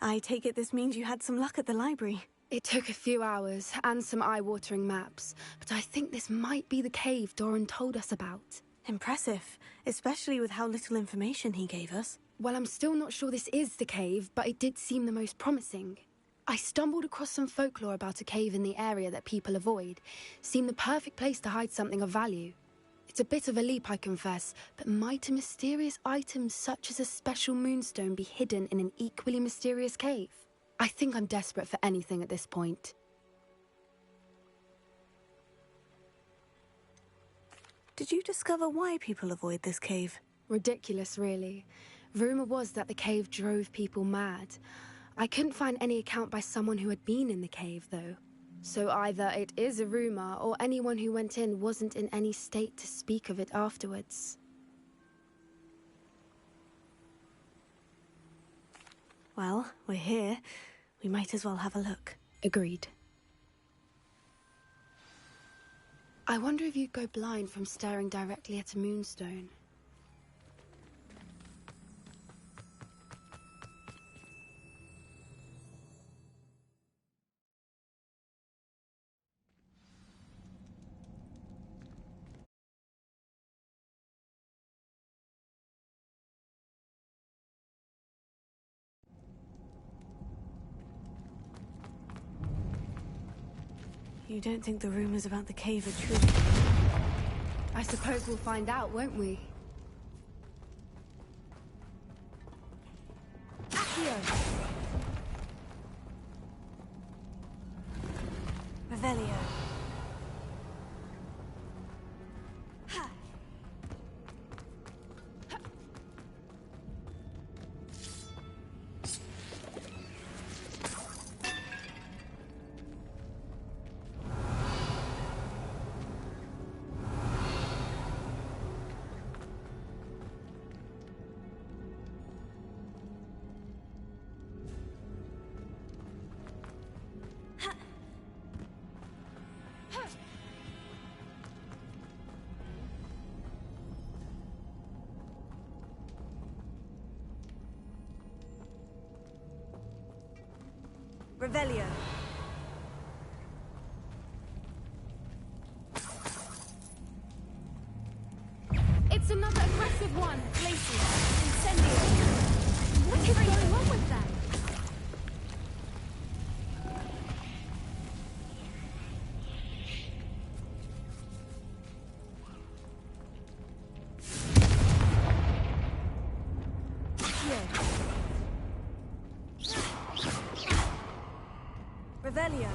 I take it this means you had some luck at the library. It took a few hours and some eye-watering maps, but I think this might be the cave Doran told us about. Impressive, especially with how little information he gave us. Well, I'm still not sure this is the cave, but it did seem the most promising. I stumbled across some folklore about a cave in the area that people avoid. Seemed the perfect place to hide something of value. It's a bit of a leap, I confess, but might a mysterious item such as a special moonstone be hidden in an equally mysterious cave? I think I'm desperate for anything at this point. Did you discover why people avoid this cave? Ridiculous, really. Rumor was that the cave drove people mad. I couldn't find any account by someone who had been in the cave, though. So either it is a rumor, or anyone who went in wasn't in any state to speak of it afterwards. Well, we're here. We might as well have a look. Agreed. I wonder if you'd go blind from staring directly at a moonstone. You don't think the rumors about the cave are true? I suppose we'll find out, won't we? Accio! Revelio. Revelio. It's another aggressive one! Glacial. Incendio. What is going on with that? Revelio.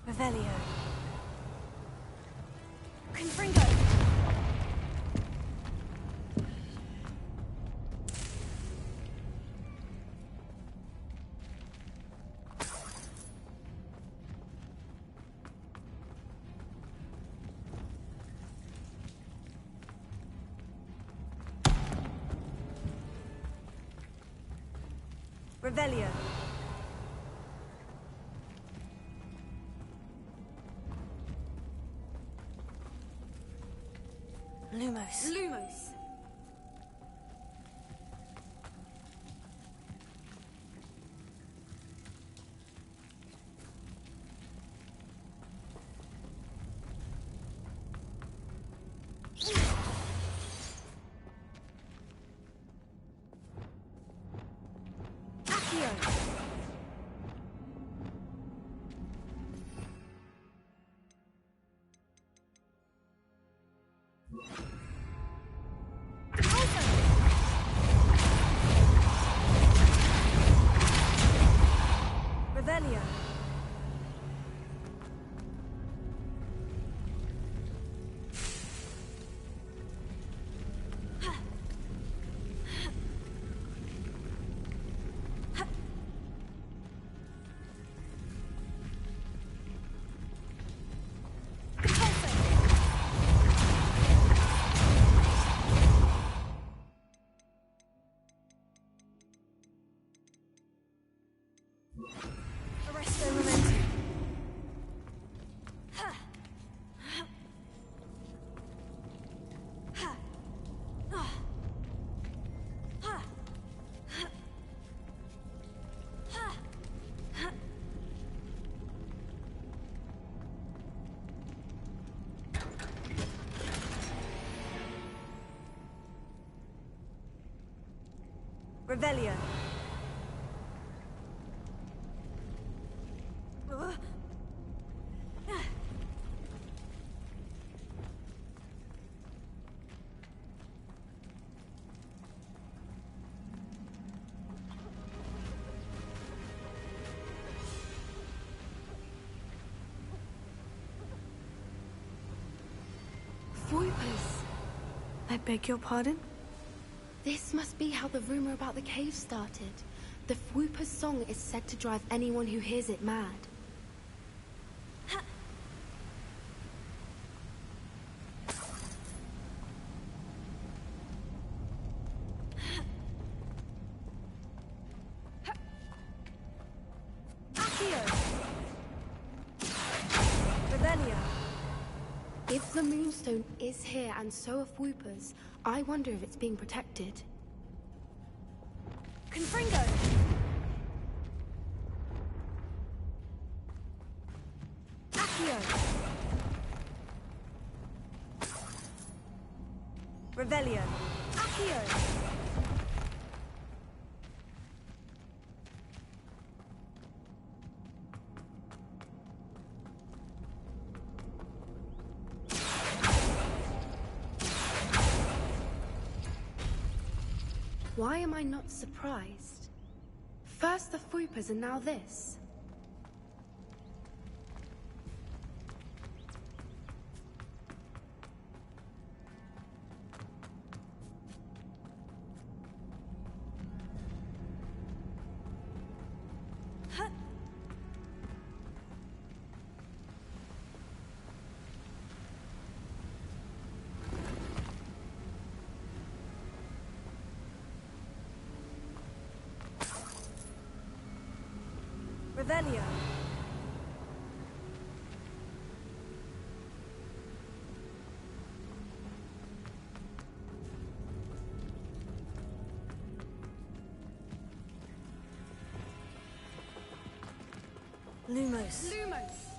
Revelio. Confringo. Revelio. Lumos. Lumos. Presto momentum. Revelio. Voipers. I beg your pardon? This must be how the rumor about the cave started. The Fwooper's song is said to drive anyone who hears it mad. If the Moonstone is here and so are Fwoopers, I wonder if it's being protected. Confringo! Accio. Revelio. Accio. Why am I not surprised? First the Fwoopers and now this. Revelio. Lumos. Lumos!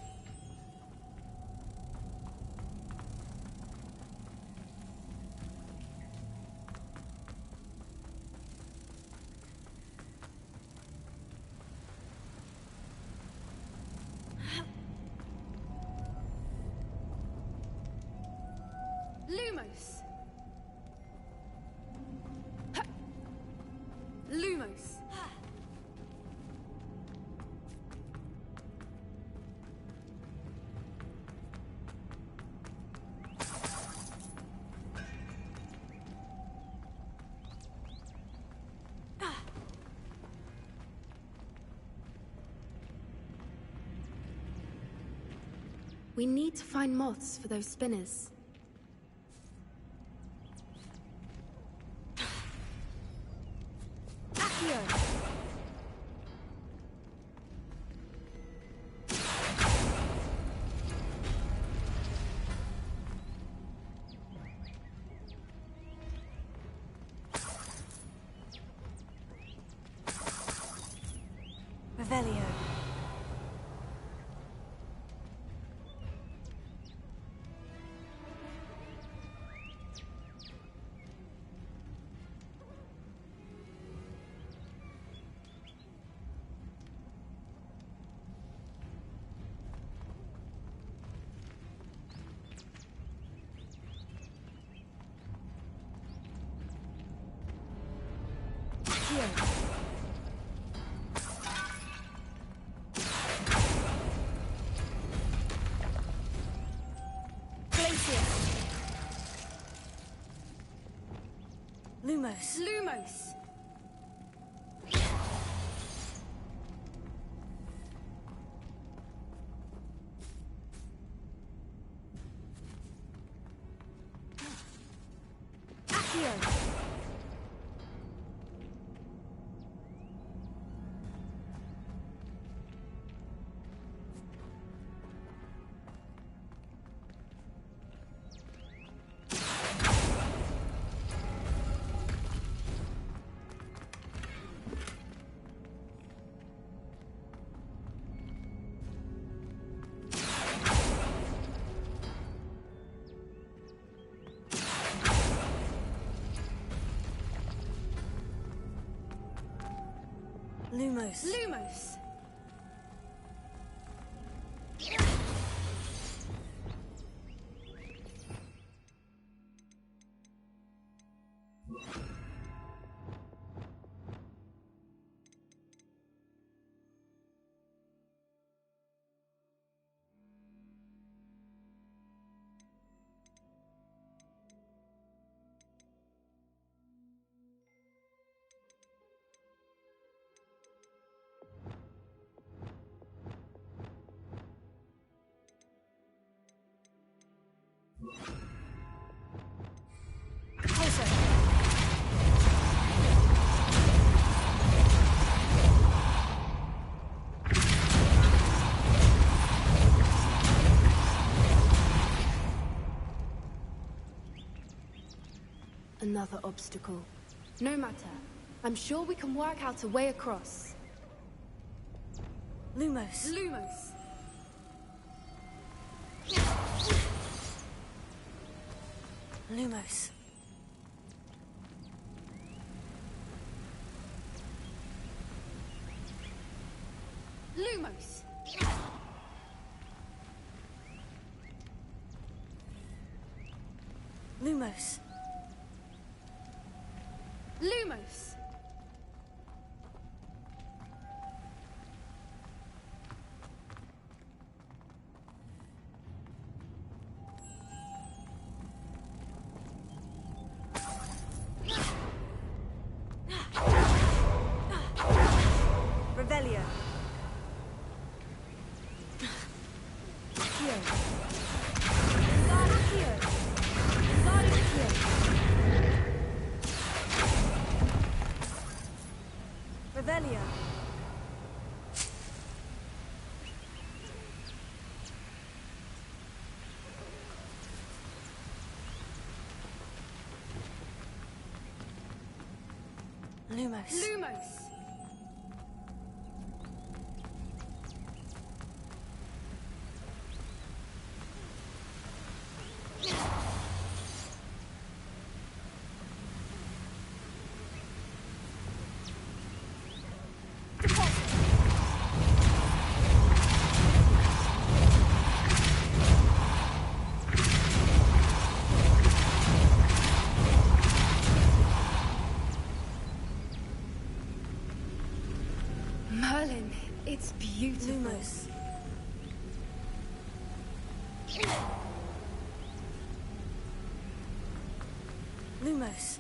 Lumos! Lumos! We need to find moths for those spinners. Accio. Revelio. Lumos. Lumos! Accio. Lumos. Lumos! Another obstacle. No matter. I'm sure we can work out a way across. Lumos. Lumos! Lumos. Lumos! Lumos. Lumos! Revelio. Here. Guard here. Guard here. Revelio. Lumos. Lumos! Merlin, it's beautiful. Lumos. Lumos.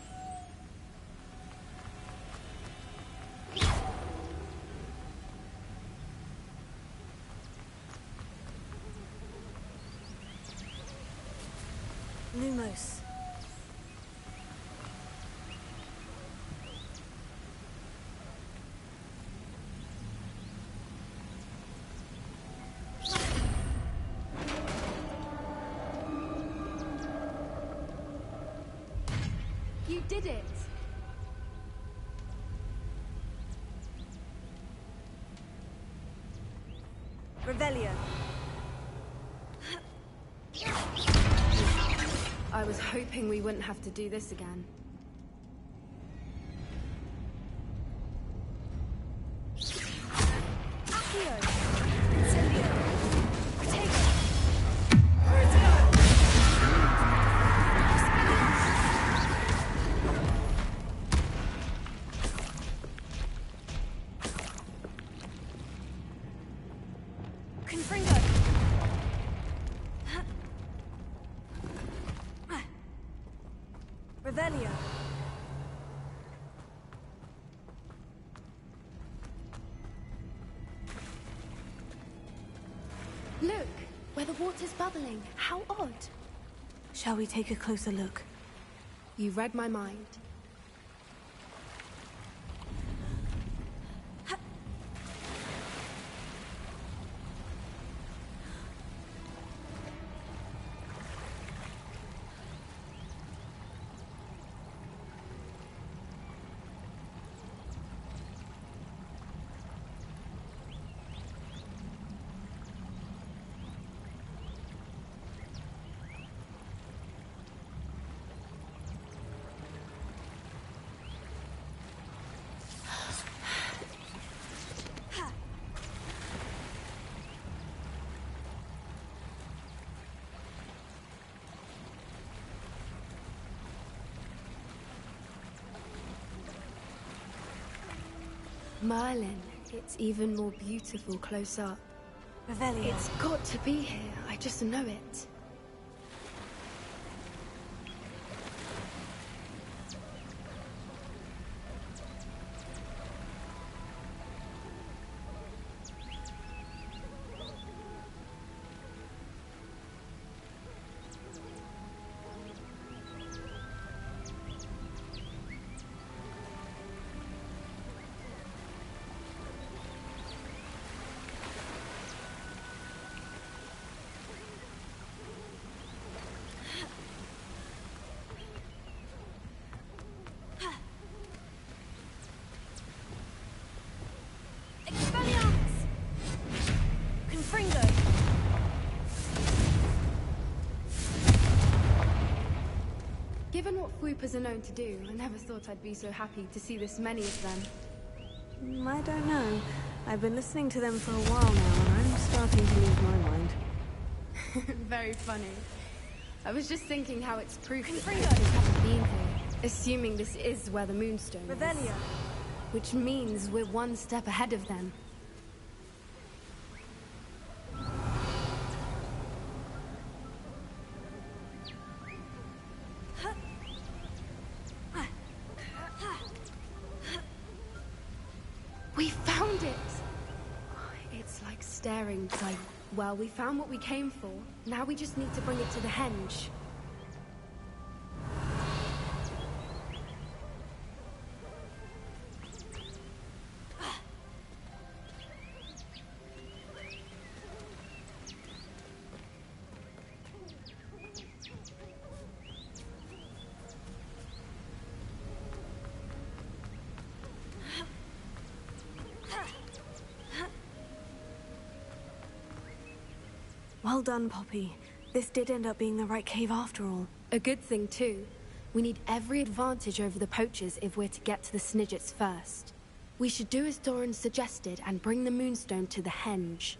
Lumos. You did it! Revelio. I was hoping we wouldn't have to do this again. Accio. Incendio. Protego. Confringo. Revelio. Look, where the water's bubbling. How odd. Shall we take a closer look? You read my mind. Merlin, it's even more beautiful close up. Revelio. It's got to be here, I just know it. Given what Fwoopers are known to do, I never thought I'd be so happy to see this many of them. I don't know. I've been listening to them for a while now, and I'm starting to lose my mind. Very funny. I was just thinking how it's proof that Fwoopers haven't been here, assuming this is where the Moonstone is. Revelio. Which means we're one step ahead of them. We found it! It's like staring, like, well, we found what we came for. Now we just need to bring it to the henge. Well done, Poppy. This did end up being the right cave after all. A good thing, too. We need every advantage over the poachers if we're to get to the Snidgets first. We should do as Doran suggested and bring the Moonstone to the henge.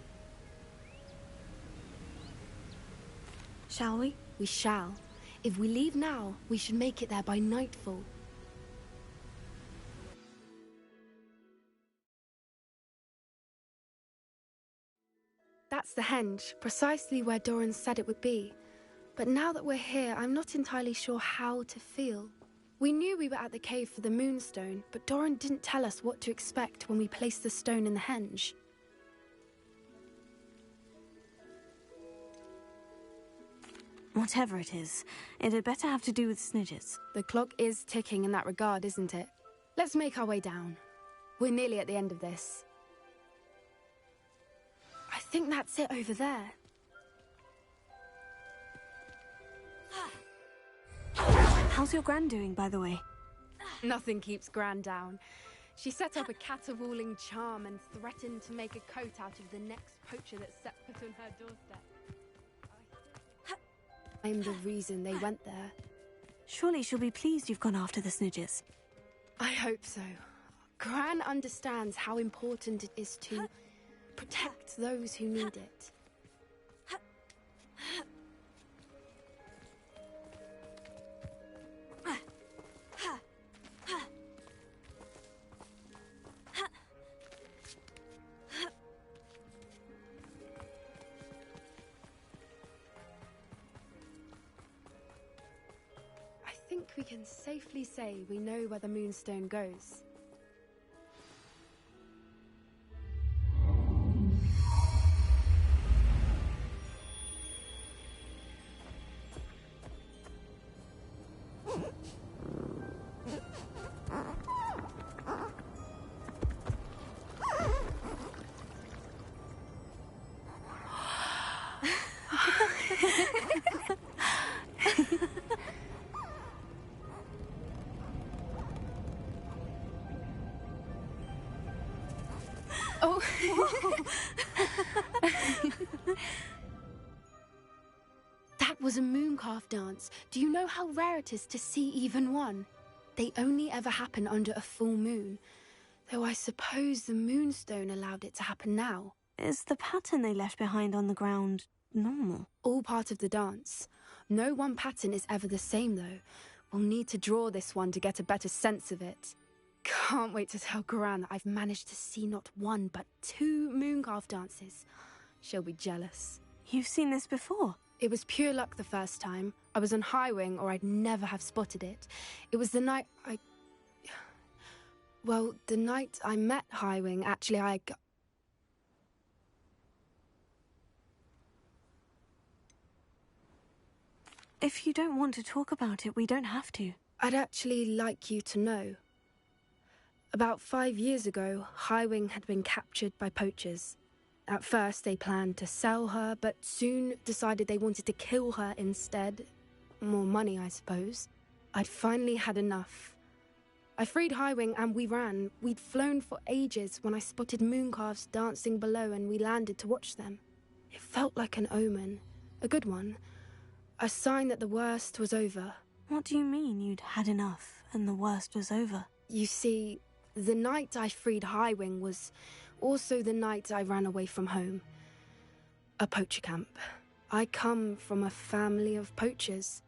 Shall we? We shall. If we leave now, we should make it there by nightfall. That's the henge, precisely where Doran said it would be. But now that we're here, I'm not entirely sure how to feel. We knew we were at the cave for the Moonstone, but Doran didn't tell us what to expect when we placed the stone in the henge. Whatever it is, it had better have to do with Snidgets. The clock is ticking in that regard, isn't it? Let's make our way down. We're nearly at the end of this. I think that's it over there. How's your gran doing, by the way? Nothing keeps Gran down. She set up a caterwauling charm and threatened to make a coat out of the next poacher that set foot on her doorstep. I'm the reason they went there. Surely she'll be pleased you've gone after the Snidgets. I hope so. Gran understands how important it is to protect those who need it. I think we can safely say we know where the Moonstone goes. Oh. That was a mooncalf dance. Do you know how rare it is to see even one? They only ever happen under a full moon. Though I suppose the Moonstone allowed it to happen now. Is the pattern they left behind on the ground normal? All part of the dance. No one pattern is ever the same, though. We'll need to draw this one to get a better sense of it. can't wait to tell Gran that I've managed to see not one, but 2 Mooncarve dances. She'll be jealous. You've seen this before? It was pure luck the first time. I was on High Wing, or I'd never have spotted it. It was the night Well, the night I met High Wing, actually, If you don't want to talk about it, we don't have to. I'd actually like you to know. About 5 years ago, High Wing had been captured by poachers. At first, they planned to sell her, but soon decided they wanted to kill her instead. More money, I suppose. I'd finally had enough. I freed High Wing and we ran. We'd flown for ages when I spotted mooncalves dancing below and we landed to watch them. It felt like an omen. A good one. A sign that the worst was over. What do you mean you'd had enough and the worst was over? You see, the night I freed High Wing was also the night I ran away from home. A poacher camp. I come from a family of poachers.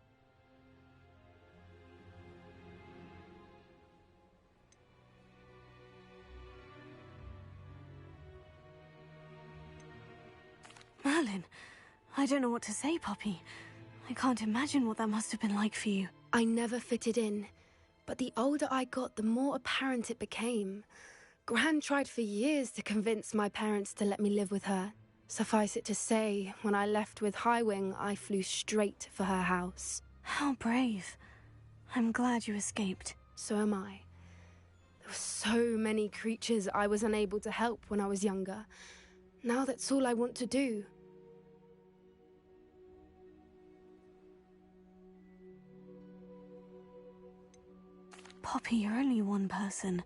Merlin, I don't know what to say, Poppy. I can't imagine what that must have been like for you. I never fitted in, but the older I got, the more apparent it became. Gran tried for years to convince my parents to let me live with her. Suffice it to say, when I left with High Wing, I flew straight for her house. How brave. I'm glad you escaped. So am I. There were so many creatures I was unable to help when I was younger. Now that's all I want to do. Poppy, you're only one person.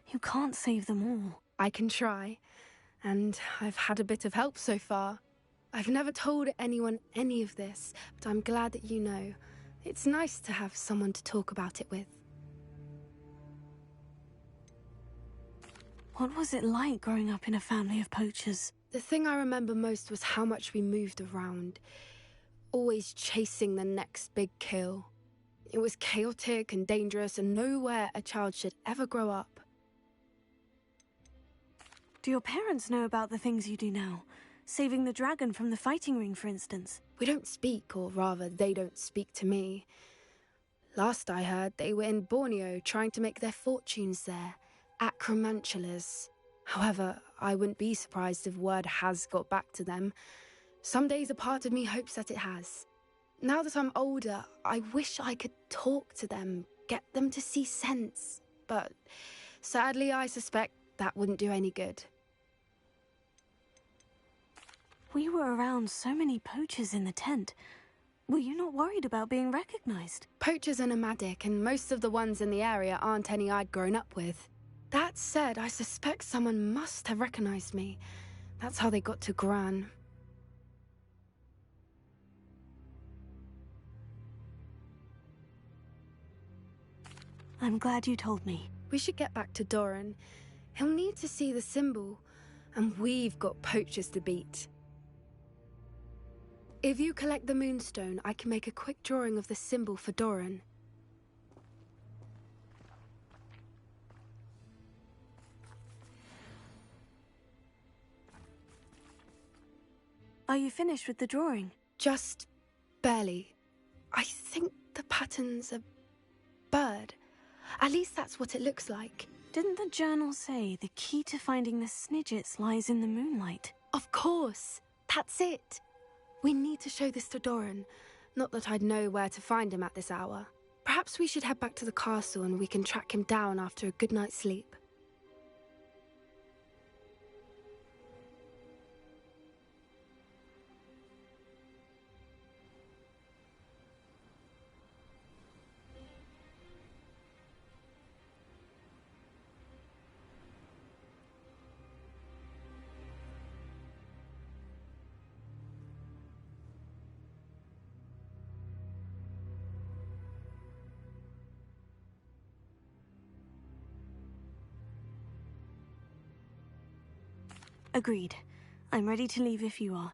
You can't save them all. I can try, and I've had a bit of help so far. I've never told anyone any of this, but I'm glad that you know. It's nice to have someone to talk about it with. What was it like growing up in a family of poachers? The thing I remember most was how much we moved around, always chasing the next big kill. It was chaotic and dangerous, and nowhere a child should ever grow up. Do your parents know about the things you do now? Saving the dragon from the fighting ring, for instance? We don't speak, or rather, they don't speak to me. Last I heard, they were in Borneo trying to make their fortunes there, acromantulas. However, I wouldn't be surprised if word has got back to them. Some days a part of me hopes that it has. Now that I'm older, I wish I could talk to them, get them to see sense. But sadly, I suspect that wouldn't do any good. We were around so many poachers in the tent. Were you not worried about being recognized? Poachers are nomadic, and most of the ones in the area aren't any I'd grown up with. That said, I suspect someone must have recognized me. That's how they got to Gran. I'm glad you told me. We should get back to Doran. He'll need to see the symbol, and we've got poachers to beat. If you collect the moonstone, I can make a quick drawing of the symbol for Doran. Are you finished with the drawing? Just barely. I think the pattern's a bird. At least that's what it looks like. Didn't the journal say the key to finding the Snidgets lies in the moonlight? Of course. That's it. We need to show this to Doran. Not that I'd know where to find him at this hour. Perhaps we should head back to the castle and we can track him down after a good night's sleep. Agreed. I'm ready to leave if you are.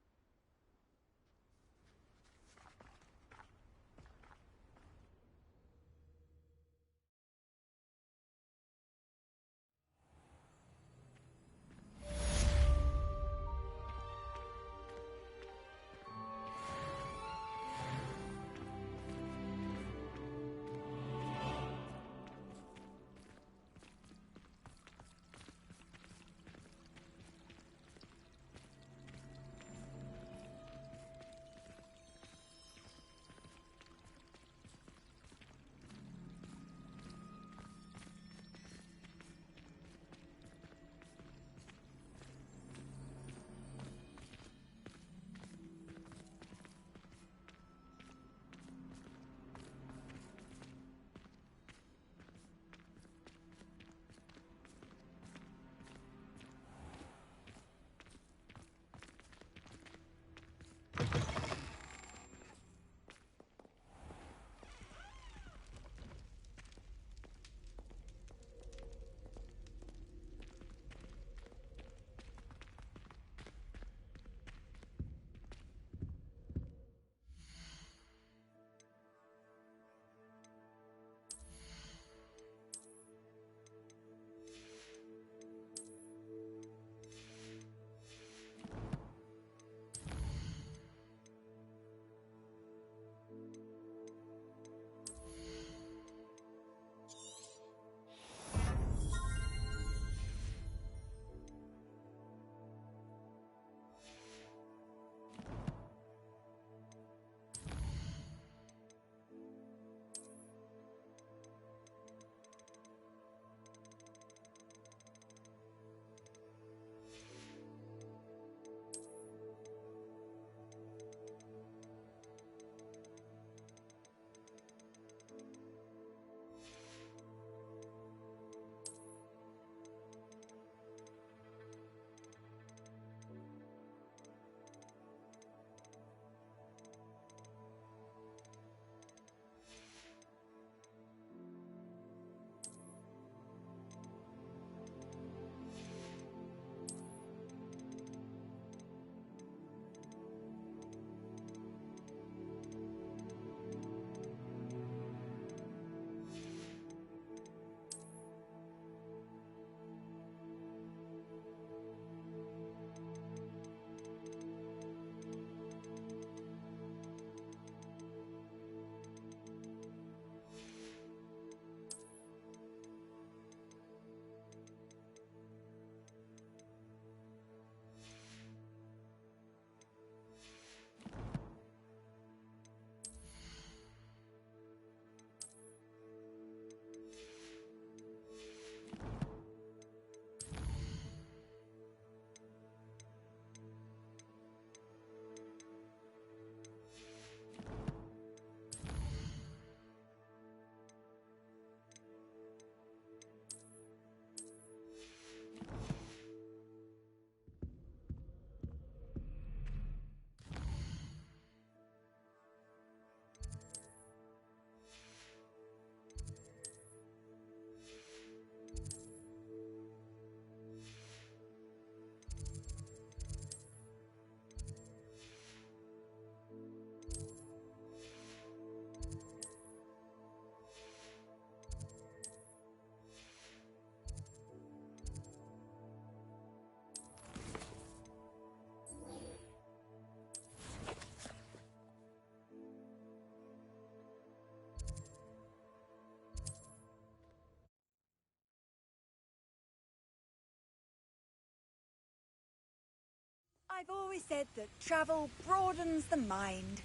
I've always said that travel broadens the mind.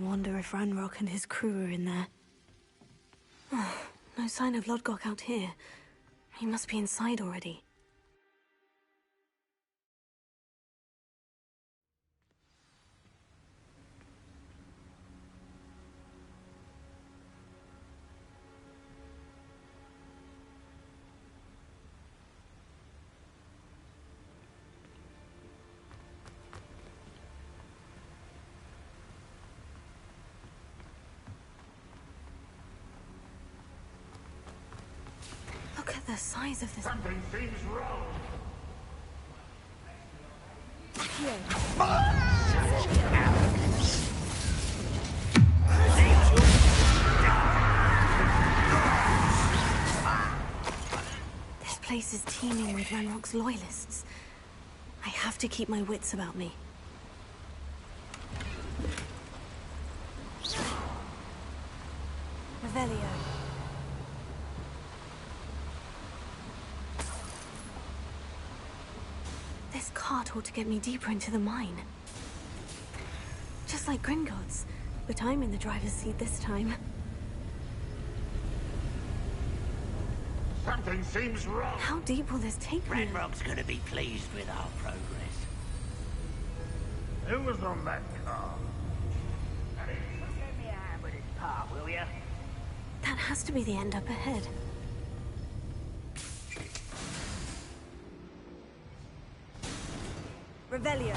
Wonder if Ranrock and his crew are in there. No sign of Lodgok out here. He must be inside already. Look at the size of this. Something seems wrong. This place is teeming with Ranrock's loyalists. I have to keep my wits about me. Revelio. This cart ought to get me deeper into the mine. Just like Gringotts, but I'm in the driver's seat this time. Something seems wrong. How deep will this take me? Ranrock's gonna be pleased with our progress. Who was on that car? Give me a hand with this part, will ya? That has to be the end up ahead. Revelio.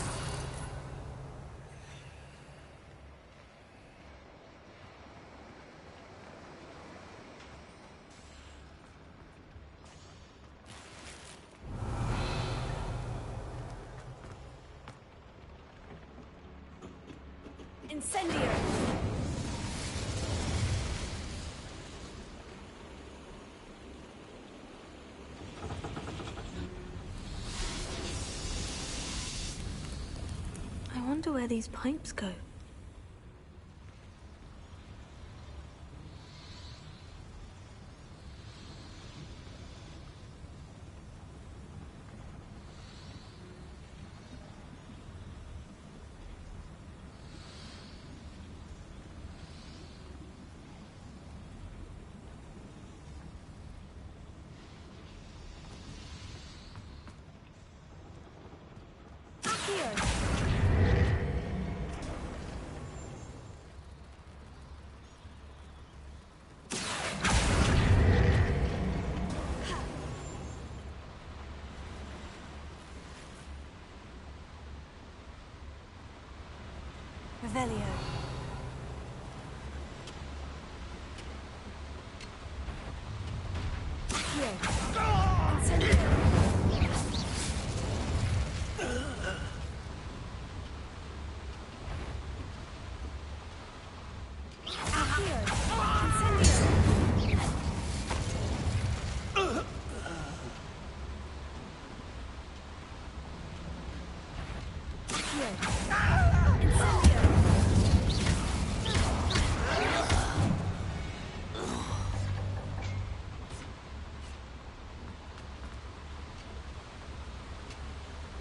Incendio. I wonder where these pipes go. Revelio.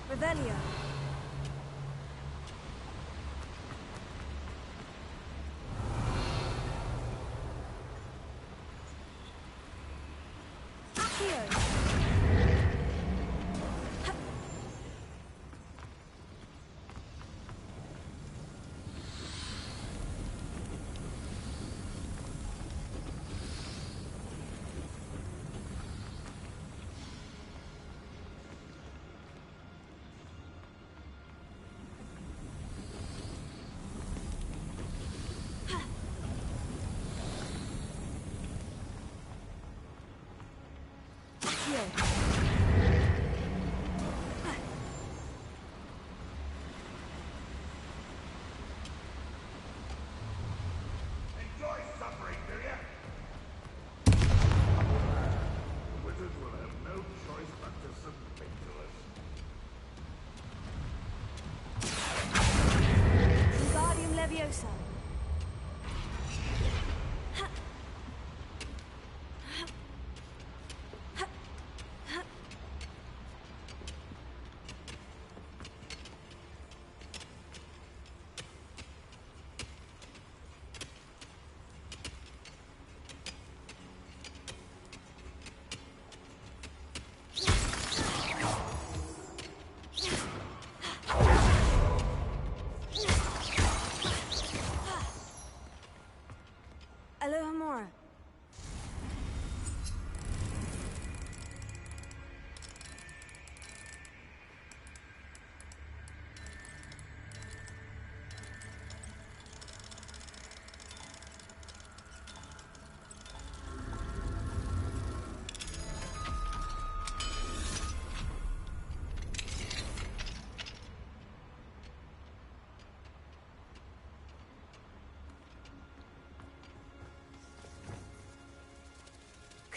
Revelio.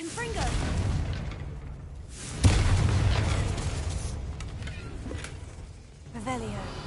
Confringo! Revelio.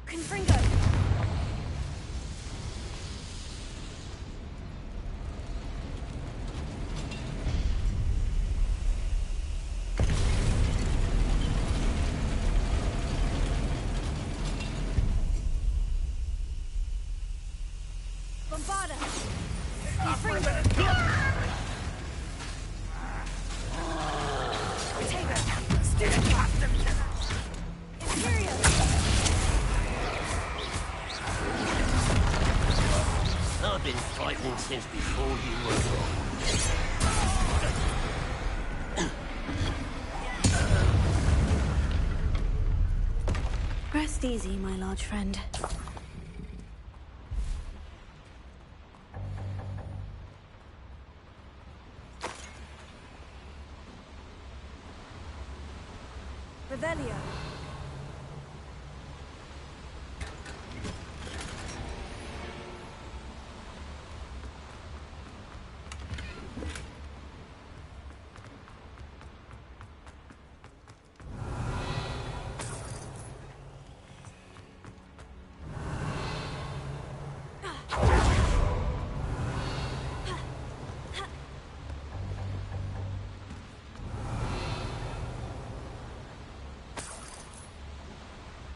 Confringo! Bombarda! Confringo! Protego! Imperio! I've been fighting since before you were born. Rest easy, my large friend. Revelio.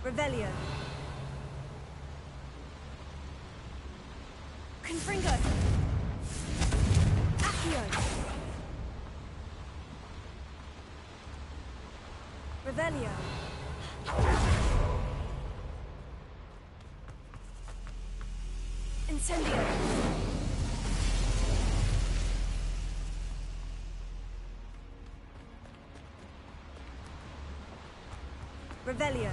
Revelio. Confringo. Accio. Revelio. Incendio. Revelio.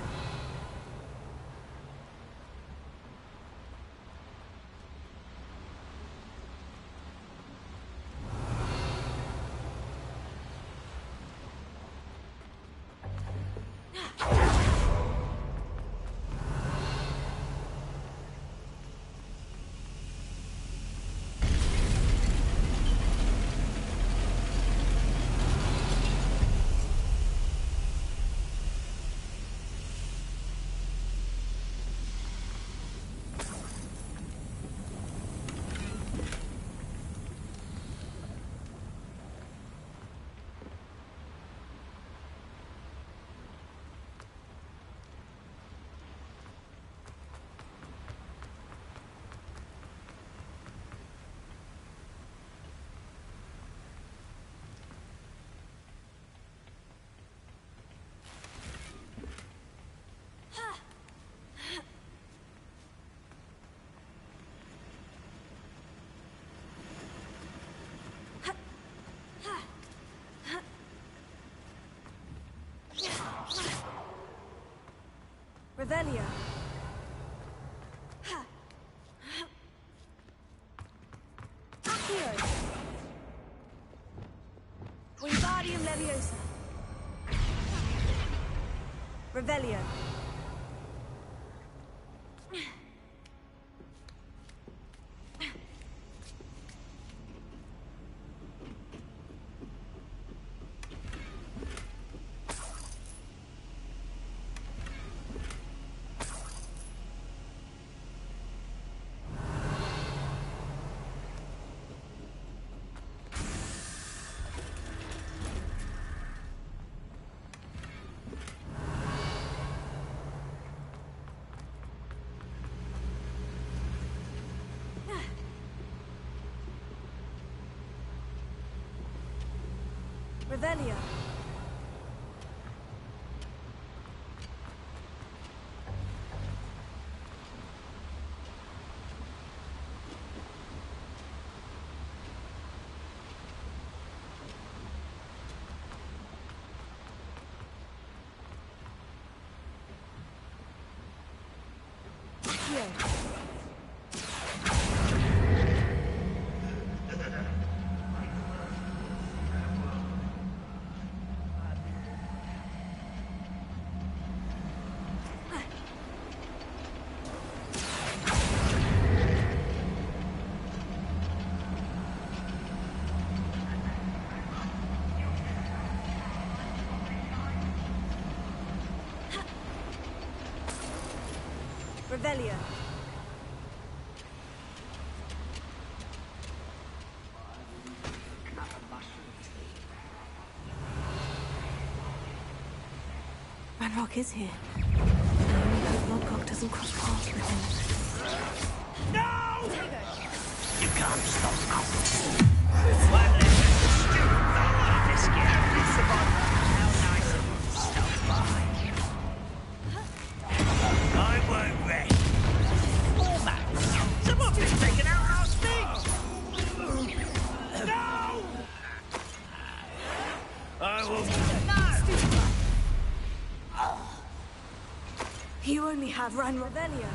Revelio. Accio. Wingardium Leviosa. Revelio. Revelio. Revelio. Ranrock is here. I only hope Lodgok doesn't cross paths with him. No! You can't stop us. One little stupid bugger this year. How nice of you to stop by. I won't rest. Oh, man. Someone's been taken out last thing. No! I will... You only have Ranrock. Revelio.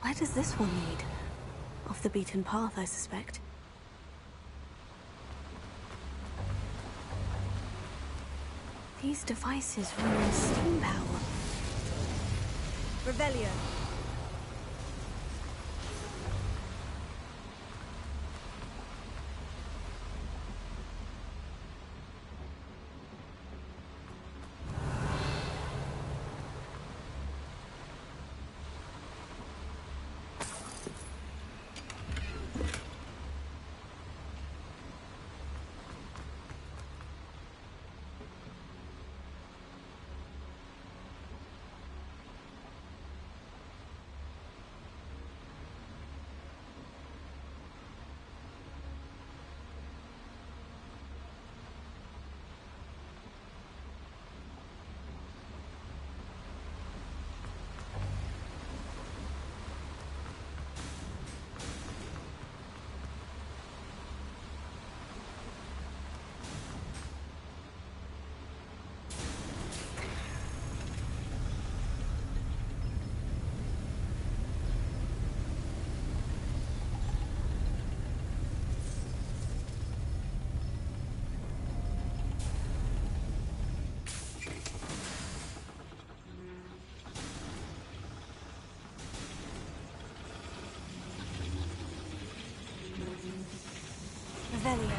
Where does this one lead? Off the beaten path, I suspect. These devices run on steam power. Revelio. Revelio.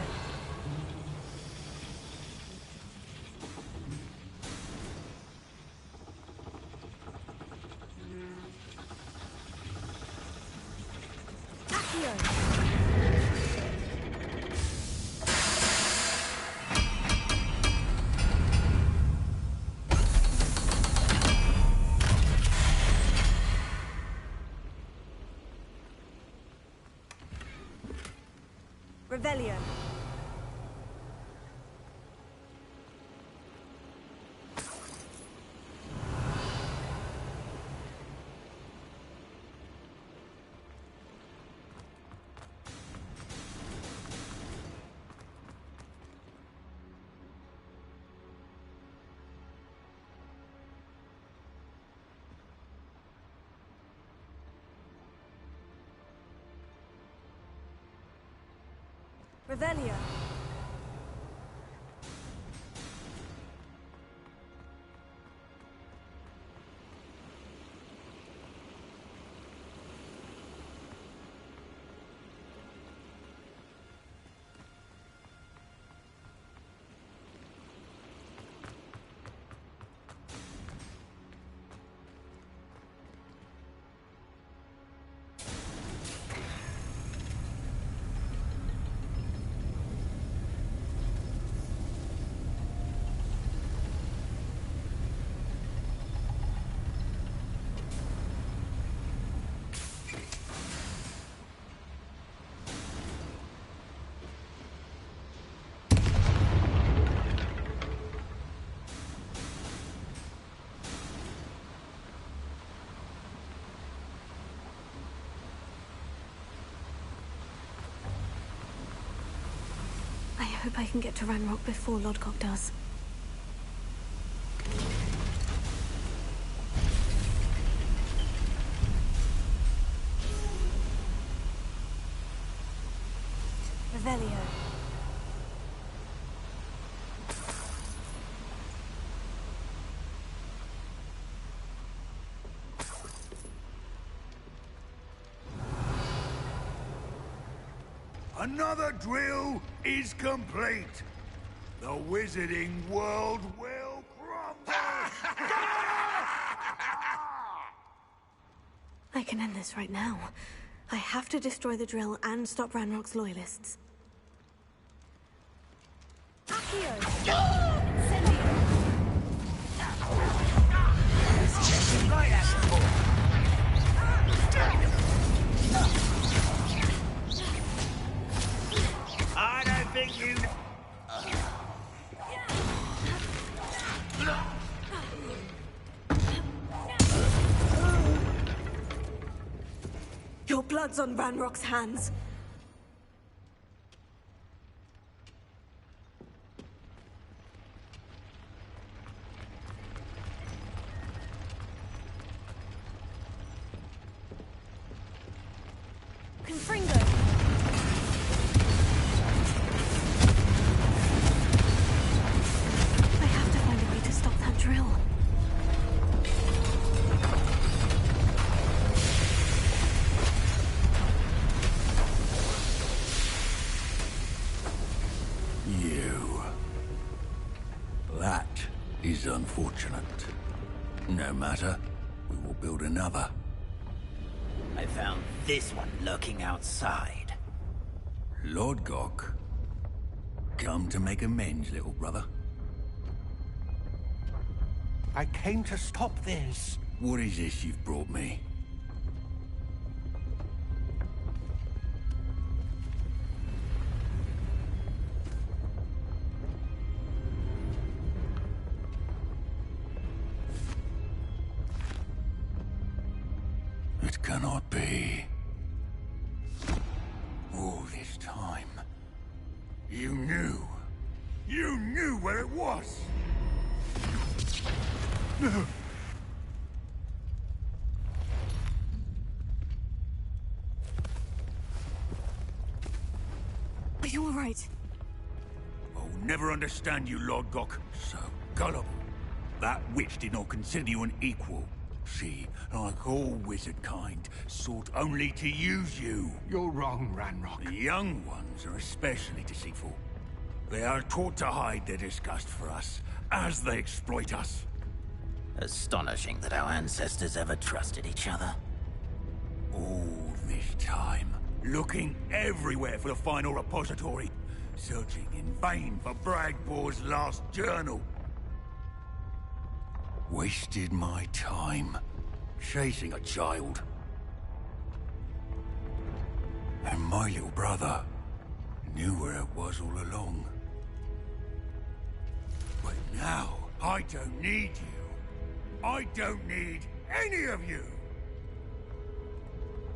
Revelio. Revelio. I hope I can get to Ranrock before Lodgok does. Revelio. Another drill is complete. The wizarding world will crumble. I can end this right now. I have to destroy the drill and stop Ranrock's loyalists. I don't think you... Your blood's on Ranrock's hands. Confringo. I have to find a way to stop that drill. You. That is unfortunate. No matter. We will build another. I found this one lurking outside. Lord Gok. Come to make amends, little brother. I came to stop this. What is this you've brought me? It cannot be. All this time, you knew. You knew where it was. No. Are you all right? I'll never understand you, Lord Gok. So gullible. That witch did not consider you an equal. She, like all wizard kind, sought only to use you. You're wrong, Ranrock. The young ones are especially deceitful. They are taught to hide their disgust for us, as they exploit us. Astonishing that our ancestors ever trusted each other. All this time, looking everywhere for the final repository, searching in vain for Bragbor's last journal. Wasted my time, chasing a child. And my little brother knew where it was all along. But now, I don't need you. I don't need any of you.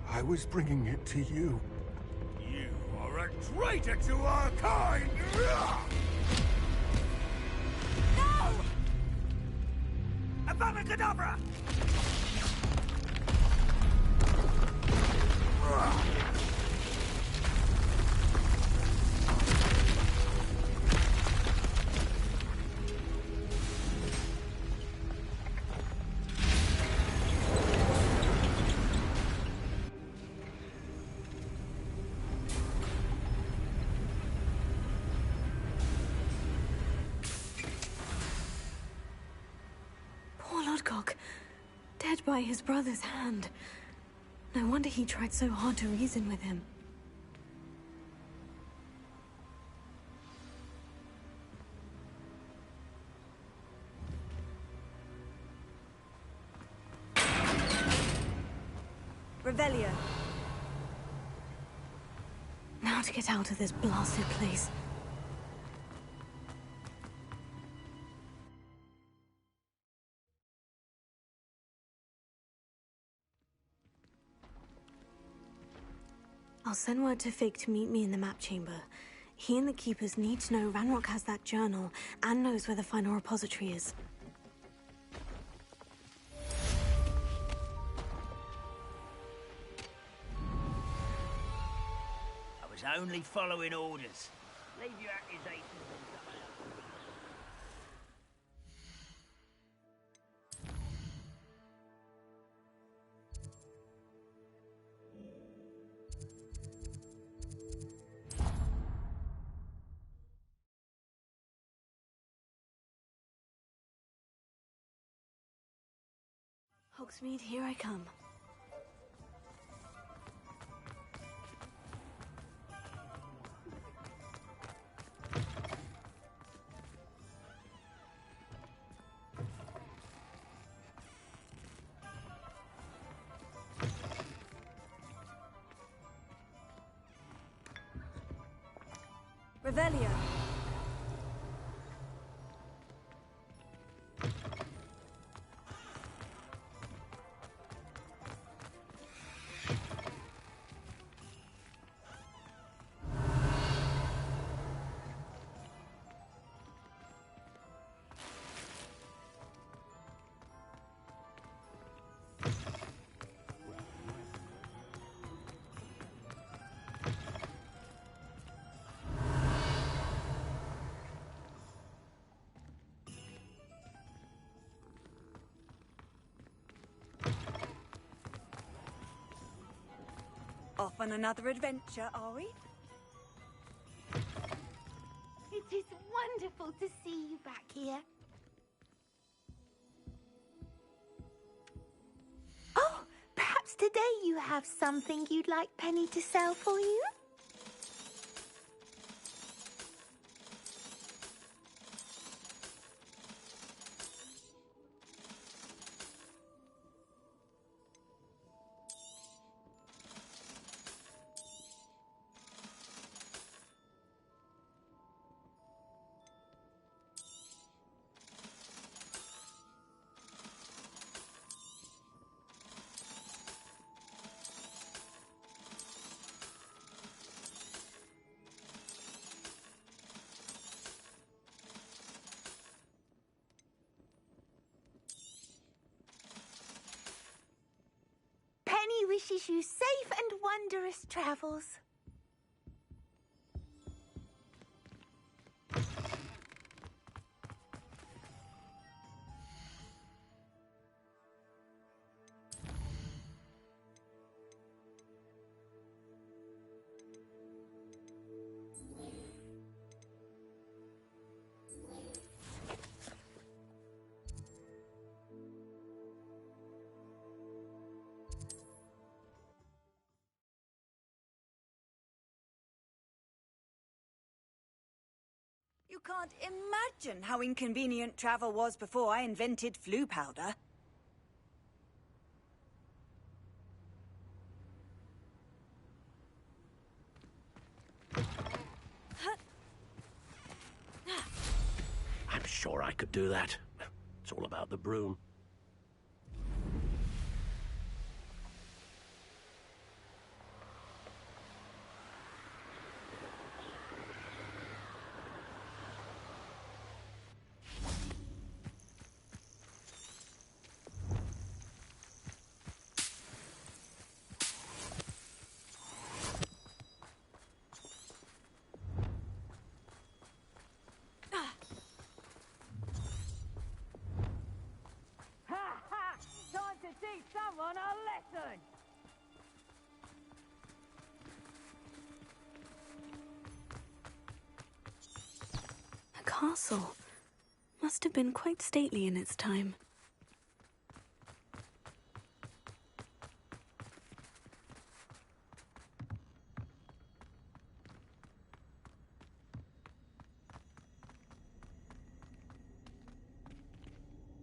I was bringing it to you. You are a traitor to our kind! No! Avada Kedavra! Poor Lodgok, dead by his brother's hand. No wonder he tried so hard to reason with him. Revelio. Now to get out of this blasted place. I'll send word to Fig to meet me in the map chamber. He and the Keepers need to know Ranrock has that journal and knows where the final repository is. I was only following orders. Leave your accusations and Hogsmeade, here I come. Revelio. Off on another adventure, are we? It is wonderful to see you back here. Oh, perhaps today you have something you'd like Penny to sell for you? Penny wishes you safe and wondrous travels. You can't imagine how inconvenient travel was before I invented flu powder. I'm sure I could do that. It's all about the broom. Time to teach someone a lesson! A castle. Must have been quite stately in its time.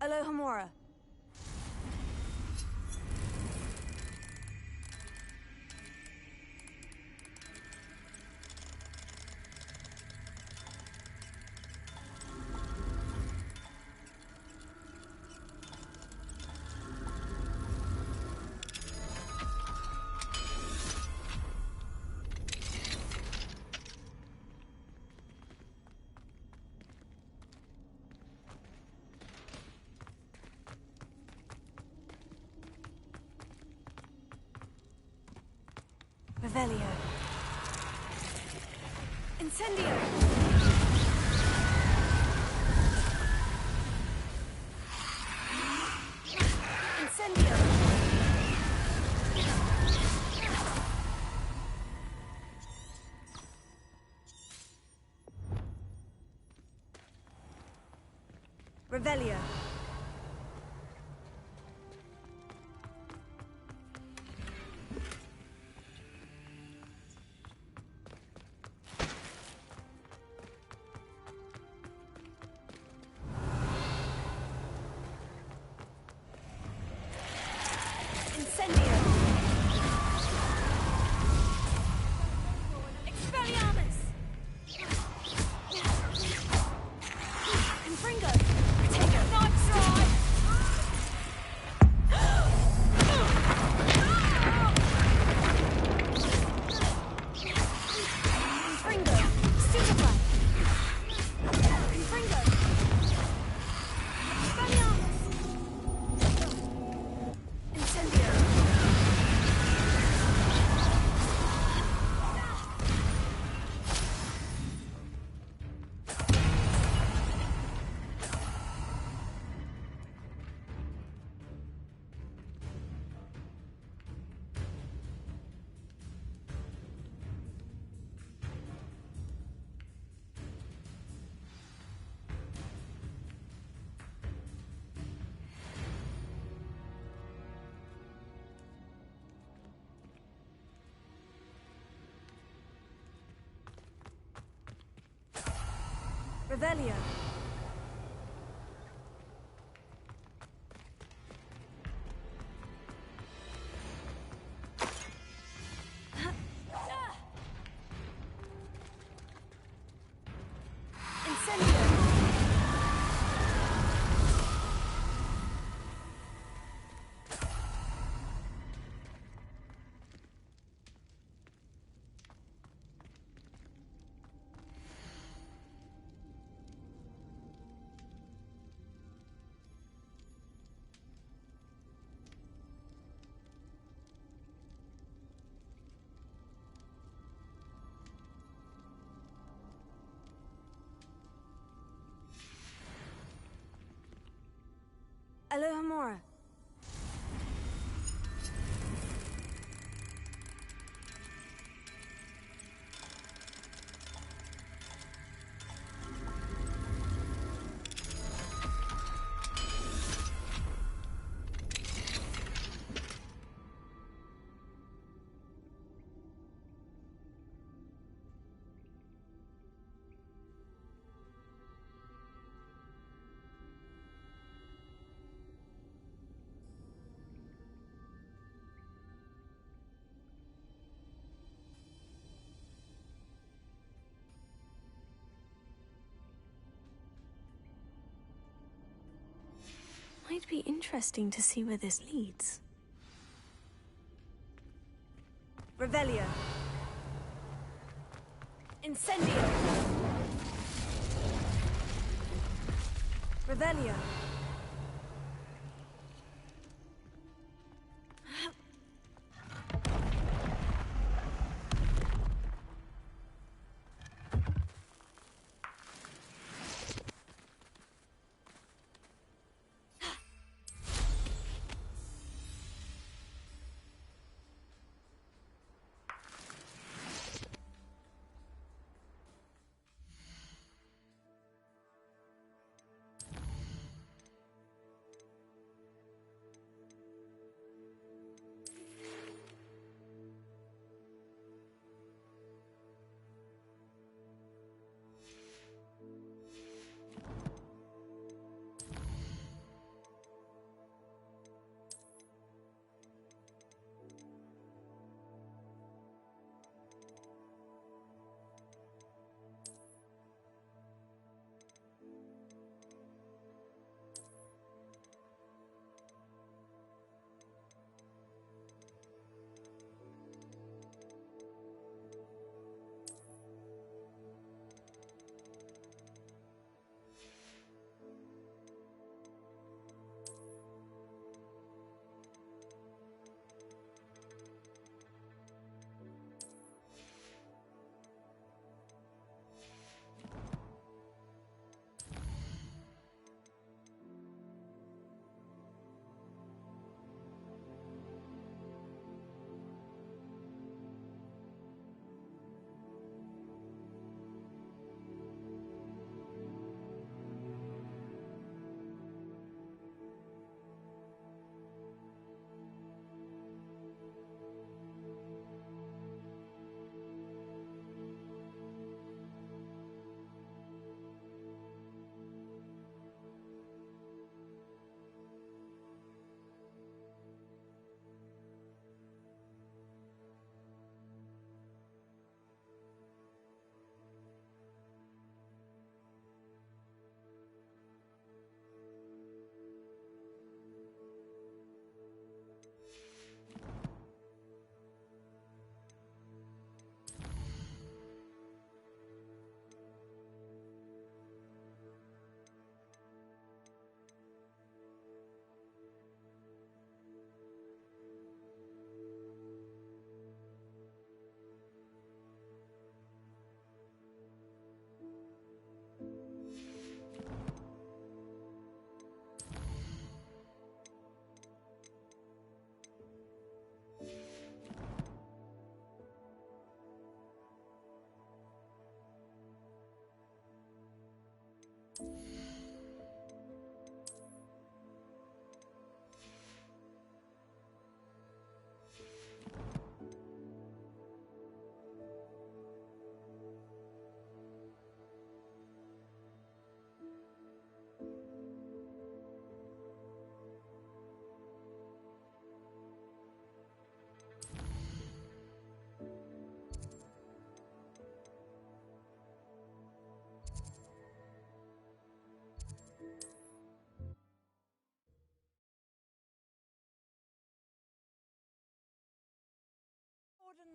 Alohomora. Revelio. Incendio! Incendio! Revelio. Incendio! Expelliarmus! Confringo! Take a night stride! Confringo! Superblast! Confringo! Expelliarmus! Incendio! Revelio. Incendio. Alohomora. Might be interesting to see where this leads. Revelio. Incendio. Revelio.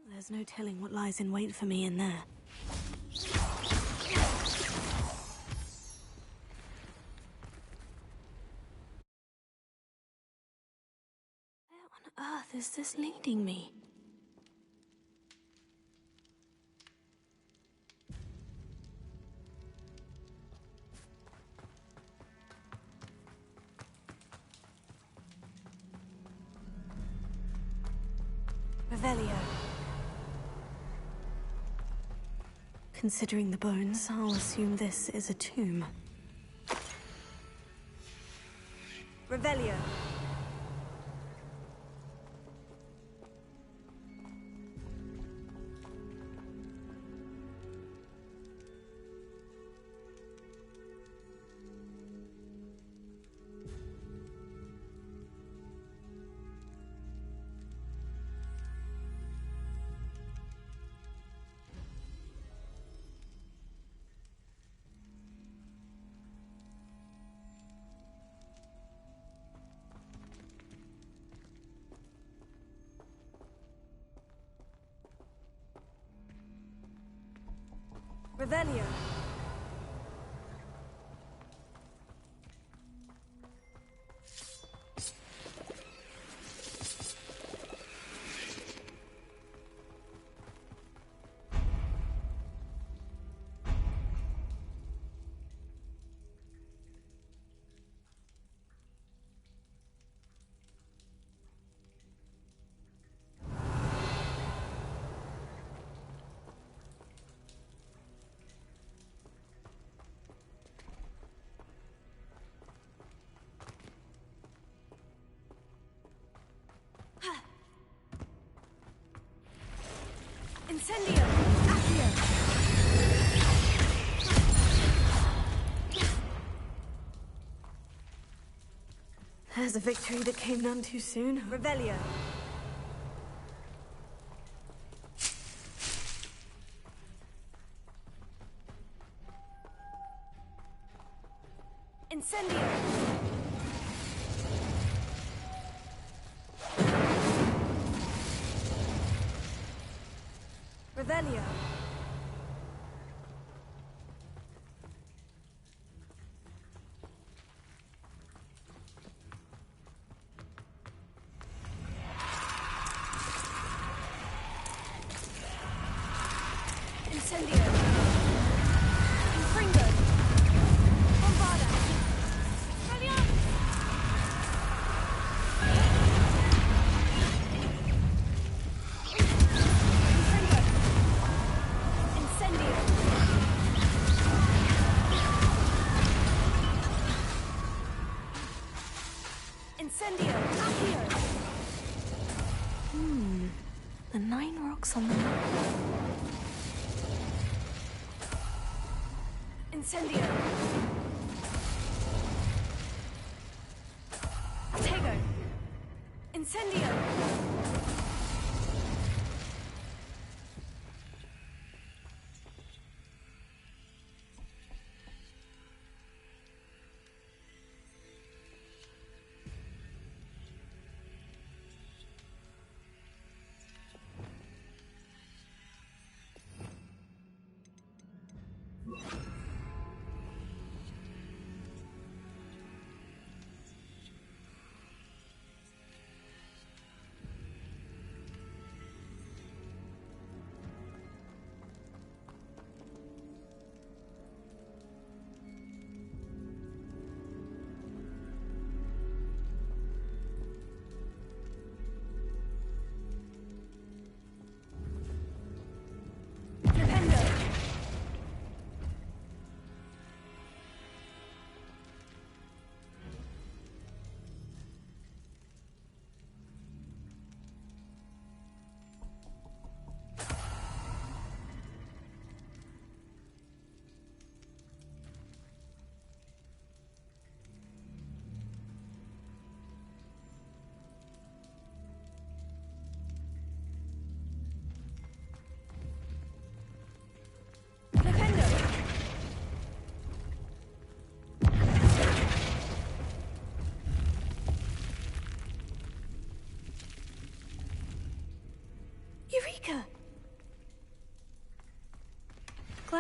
There's no telling what lies in wait for me in there. Where on earth is this leading me? Revelio. Considering the bones, I'll assume this is a tomb. Revelio. Revelio. Incendio! Accio! There's a victory that came none too soon. Revelio. Incendio! Revelio. Incendio. Infringo. Bombarda. Revelio. Incendio! Accio! The 9 rocks on the map. Incendio! Tego! Incendio!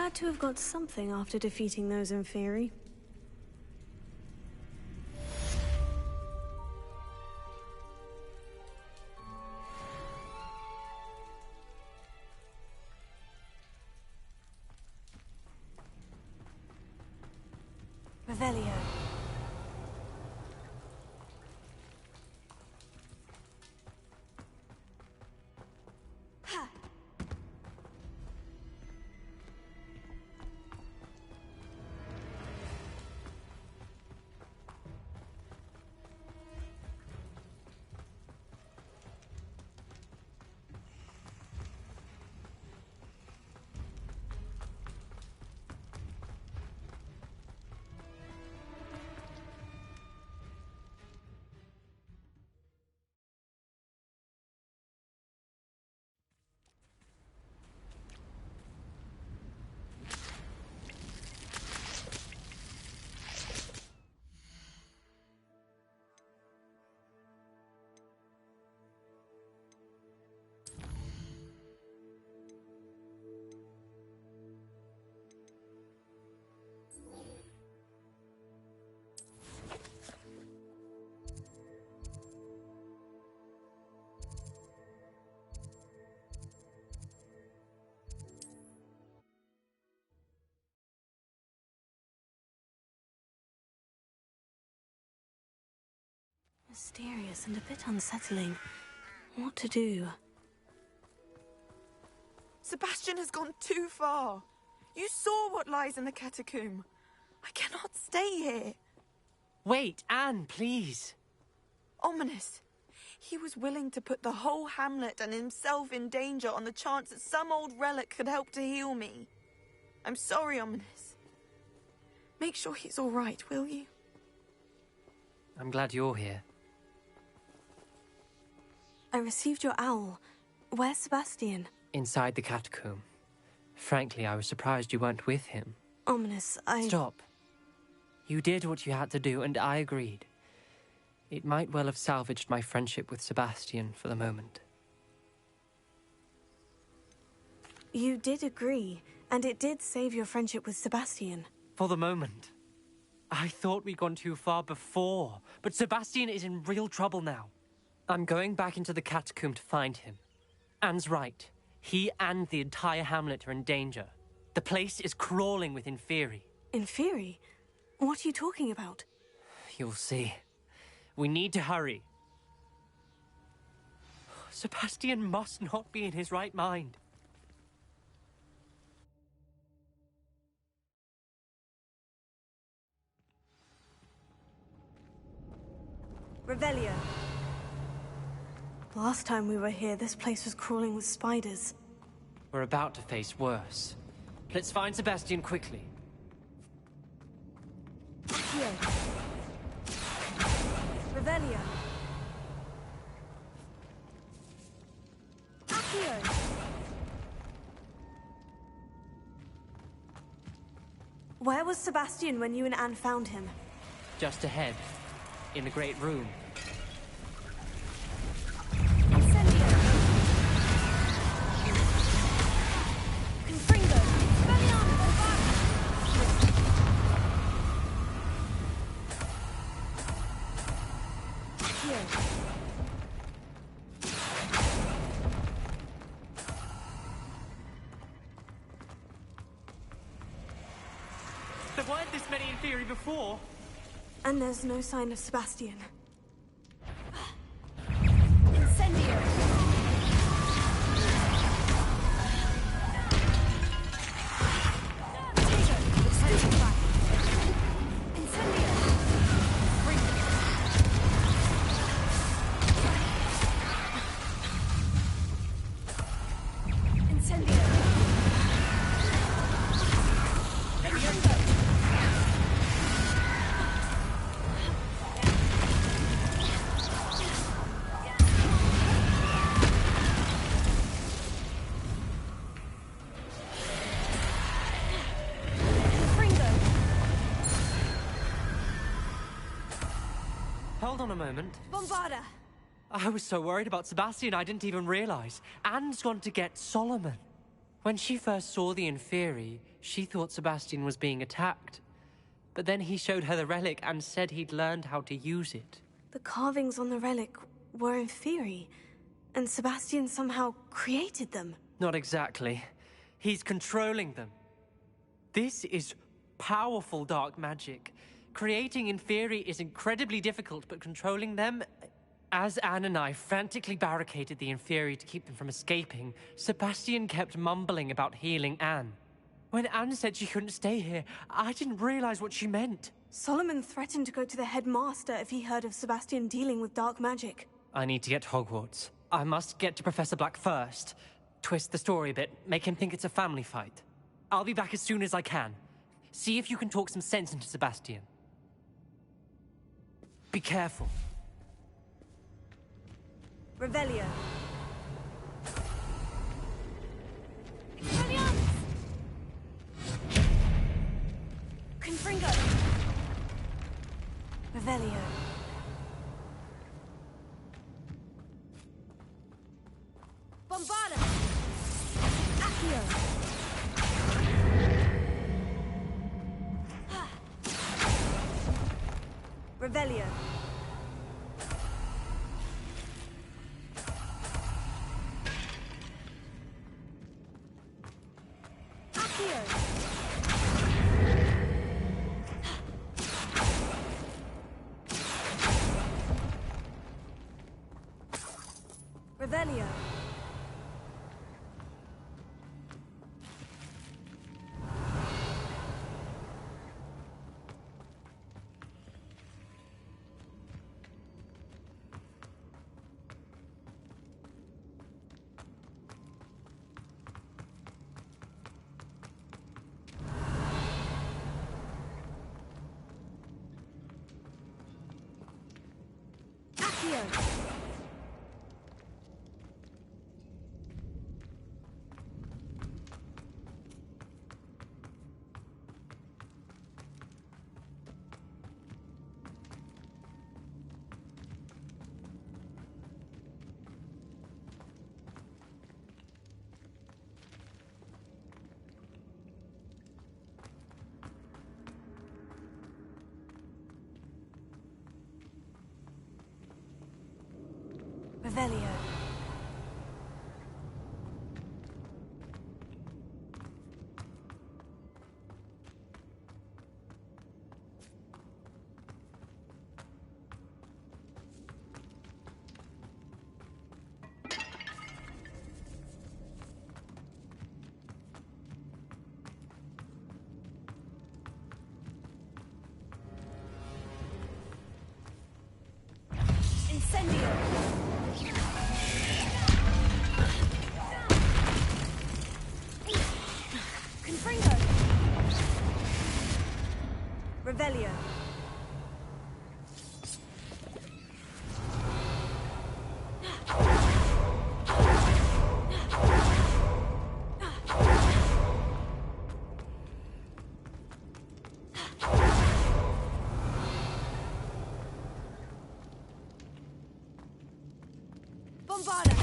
glad to have got something after defeating those in theory. Revelio. Mysterious and a bit unsettling. What to do? Sebastian has gone too far. You saw what lies in the catacomb. I cannot stay here. Wait, Anne, please. Ominous. He was willing to put the whole hamlet and himself in danger on the chance that some old relic could help to heal me. I'm sorry, Ominous. Make sure he's all right, will you? I'm glad you're here. I received your owl. Where's Sebastian? Inside the catacomb. Frankly, I was surprised you weren't with him. Ominous, Stop. You did what you had to do, and I agreed. It might well have salvaged my friendship with Sebastian for the moment. You did agree, and it did save your friendship with Sebastian. For the moment. I thought we'd gone too far before, but Sebastian is in real trouble now. I'm going back into the catacomb to find him. Anne's right. He and the entire hamlet are in danger. The place is crawling with Inferi. Inferi? What are you talking about? You'll see. We need to hurry. Sebastian must not be in his right mind. Revelio. Last time we were here, this place was crawling with spiders. We're about to face worse. Let's find Sebastian quickly. Here. Revelio. Accio. Where was Sebastian when you and Anne found him? Just ahead, in the great room. There weren't this many in theory before. And there's no sign of Sebastian. Incendio. Hold on a moment. Bombarda! I was so worried about Sebastian I didn't even realize. Anne's gone to get Solomon. When she first saw the Inferi, She thought Sebastian was being attacked. But then he showed her the relic and said he'd learned how to use it. The carvings on the relic were in theory, and Sebastian somehow created them. Not exactly. He's controlling them. This is powerful dark magic. Creating in theory is incredibly difficult, but controlling them... As Anne and I frantically barricaded the inferi to keep them from escaping, Sebastian kept mumbling about healing Anne. When Anne said she couldn't stay here, I didn't realize what she meant. Solomon threatened to go to the headmaster if he heard of Sebastian dealing with dark magic. I need to get to Hogwarts. I must get to Professor Black first. Twist the story a bit, make him think it's a family fight. I'll be back as soon as I can. See if you can talk some sense into Sebastian. Be careful. Revelio. Confringo. Revelio. Bombarda. Accio. Revelio. Revelio. Revelio. Incendio. Confringo. Revelio. Bombarda.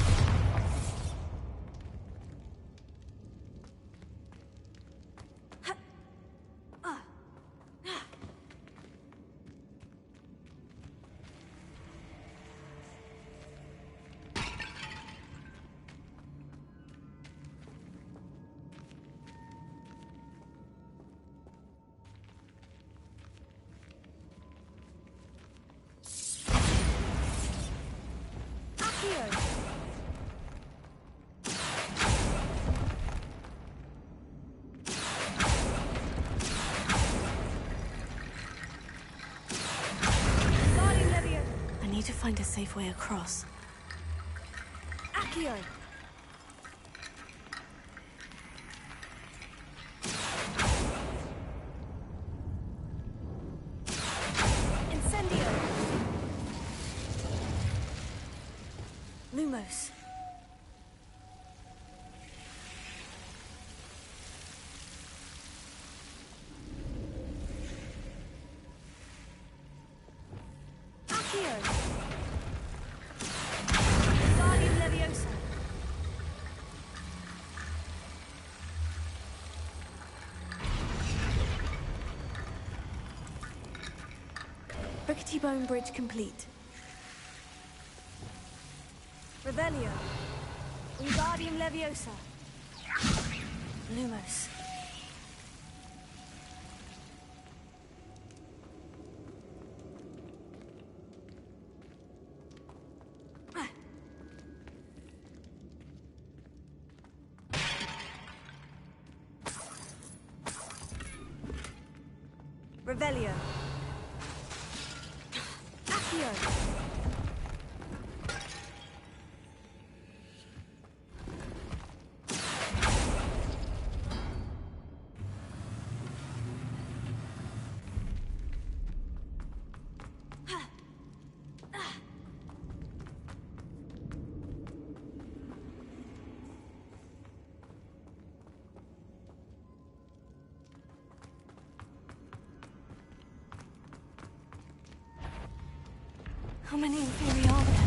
I need to find a safe way across. Accio. Incendio. Lumos. Rickety bone bridge complete. Revelio. Wingardium Leviosa. Lumos. Revelio. Accio. How many inferior are there?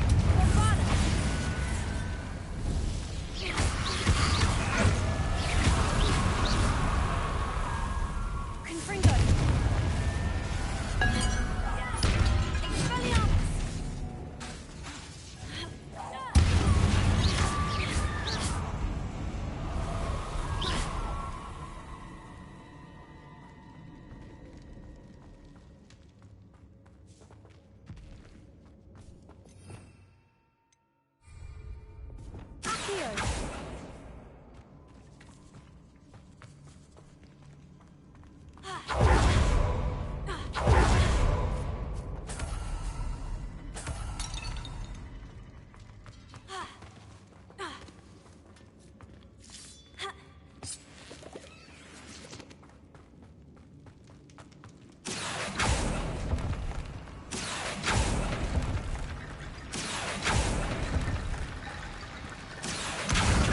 Confringo. Expelliarmus.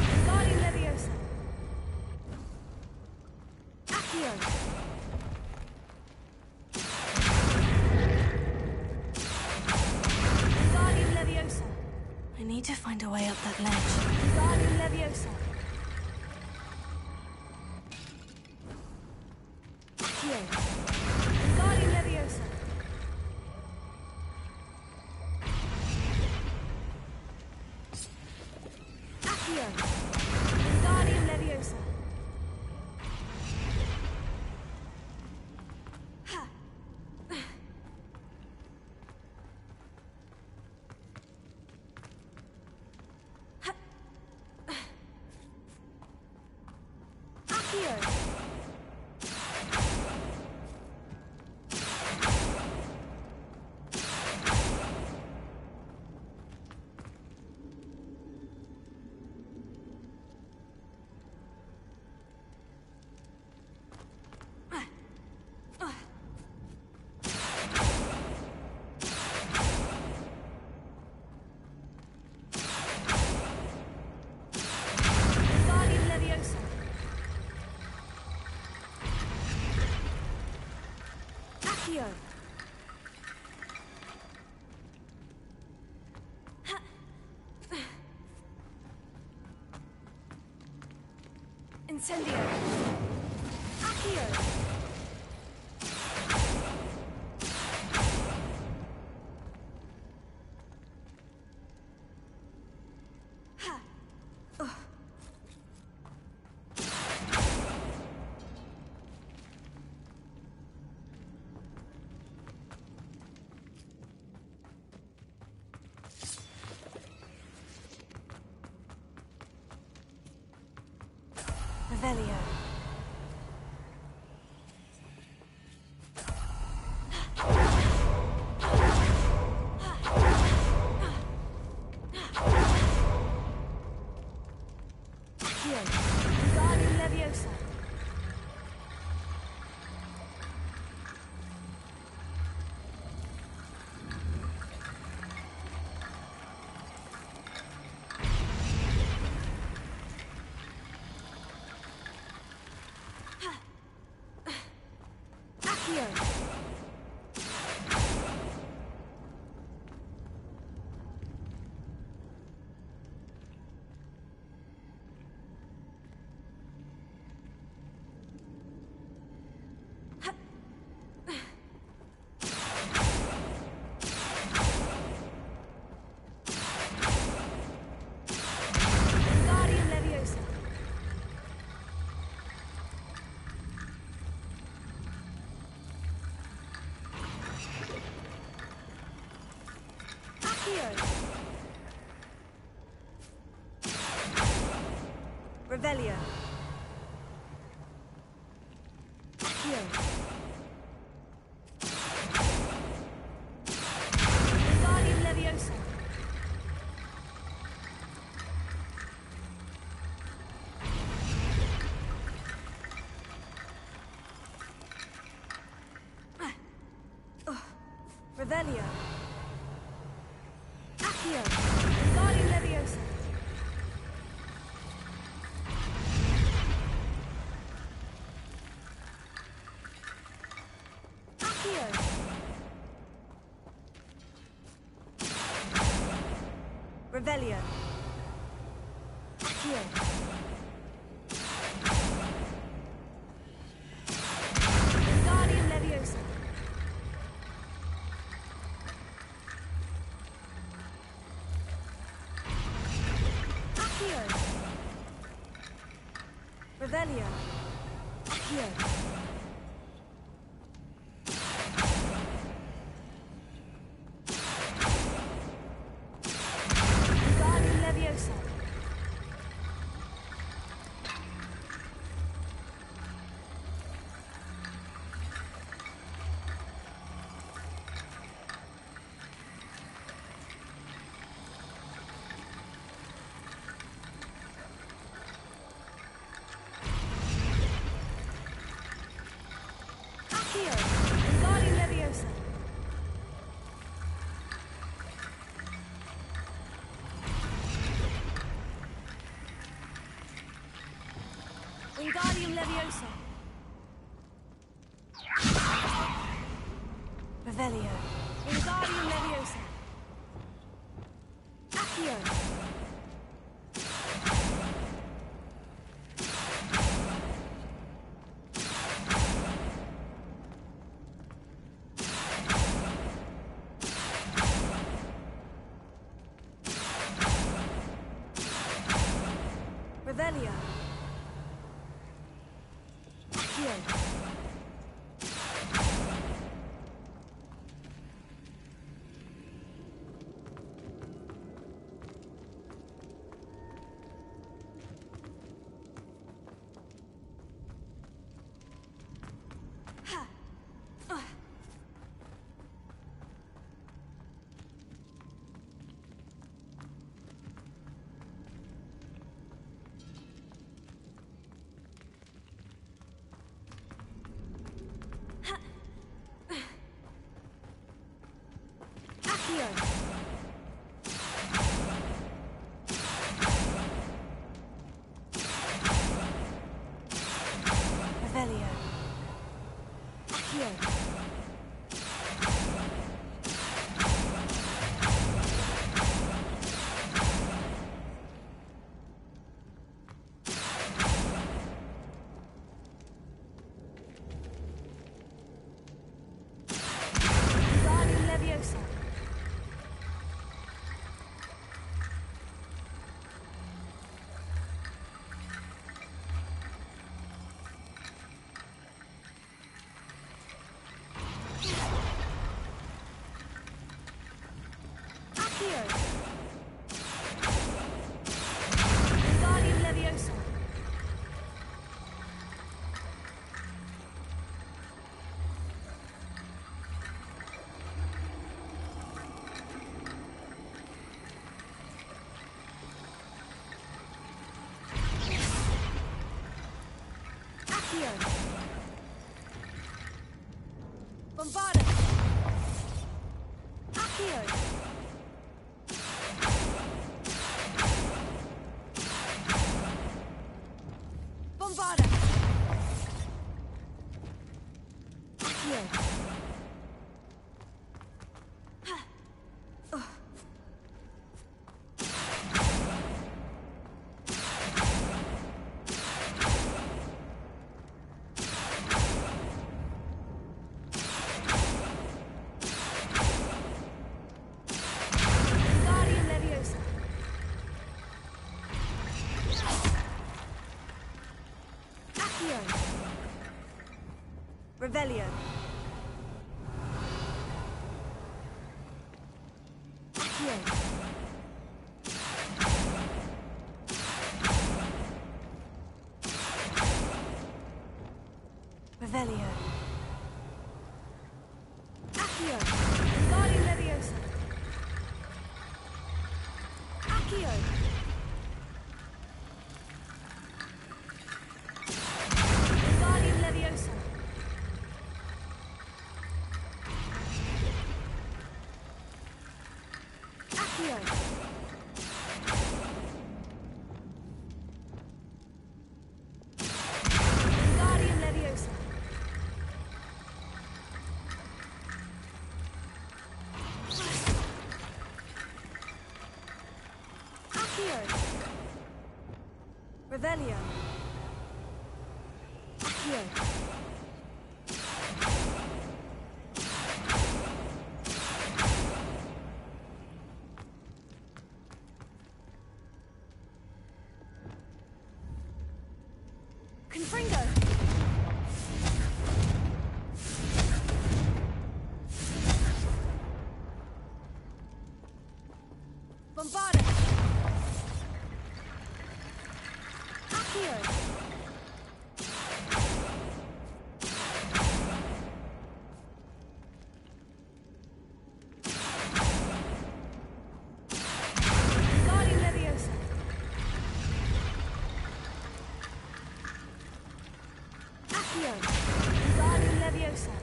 Wingardium Leviosa. Accio. Wingardium Leviosa. I need to find a way up that ledge. Wingardium Leviosa. Accio. Wingardium Leviosa. Accio. Wingardium Leviosa. Ha. Accio. Wingardium Leviosa. Accio. Incendio. Accio. Ha. Revelio. Accio! Revelio. Accio. Wingardium Leviosa. Revelio. Accio. Wingardium Leviosa. Accio. Revelio. Accio. Wingardium Leviosa. Accio. Revelio. Accio. Wingardium Leviosa. Accio. Wingardium Leviosa. Wingardium Leviosa. Revelio. Wingardium Leviosa. Accio. Revelio. Accio. Accio. Revelio. Accio. Wingardium Leviosa. Accio. Wingardium Leviosa. Accio. Bombarda. Accio. Bombarda. Accio. Wingardium Leviosa. Accio. Revelio. Accio. Revelio. Accio. Wingardium Leviosa. Accio. Wingardium Leviosa. Accio. Wingardium Leviosa. Accio. Revelio. Accio. Confringo. Bombarda. Accio. Wingardium Leviosa. Accio. Wingardium Leviosa.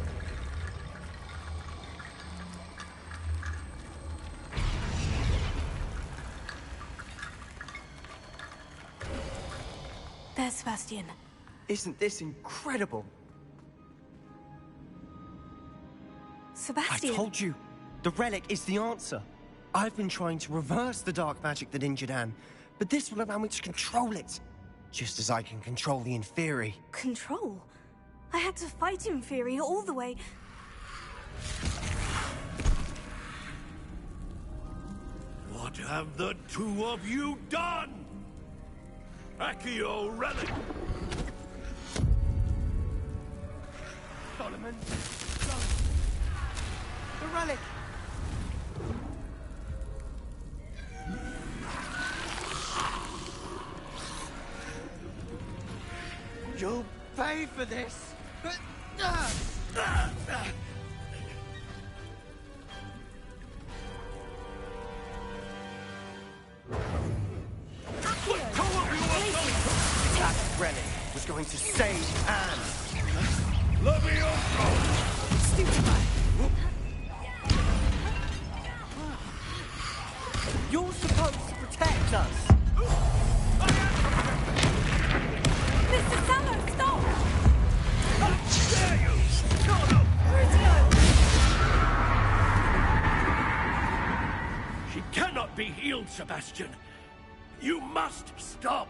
There's Sebastian. Isn't this incredible? Sebastian! I told you, the relic is the answer. I've been trying to reverse the dark magic that injured Anne, but this will allow me to control it. Just as I can control the Inferi. Control? I had to fight Inferi all the way. What have the two of you done? Accio relic! Solomon! The relic! You'll pay for this! That relic was going to save Anne! Leviosa! Stupefy! You're supposed to protect us! Mr. Sallow, stop! How dare you! Shut up! She cannot be healed, Sebastian. You must stop.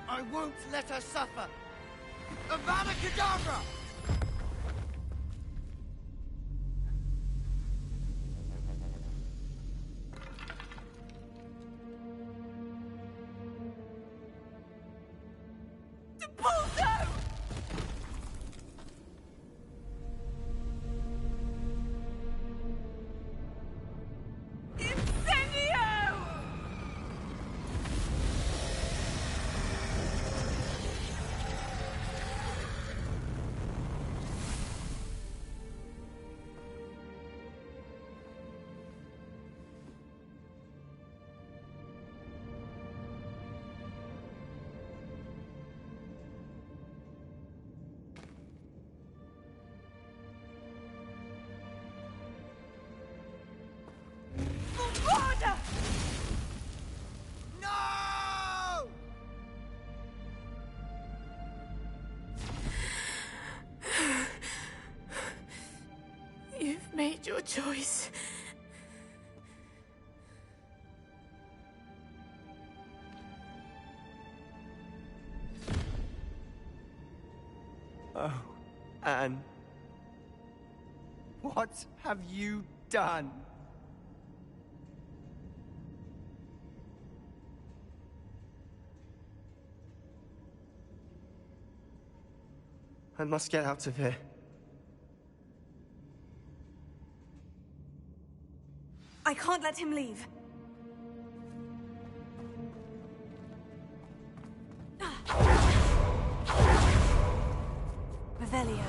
I won't let her suffer! Avada Kedavra! No! You've made your choice. Oh, Anne. What have you done? I must get out of here. I can't let him leave. Revelio.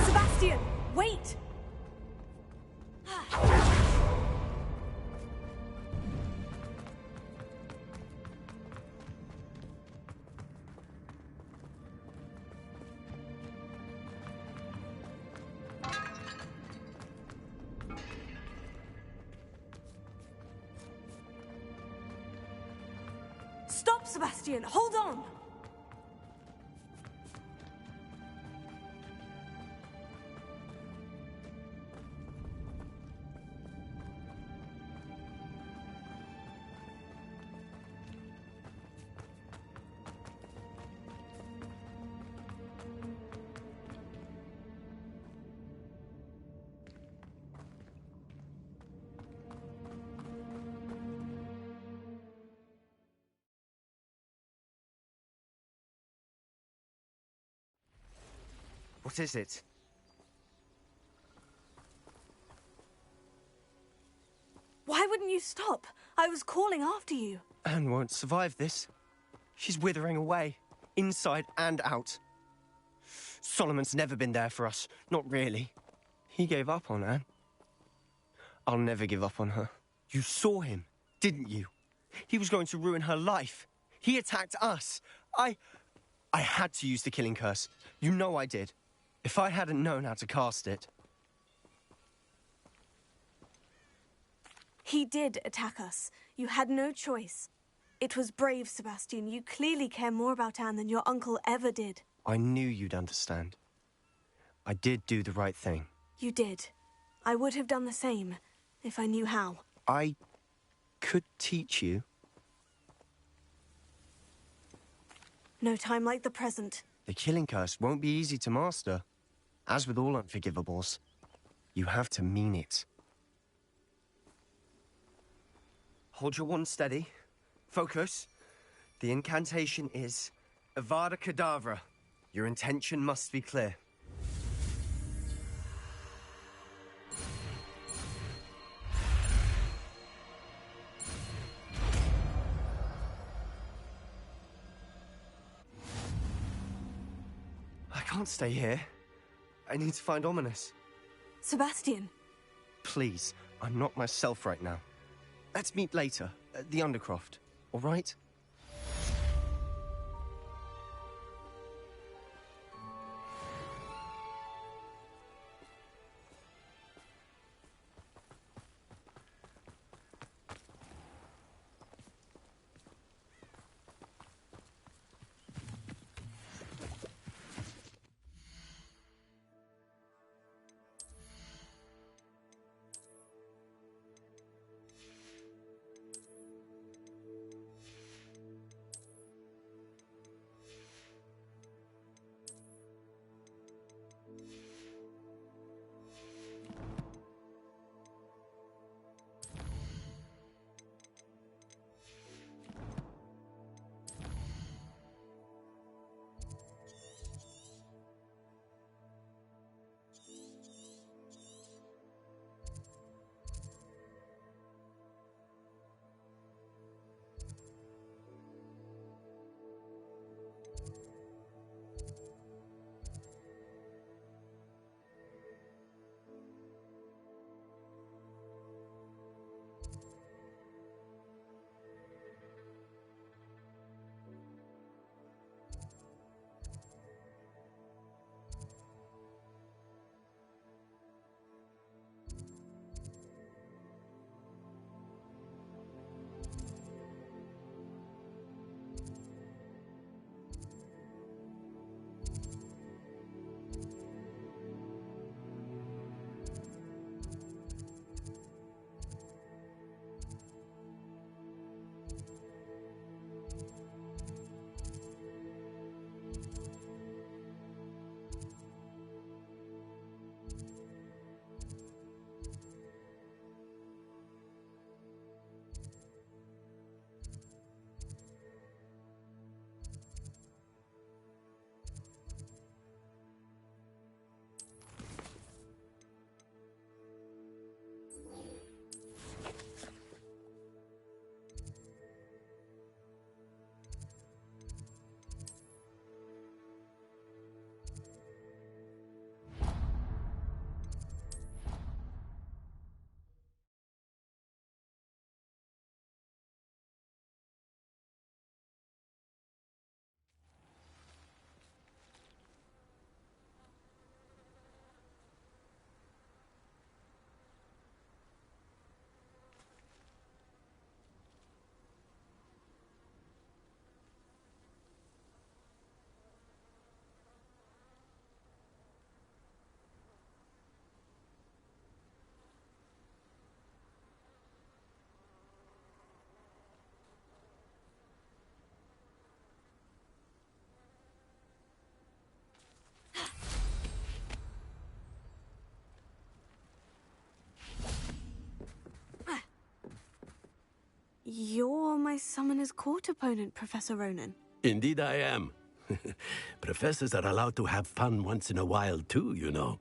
Sebastian, wait! Stop, Sebastian! Hold on! What is it? Why wouldn't you stop? I was calling after you. Anne won't survive this. She's withering away, inside and out. Solomon's never been there for us. Not really. He gave up on Anne. I'll never give up on her. You saw him, didn't you? He was going to ruin her life. He attacked us. I had to use the killing curse. You know I did. If I hadn't known how to cast it... He did attack us. You had no choice. It was brave, Sebastian. You clearly care more about Anne than your uncle ever did. I knew you'd understand. I did do the right thing. You did. I would have done the same, if I knew how. I could teach you. No time like the present. The killing curse won't be easy to master. As with all unforgivables, you have to mean it. Hold your wand steady. Focus. The incantation is Avada Kedavra. Your intention must be clear. I can't stay here. I need to find Ominous. Sebastian. Please, I'm not myself right now. Let's meet later, at the Undercroft, all right? You're my Summoner's Court opponent, Professor Ronan. Indeed I am. Professors are allowed to have fun once in a while too, you know.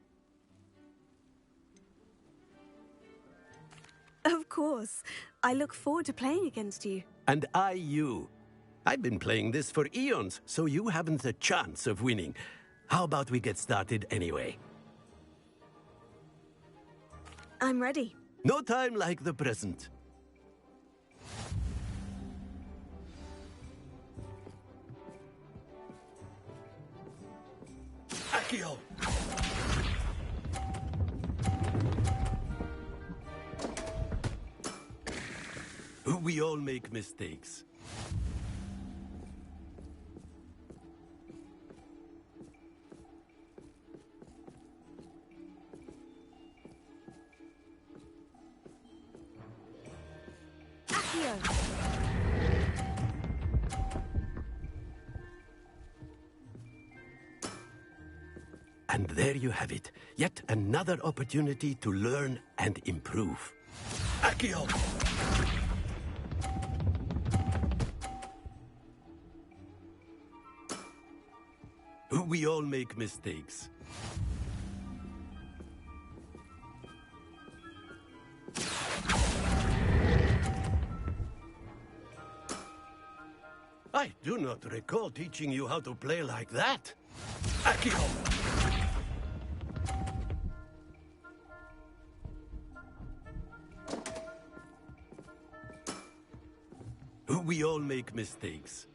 Of course. I look forward to playing against you. And I you. I've been playing this for eons, so you haven't a chance of winning. How about we get started anyway? I'm ready. No time like the present. Accio! We all make mistakes. And there you have it. Yet another opportunity to learn and improve. Accio! We all make mistakes. I do not recall teaching you how to play like that. Accio! We all make mistakes.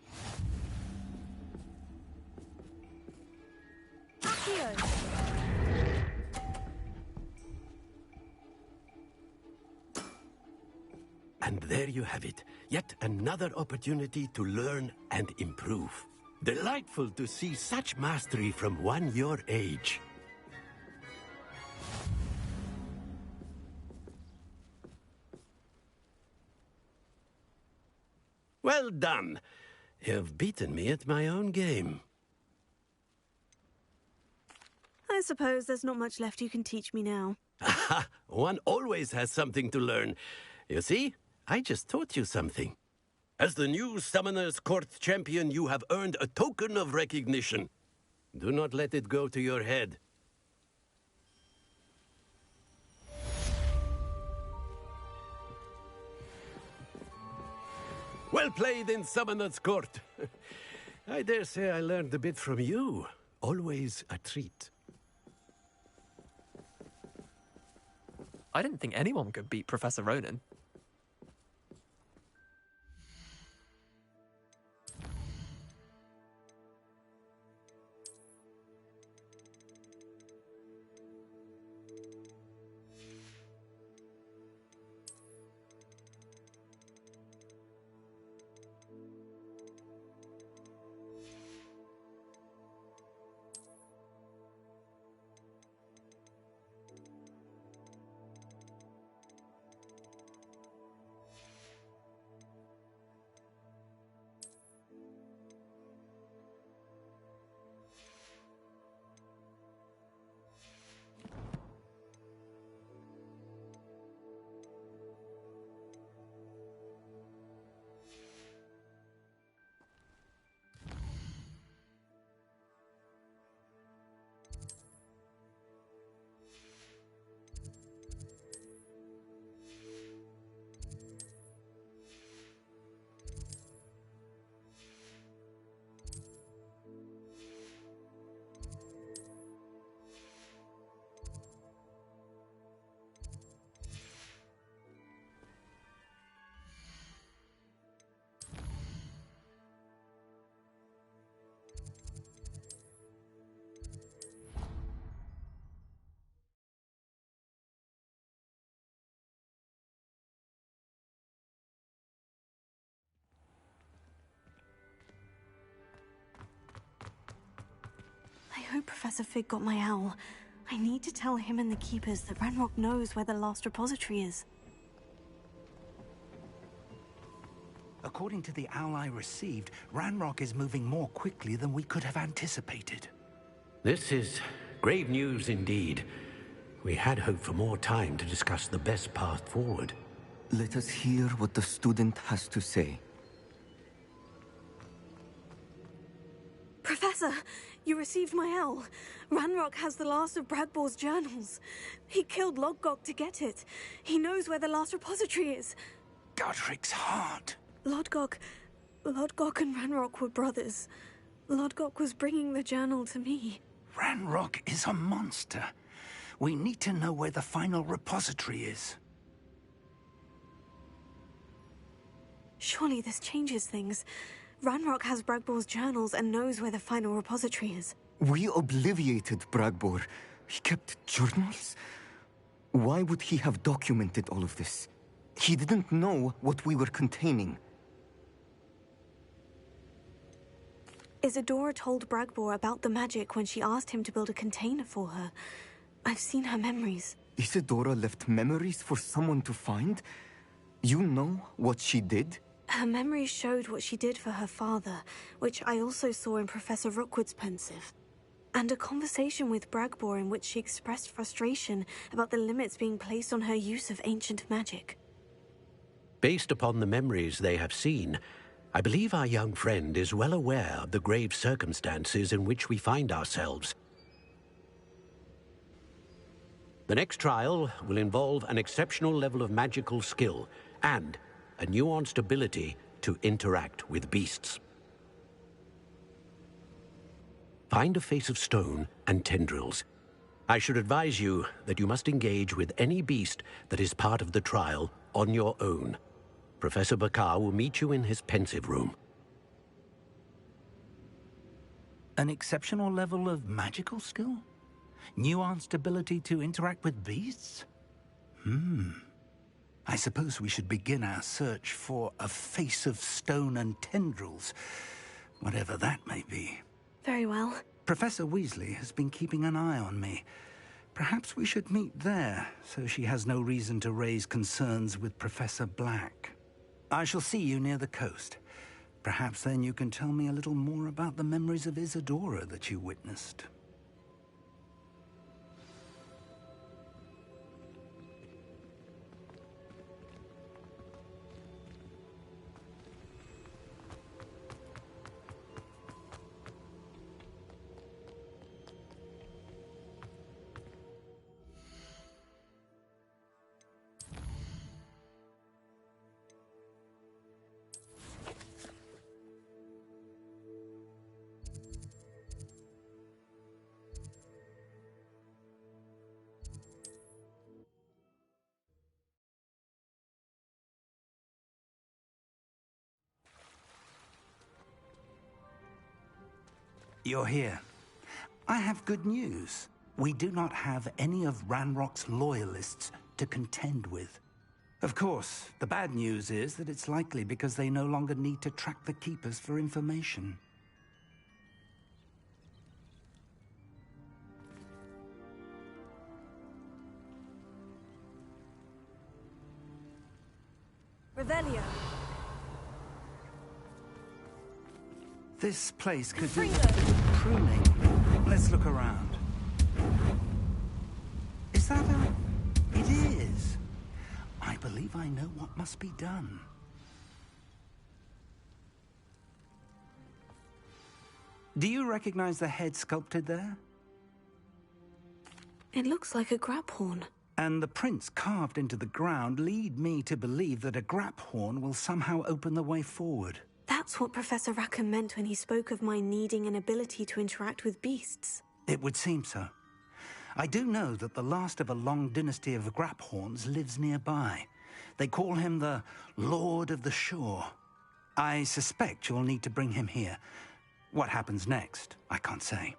And there you have it. Yet another opportunity to learn and improve. Delightful to see such mastery from one your age. Well done. You've beaten me at my own game. I suppose there's not much left you can teach me now. Aha! One always has something to learn. You see, I just taught you something. As the new Summoner's Court champion, you have earned a token of recognition. Do not let it go to your head. Well played in Summoner's Court. I dare say I learned a bit from you. Always a treat. I didn't think anyone could beat Professor Ronan. I hope Professor Fig got my owl. I need to tell him and the Keepers that Ranrock knows where the last repository is. According to the owl I received, Ranrock is moving more quickly than we could have anticipated. This is grave news indeed. We had hoped for more time to discuss the best path forward. Let us hear what the student has to say. Professor, you received my L. Ranrock has the last of Bragbor's journals. He killed Lodgok to get it. He knows where the last repository is. Godric's heart. Lodgok and Ranrock were brothers. Lodgok was bringing the journal to me. Ranrock is a monster. We need to know where the final repository is. Surely this changes things. Ranrock has Bragbor's journals and knows where the final repository is. We obliviated Bragbor. He kept journals? Why would he have documented all of this? He didn't know what we were containing. Isadora told Bragbor about the magic when she asked him to build a container for her. I've seen her memories. Isadora left memories for someone to find? You know what she did? Her memories showed what she did for her father, which I also saw in Professor Rookwood's pensive. And a conversation with Bragbor in which she expressed frustration about the limits being placed on her use of ancient magic. Based upon the memories they have seen, I believe our young friend is well aware of the grave circumstances in which we find ourselves. The next trial will involve an exceptional level of magical skill and a nuanced ability to interact with beasts. Find a face of stone and tendrils. I should advise you that you must engage with any beast that is part of the trial on your own. Professor Bakar will meet you in his pensive room. An exceptional level of magical skill? Nuanced ability to interact with beasts? I suppose we should begin our search for a face of stone and tendrils, whatever that may be. Very well. Professor Weasley has been keeping an eye on me. Perhaps we should meet there, so she has no reason to raise concerns with Professor Black. I shall see you near the coast. Perhaps then you can tell me a little more about the memories of Isadora that you witnessed. You're here. I have good news. We do not have any of Ranrock's loyalists to contend with. Of course, the bad news is that it's likely because they no longer need to track the Keepers for information. Revelio. This place could do pruning. Let's look around. Is that a... It is. I believe I know what must be done. Do you recognize the head sculpted there? It looks like a grab horn. And the prints carved into the ground lead me to believe that a grap horn will somehow open the way forward. That's what Professor Rackham meant when he spoke of my needing an ability to interact with beasts. It would seem so. I do know that the last of a long dynasty of Graphorns lives nearby. They call him the Lord of the Shore. I suspect you'll need to bring him here. What happens next, I can't say.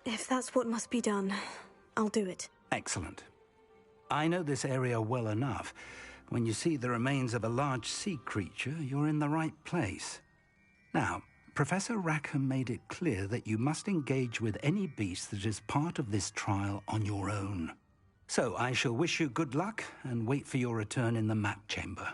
If that's what must be done, I'll do it. Excellent. I know this area well enough. When you see the remains of a large sea creature, you're in the right place. Now, Professor Rackham made it clear that you must engage with any beast that is part of this trial on your own. So I shall wish you good luck and wait for your return in the map chamber.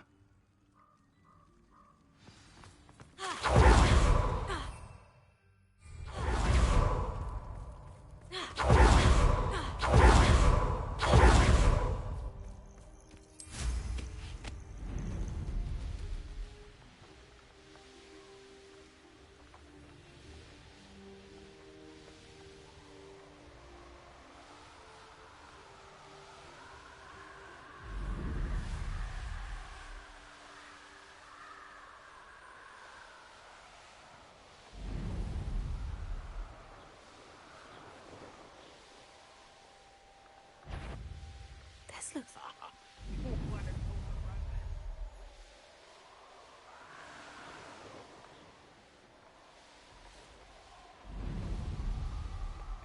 This looks...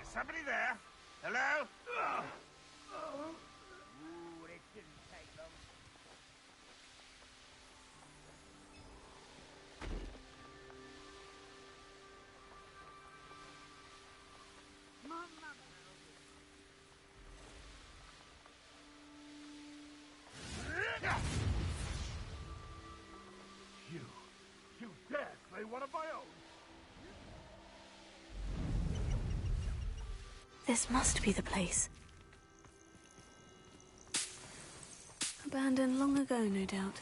Is somebody there? Hello? Ooh, this didn't take long. You dare slay one of my own? This must be the place. Abandoned long ago, no doubt.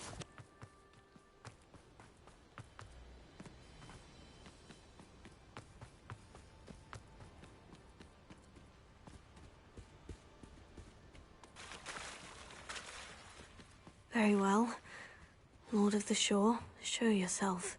Very well. Lord of the Shore, show yourself.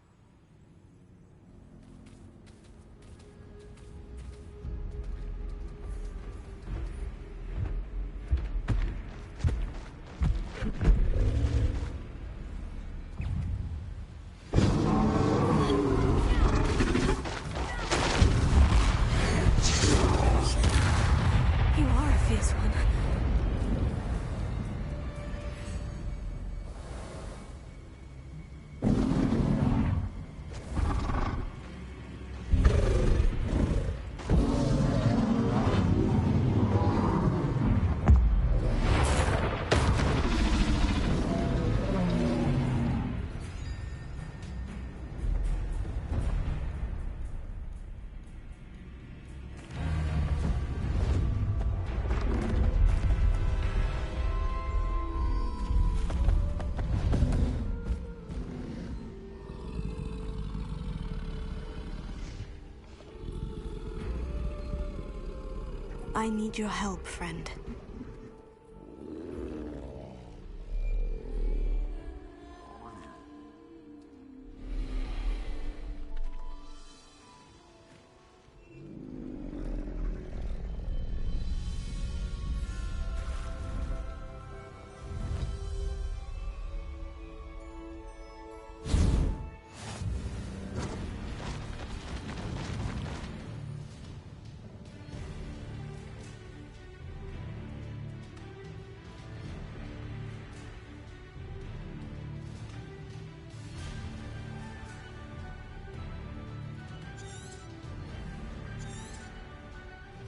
You are a fierce one. I need your help, friend.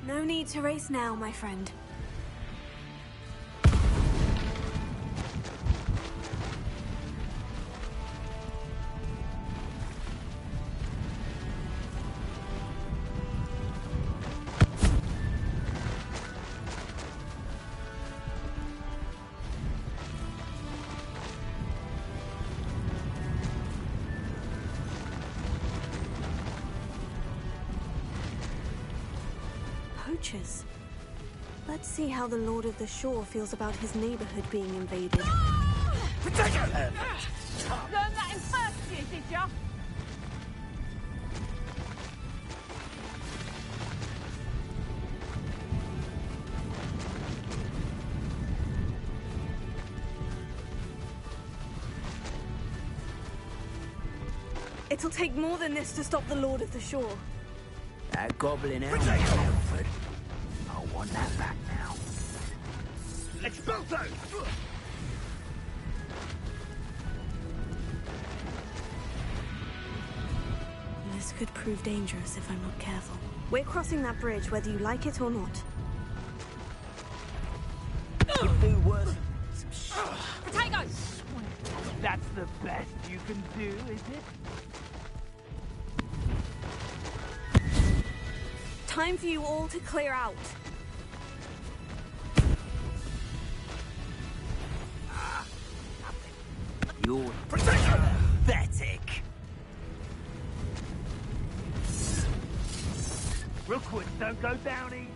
No need to race now, my friend. Poachers. Let's see how the Lord of the Shore feels about his neighborhood being invaded. Protect her! Learn that in first year, did ya? It'll take more than this to stop the Lord of the Shore. That goblin helmet, Alfred. I want that back now. Expulso! This could prove dangerous if I'm not careful. We're crossing that bridge whether you like it or not. Could do worse. Potatoes! That's the best you can do, is it? Time for you all to clear out. You're pathetic. Rookwoods don't go down easy.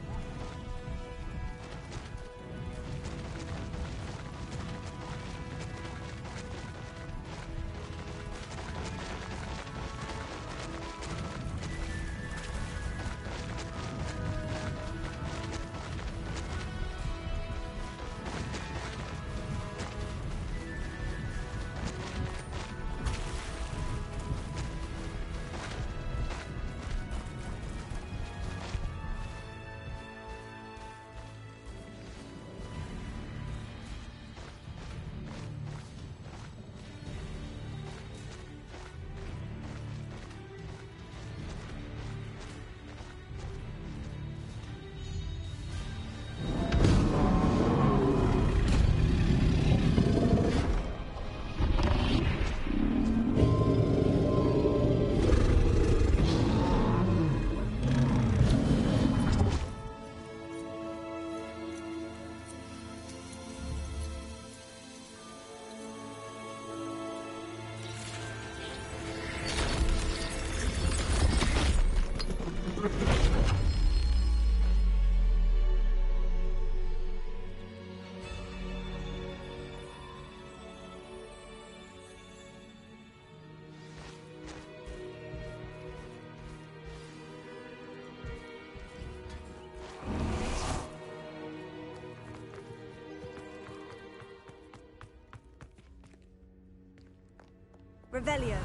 Revelio.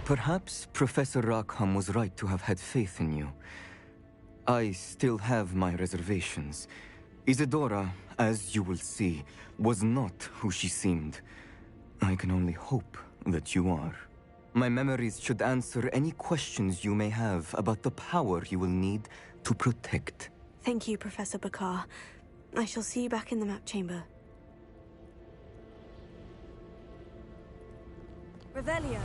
Perhaps Professor Rackham was right to have had faith in you. I still have my reservations. Isadora, as you will see, was not who she seemed. I can only hope that you are. My memories should answer any questions you may have about the power you will need to protect. Thank you, Professor Bakar. I shall see you back in the map chamber. Revelio.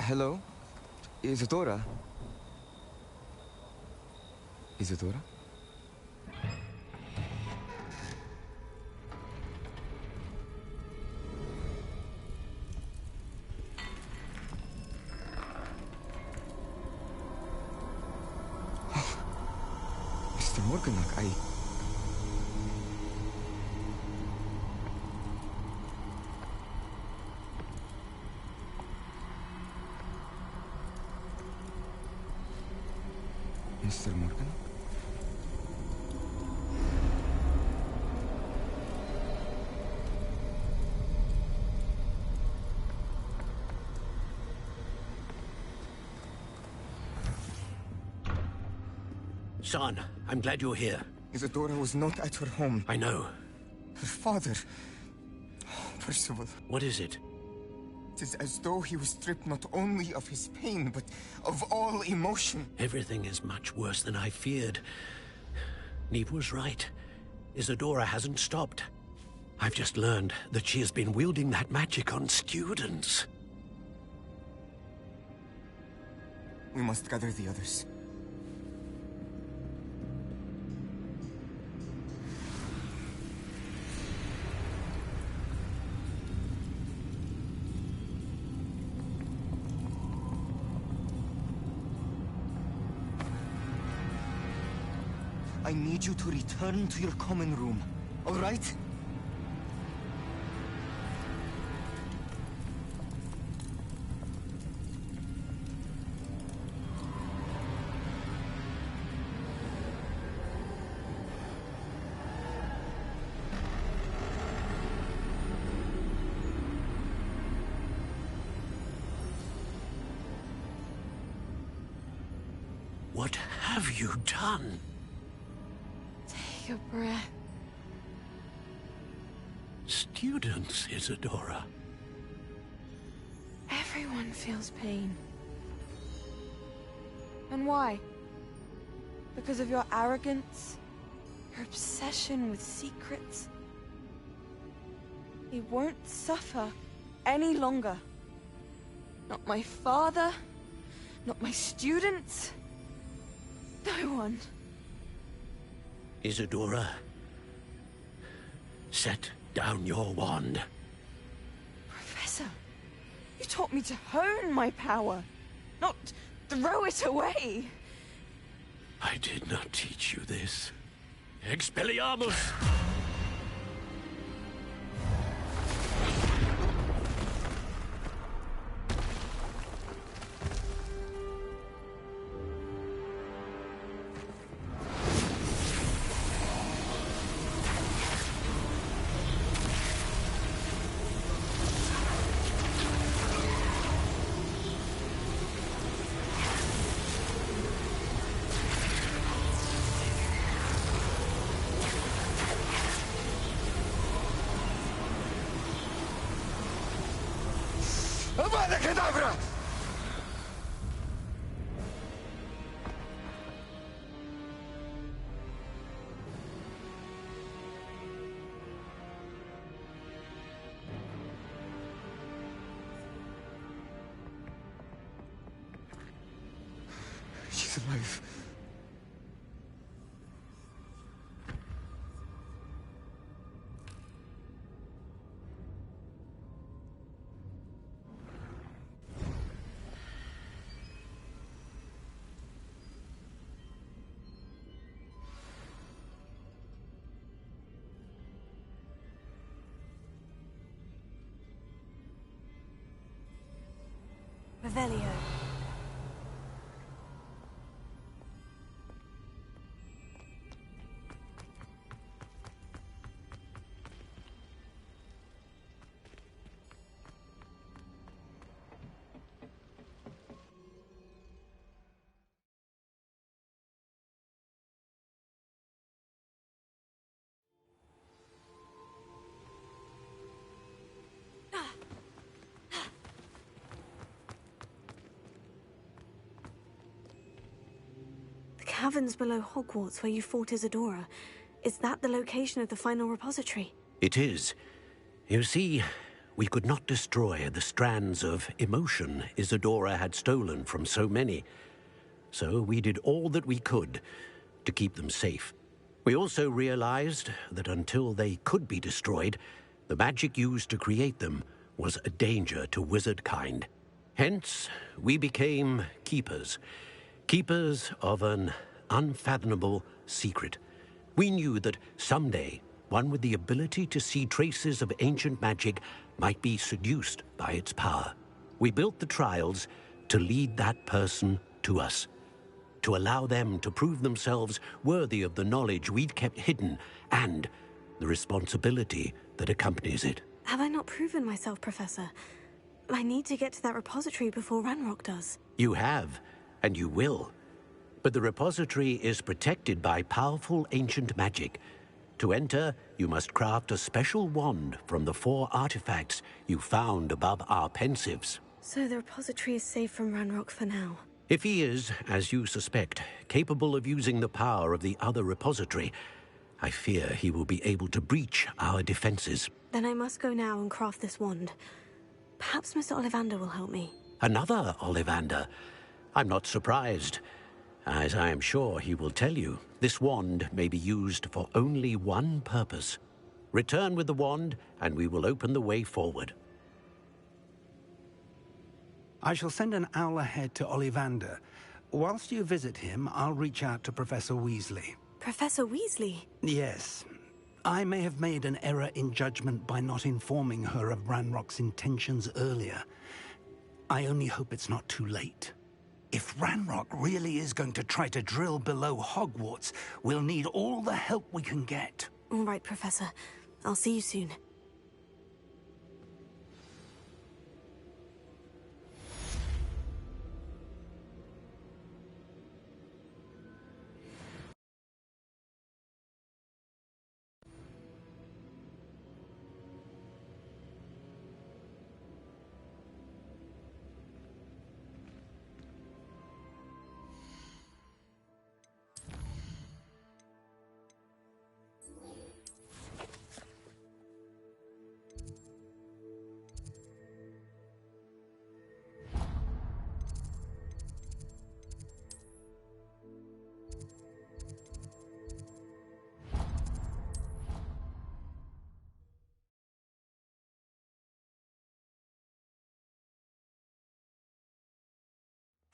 Hello? Isadora? Isadora? Mr. Morganach, Mr. Morgan? Son, I'm glad you're here. Isadora was not at her home. I know. Her father... Percival. What is it? It is as though he was stripped not only of his pain, but of all emotion. Everything is much worse than I feared. Neve was right. Isadora hasn't stopped. I've just learned that she has been wielding that magic on students. We must gather the others. I need you to return to your common room, all right? What have you done? Take a breath. Students, Isadora. Everyone feels pain. And why? Because of your arrogance? Your obsession with secrets? He won't suffer any longer. Not my father, not my students, no one. Isadora, set down your wand. Professor, you taught me to hone my power, not throw it away. I did not teach you this. Expelliarmus! Avada Kedavra! She's alive. Revelio. Caverns below Hogwarts where you fought Isadora. Is that the location of the final repository? It is. You see, we could not destroy the strands of emotion Isadora had stolen from so many. So we did all that we could to keep them safe. We also realized that until they could be destroyed, the magic used to create them was a danger to wizard kind. Hence, we became keepers. Keepers of an unfathomable secret. We knew that someday, one with the ability to see traces of ancient magic might be seduced by its power. We built the trials to lead that person to us, to allow them to prove themselves worthy of the knowledge we'd kept hidden and the responsibility that accompanies it. Have I not proven myself, Professor? I need to get to that repository before Ranrock does. You have, and you will. But the repository is protected by powerful ancient magic. To enter, you must craft a special wand from the 4 artifacts you found above our pensives. So the repository is safe from Ranrock for now. If he is, as you suspect, capable of using the power of the other repository, I fear he will be able to breach our defenses. Then I must go now and craft this wand. Perhaps Mr. Ollivander will help me. Another Ollivander? I'm not surprised. As I am sure he will tell you, this wand may be used for only one purpose. Return with the wand, and we will open the way forward. I shall send an owl ahead to Ollivander. Whilst you visit him, I'll reach out to Professor Weasley. Professor Weasley? Yes. I may have made an error in judgment by not informing her of Ranrock's intentions earlier. I only hope it's not too late. If Ranrock really is going to try to drill below Hogwarts, we'll need all the help we can get. All right, Professor. I'll see you soon.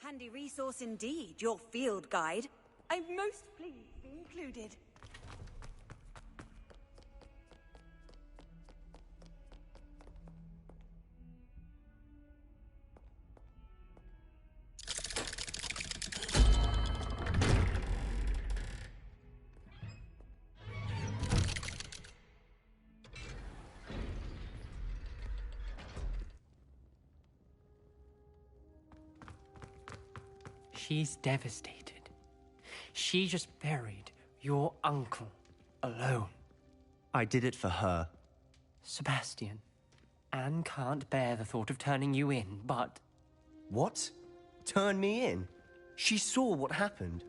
Handy resource indeed, your field guide. I'm most pleased to be included. She's devastated. She just buried your uncle alone. I did it for her. Sebastian, Anne can't bear the thought of turning you in, but... What? Turn me in? She saw what happened.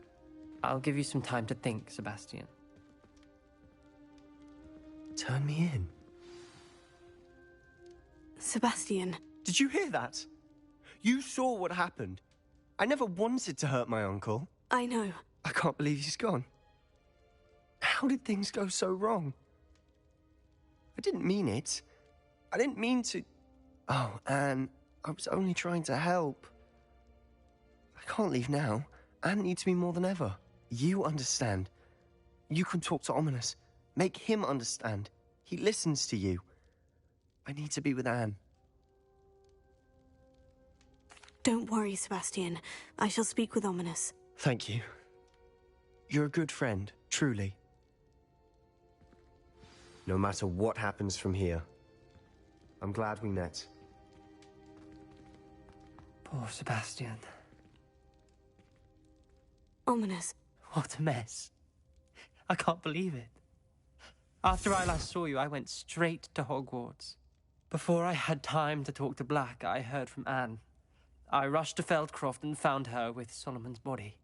I'll give you some time to think, Sebastian. Turn me in? Sebastian. Did you hear that? You saw what happened. I never wanted to hurt my uncle. I know. I can't believe he's gone. How did things go so wrong? I didn't mean it. I didn't mean to... Oh, Anne, I was only trying to help. I can't leave now. Anne needs me more than ever. You understand. You can talk to Ominous. Make him understand. He listens to you. I need to be with Anne. Don't worry, Sebastian. I shall speak with Ominous. Thank you. You're a good friend, truly. No matter what happens from here, I'm glad we met. Poor Sebastian. Ominous. What a mess. I can't believe it. After I last saw you, I went straight to Hogwarts. Before I had time to talk to Black, I heard from Anne. I rushed to Feldcroft and found her with Solomon's body.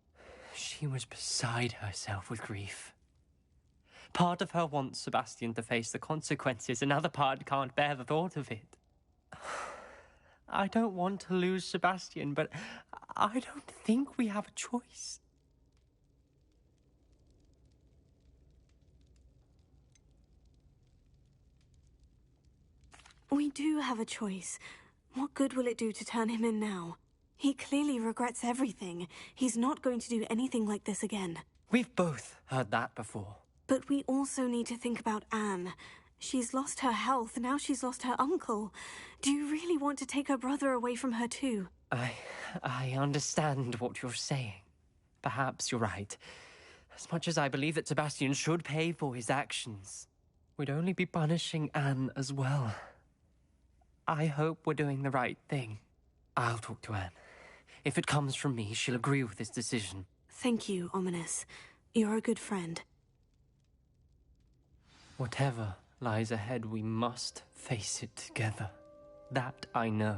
She was beside herself with grief. Part of her wants Sebastian to face the consequences, another part can't bear the thought of it. I don't want to lose Sebastian, but I don't think we have a choice. We do have a choice. What good will it do to turn him in now? He clearly regrets everything. He's not going to do anything like this again. We've both heard that before. But we also need to think about Anne. She's lost her health, now she's lost her uncle. Do you really want to take her brother away from her too? I understand what you're saying. Perhaps you're right. As much as I believe that Sebastian should pay for his actions, we'd only be punishing Anne as well. I hope we're doing the right thing. I'll talk to Anne. If it comes from me, she'll agree with this decision. Thank you, Ominous. You're a good friend. Whatever lies ahead, we must face it together. That I know.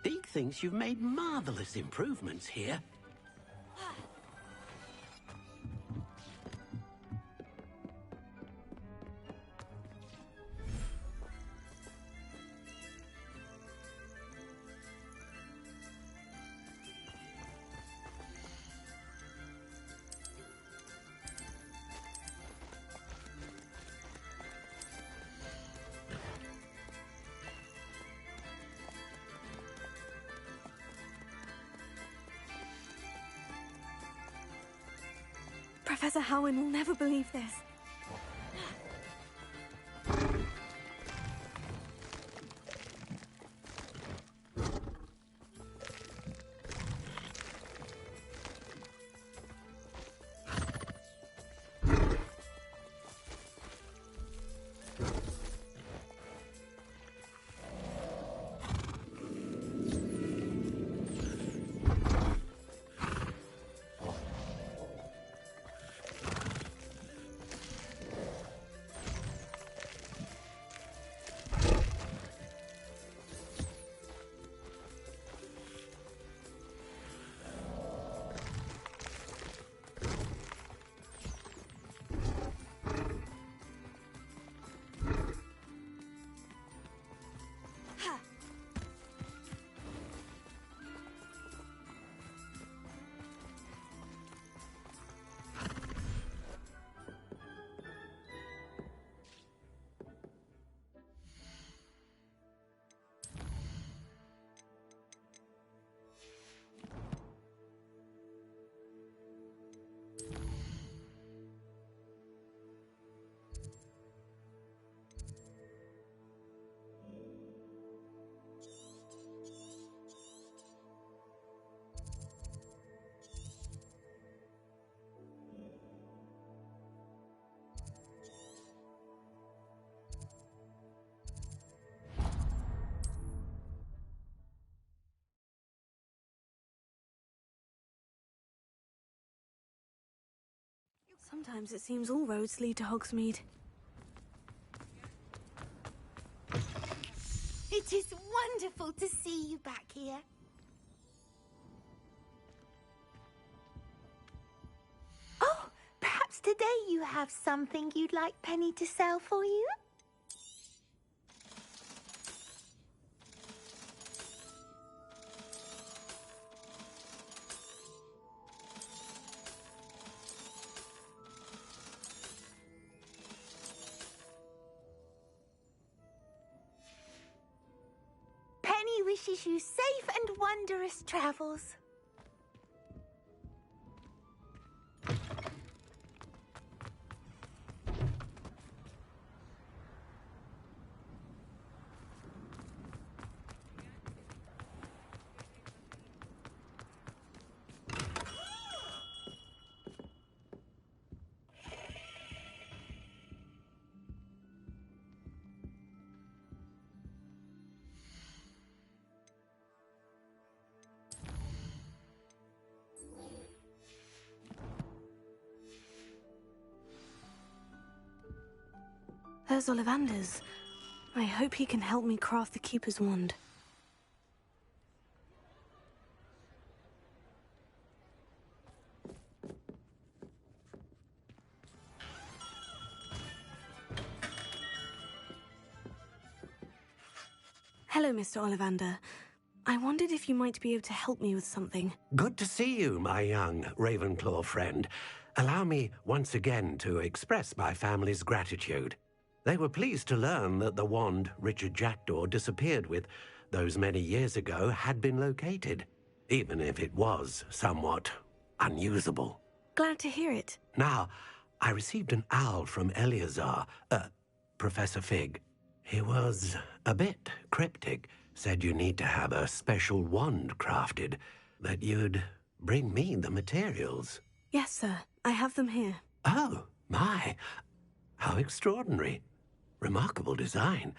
Deke thinks you've made marvelous improvements here. Professor Howin will never believe this. Sometimes it seems all roads lead to Hogsmeade. It is wonderful to see you back here. Oh, perhaps today you have something you'd like Penny to sell for you? Penny wishes you safe and wondrous travels. There's Ollivander's. I hope he can help me craft the Keeper's wand. Hello, Mr. Ollivander. I wondered if you might be able to help me with something. Good to see you, my young Ravenclaw friend. Allow me once again to express my family's gratitude. They were pleased to learn that the wand Richard Jackdaw disappeared with those many years ago had been located, even if it was somewhat unusable. Glad to hear it. Now, I received an owl from Eleazar, Professor Fig. He was a bit cryptic, said you need to have a special wand crafted, that you'd bring me the materials. Yes, sir. I have them here. Oh, my. How extraordinary. Remarkable design.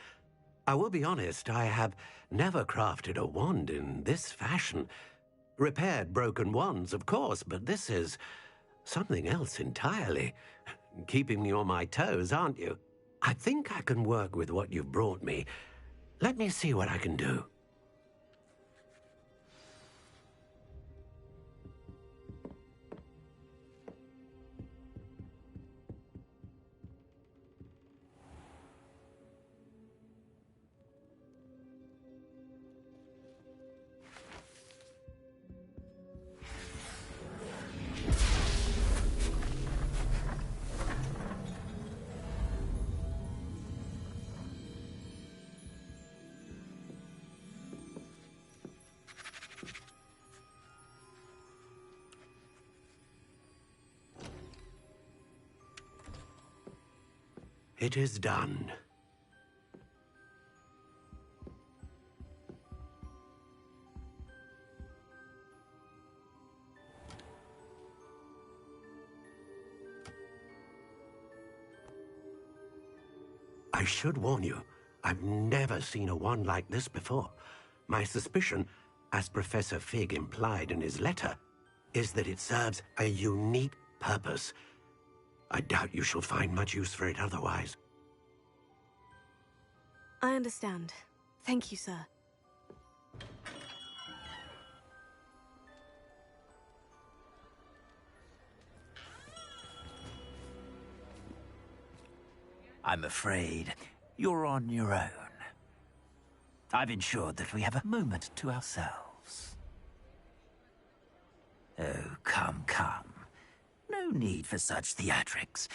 I will be honest, I have never crafted a wand in this fashion. Repaired broken wands, of course, but this is something else entirely. Keeping me on my toes, aren't you? I think I can work with what you've brought me. Let me see what I can do. It is done. I should warn you, I've never seen a wand like this before. My suspicion, as Professor Fig implied in his letter, is that it serves a unique purpose. I doubt you shall find much use for it otherwise. I understand. Thank you, sir. I'm afraid you're on your own. I've ensured that we have a moment to ourselves. Oh, come, come. No need for such theatrics.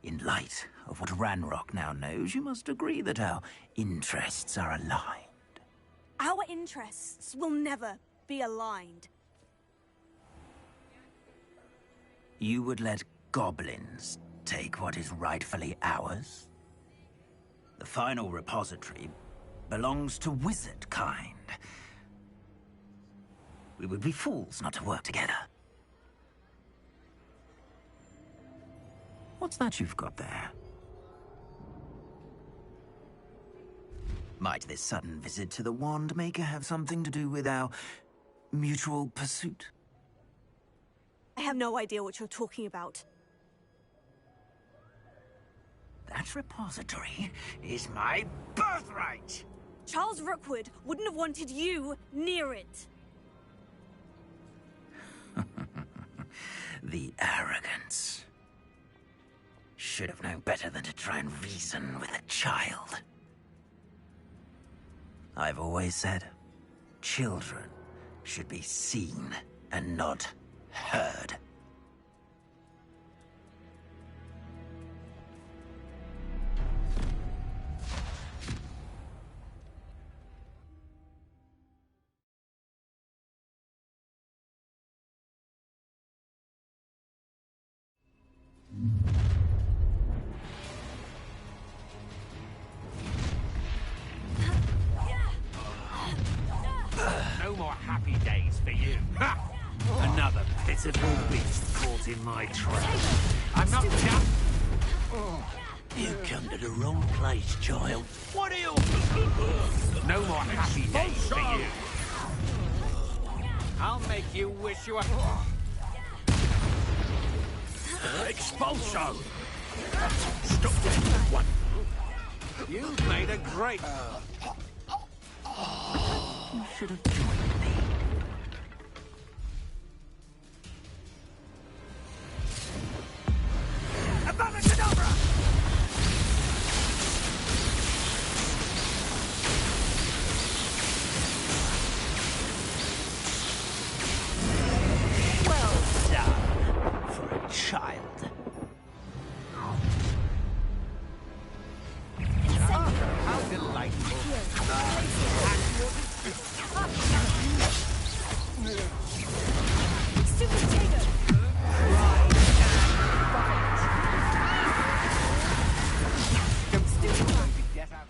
In light of what Ranrock now knows, you must agree that our interests are aligned. Our interests will never be aligned. You would let goblins take what is rightfully ours? The final repository belongs to wizard kind. We would be fools not to work together. What's that you've got there? Might this sudden visit to the Wand Maker have something to do with our mutual pursuit? I have no idea what you're talking about. That repository is my birthright! Charles Rookwood wouldn't have wanted you near it. The arrogance. Should have known better than to try and reason with a child. I've always said, children should be seen and not heard. No more happy days for you. Ha! Another pitiful beast caught in my trap. I'm not done. You come to the wrong place, child. What are you? No more happy days for you. I'll make you wish you were... Expulso! Stop that one. You've made a great... You should have joined me. Abracadabra! Well done, for a child. How delightful. Stupid Tago! Get out.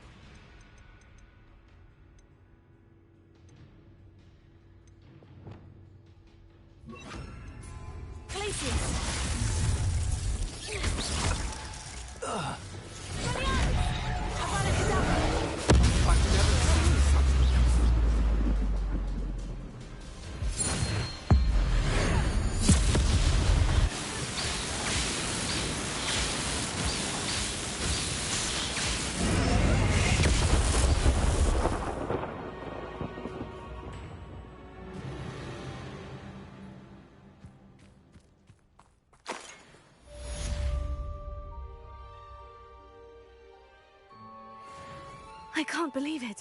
I can't believe it.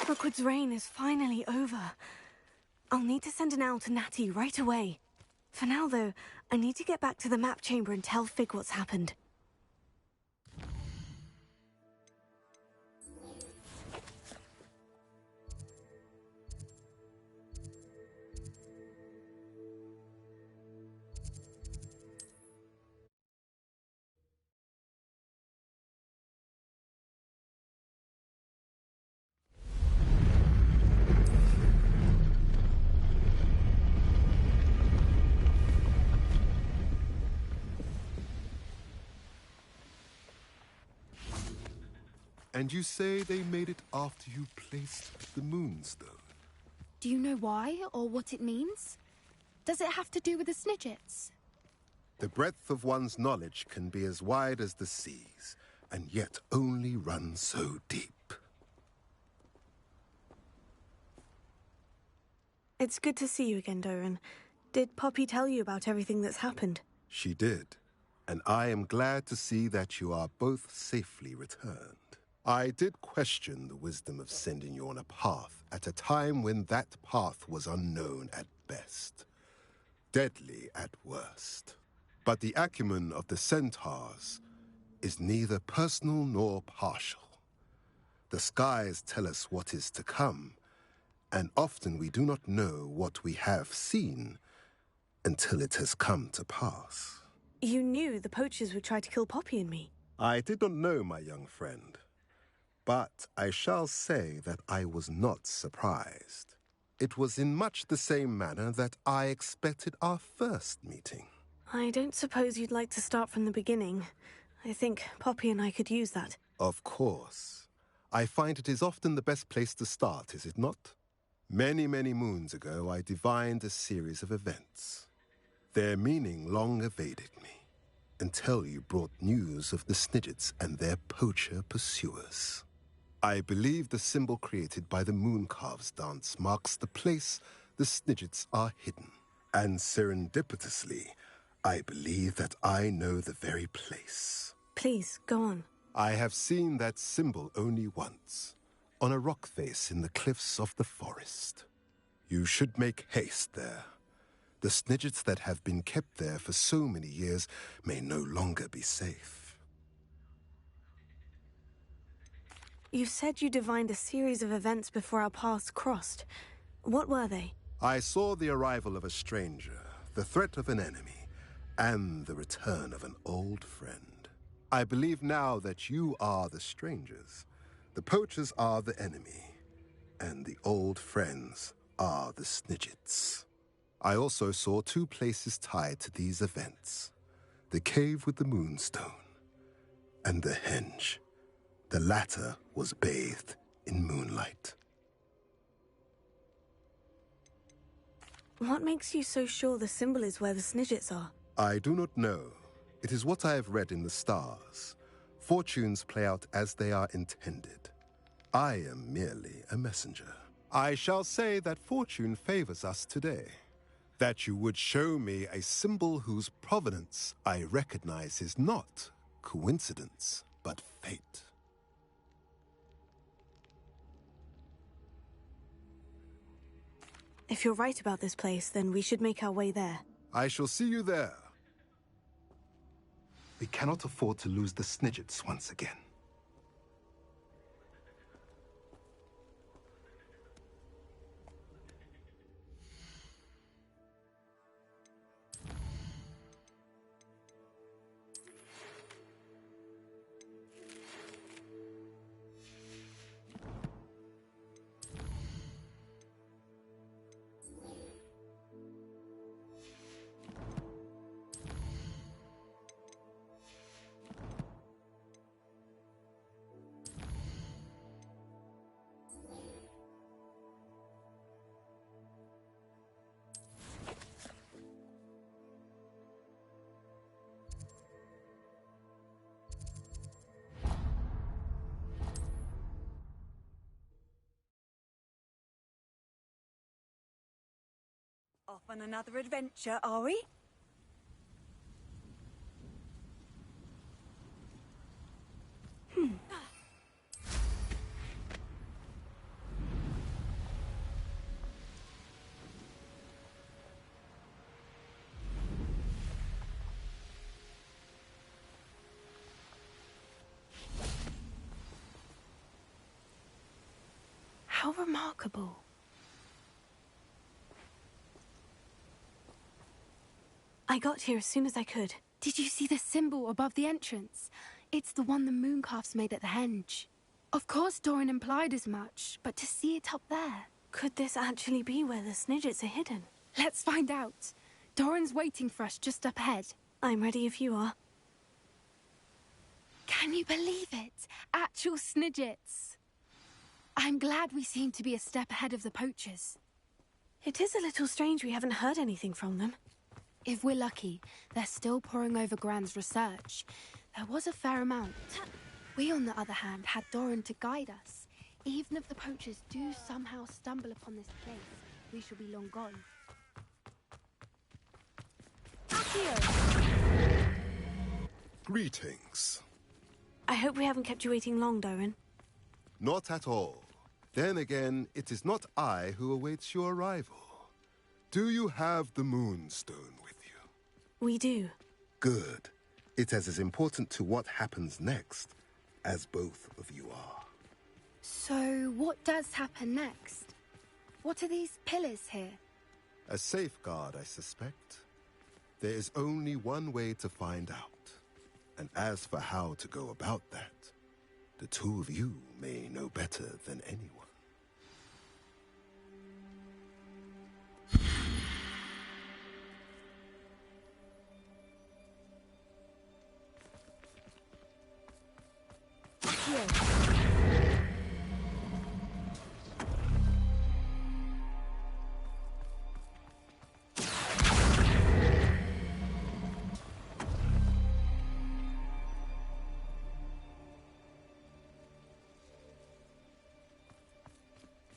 Rookwood's reign is finally over. I'll need to send an owl to Natty right away. For now, though, I need to get back to the map chamber and tell Fig what's happened. And you say they made it after you placed the Moonstone? Do you know why or what it means? Does it have to do with the Snidgets? The breadth of one's knowledge can be as wide as the seas, and yet only run so deep. It's good to see you again, Doran. Did Poppy tell you about everything that's happened? She did, and I am glad to see that you are both safely returned. I did question the wisdom of sending you on a path at a time when that path was unknown at best, deadly at worst. But the acumen of the centaurs is neither personal nor partial. The skies tell us what is to come, and often we do not know what we have seen until it has come to pass. You knew the poachers would try to kill Poppy and me. I did not know, my young friend. But I shall say that I was not surprised. It was in much the same manner that I expected our first meeting. I don't suppose you'd like to start from the beginning. I think Poppy and I could use that. Of course. I find it is often the best place to start, is it not? Many, many moons ago, I divined a series of events. Their meaning long evaded me, until you brought news of the Snidgets and their poacher pursuers. I believe the symbol created by the Mooncalves dance marks the place the Snidgets are hidden. And serendipitously, I believe that I know the very place. Please, go on. I have seen that symbol only once, on a rock face in the cliffs of the forest. You should make haste there. The Snidgets that have been kept there for so many years may no longer be safe. You said you divined a series of events before our paths crossed. What were they? I saw the arrival of a stranger, the threat of an enemy, and the return of an old friend. I believe now that you are the strangers, the poachers are the enemy, and the old friends are the Snidgets. I also saw two places tied to these events: the cave with the moonstone and the henge. The latter was bathed in moonlight. What makes you so sure the symbol is where the Snidgets are? I do not know. It is what I have read in the stars. Fortunes play out as they are intended. I am merely a messenger. I shall say that fortune favors us today. That you would show me a symbol whose provenance I recognize is not coincidence, but fate. If you're right about this place, then we should make our way there. I shall see you there. We cannot afford to lose the Snidgets once again. Off on another adventure, are we? How remarkable. I got here as soon as I could. Did you see the symbol above the entrance? It's the one the Mooncalves made at the henge. Of course Doran implied as much, but to see it up there... Could this actually be where the Snidgets are hidden? Let's find out. Doran's waiting for us just up ahead. I'm ready if you are. Can you believe it? Actual Snidgets. I'm glad we seem to be a step ahead of the poachers. It is a little strange we haven't heard anything from them. If we're lucky, they're still poring over Gran's research. There was a fair amount. We, on the other hand, had Doran to guide us. Even if the poachers do somehow stumble upon this place, we shall be long gone. Accio! Greetings. I hope we haven't kept you waiting long, Doran. Not at all. Then again, it is not I who awaits your arrival. Do you have the Moonstone with you? We do. Good. It is as important to what happens next as both of you are. So, what does happen next? What are these pillars here? A safeguard, I suspect. There is only one way to find out. And as for how to go about that, the two of you may know better than anyone.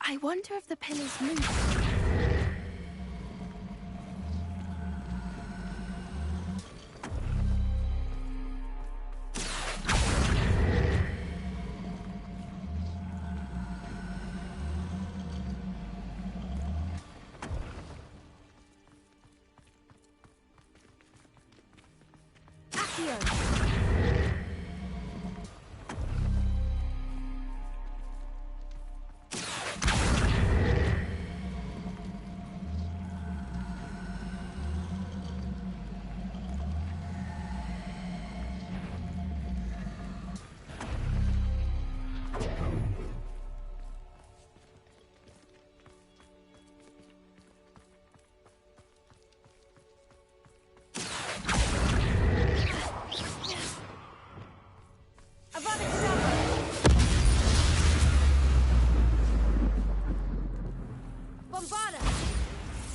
I wonder if the pillars move.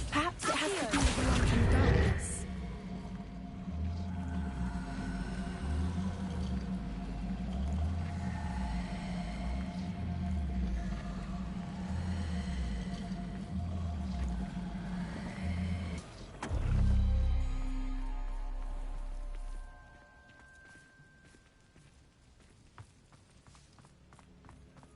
Perhaps it has to do with the light and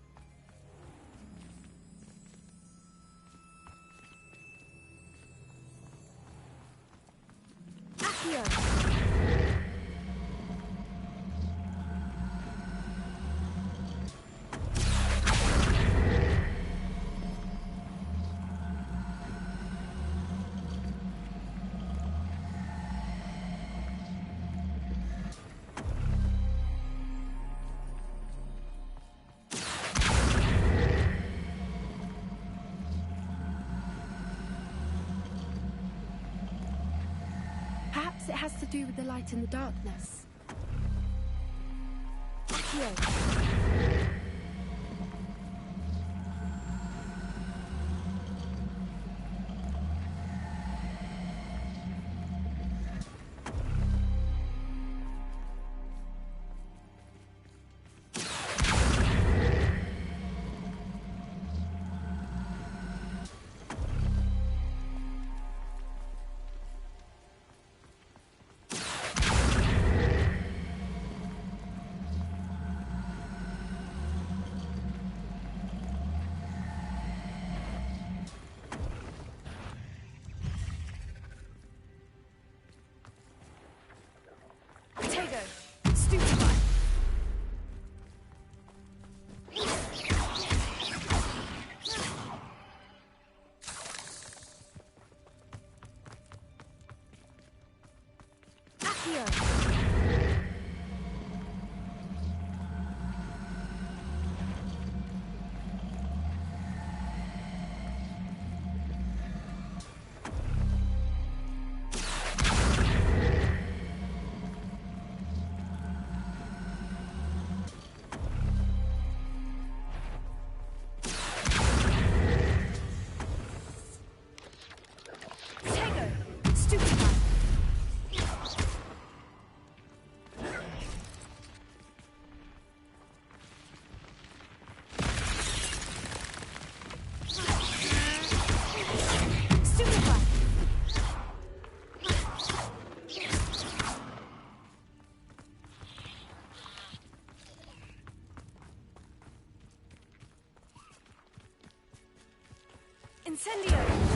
darkness. Perhaps it has to do with the light and the darkness. Accio. Incendio!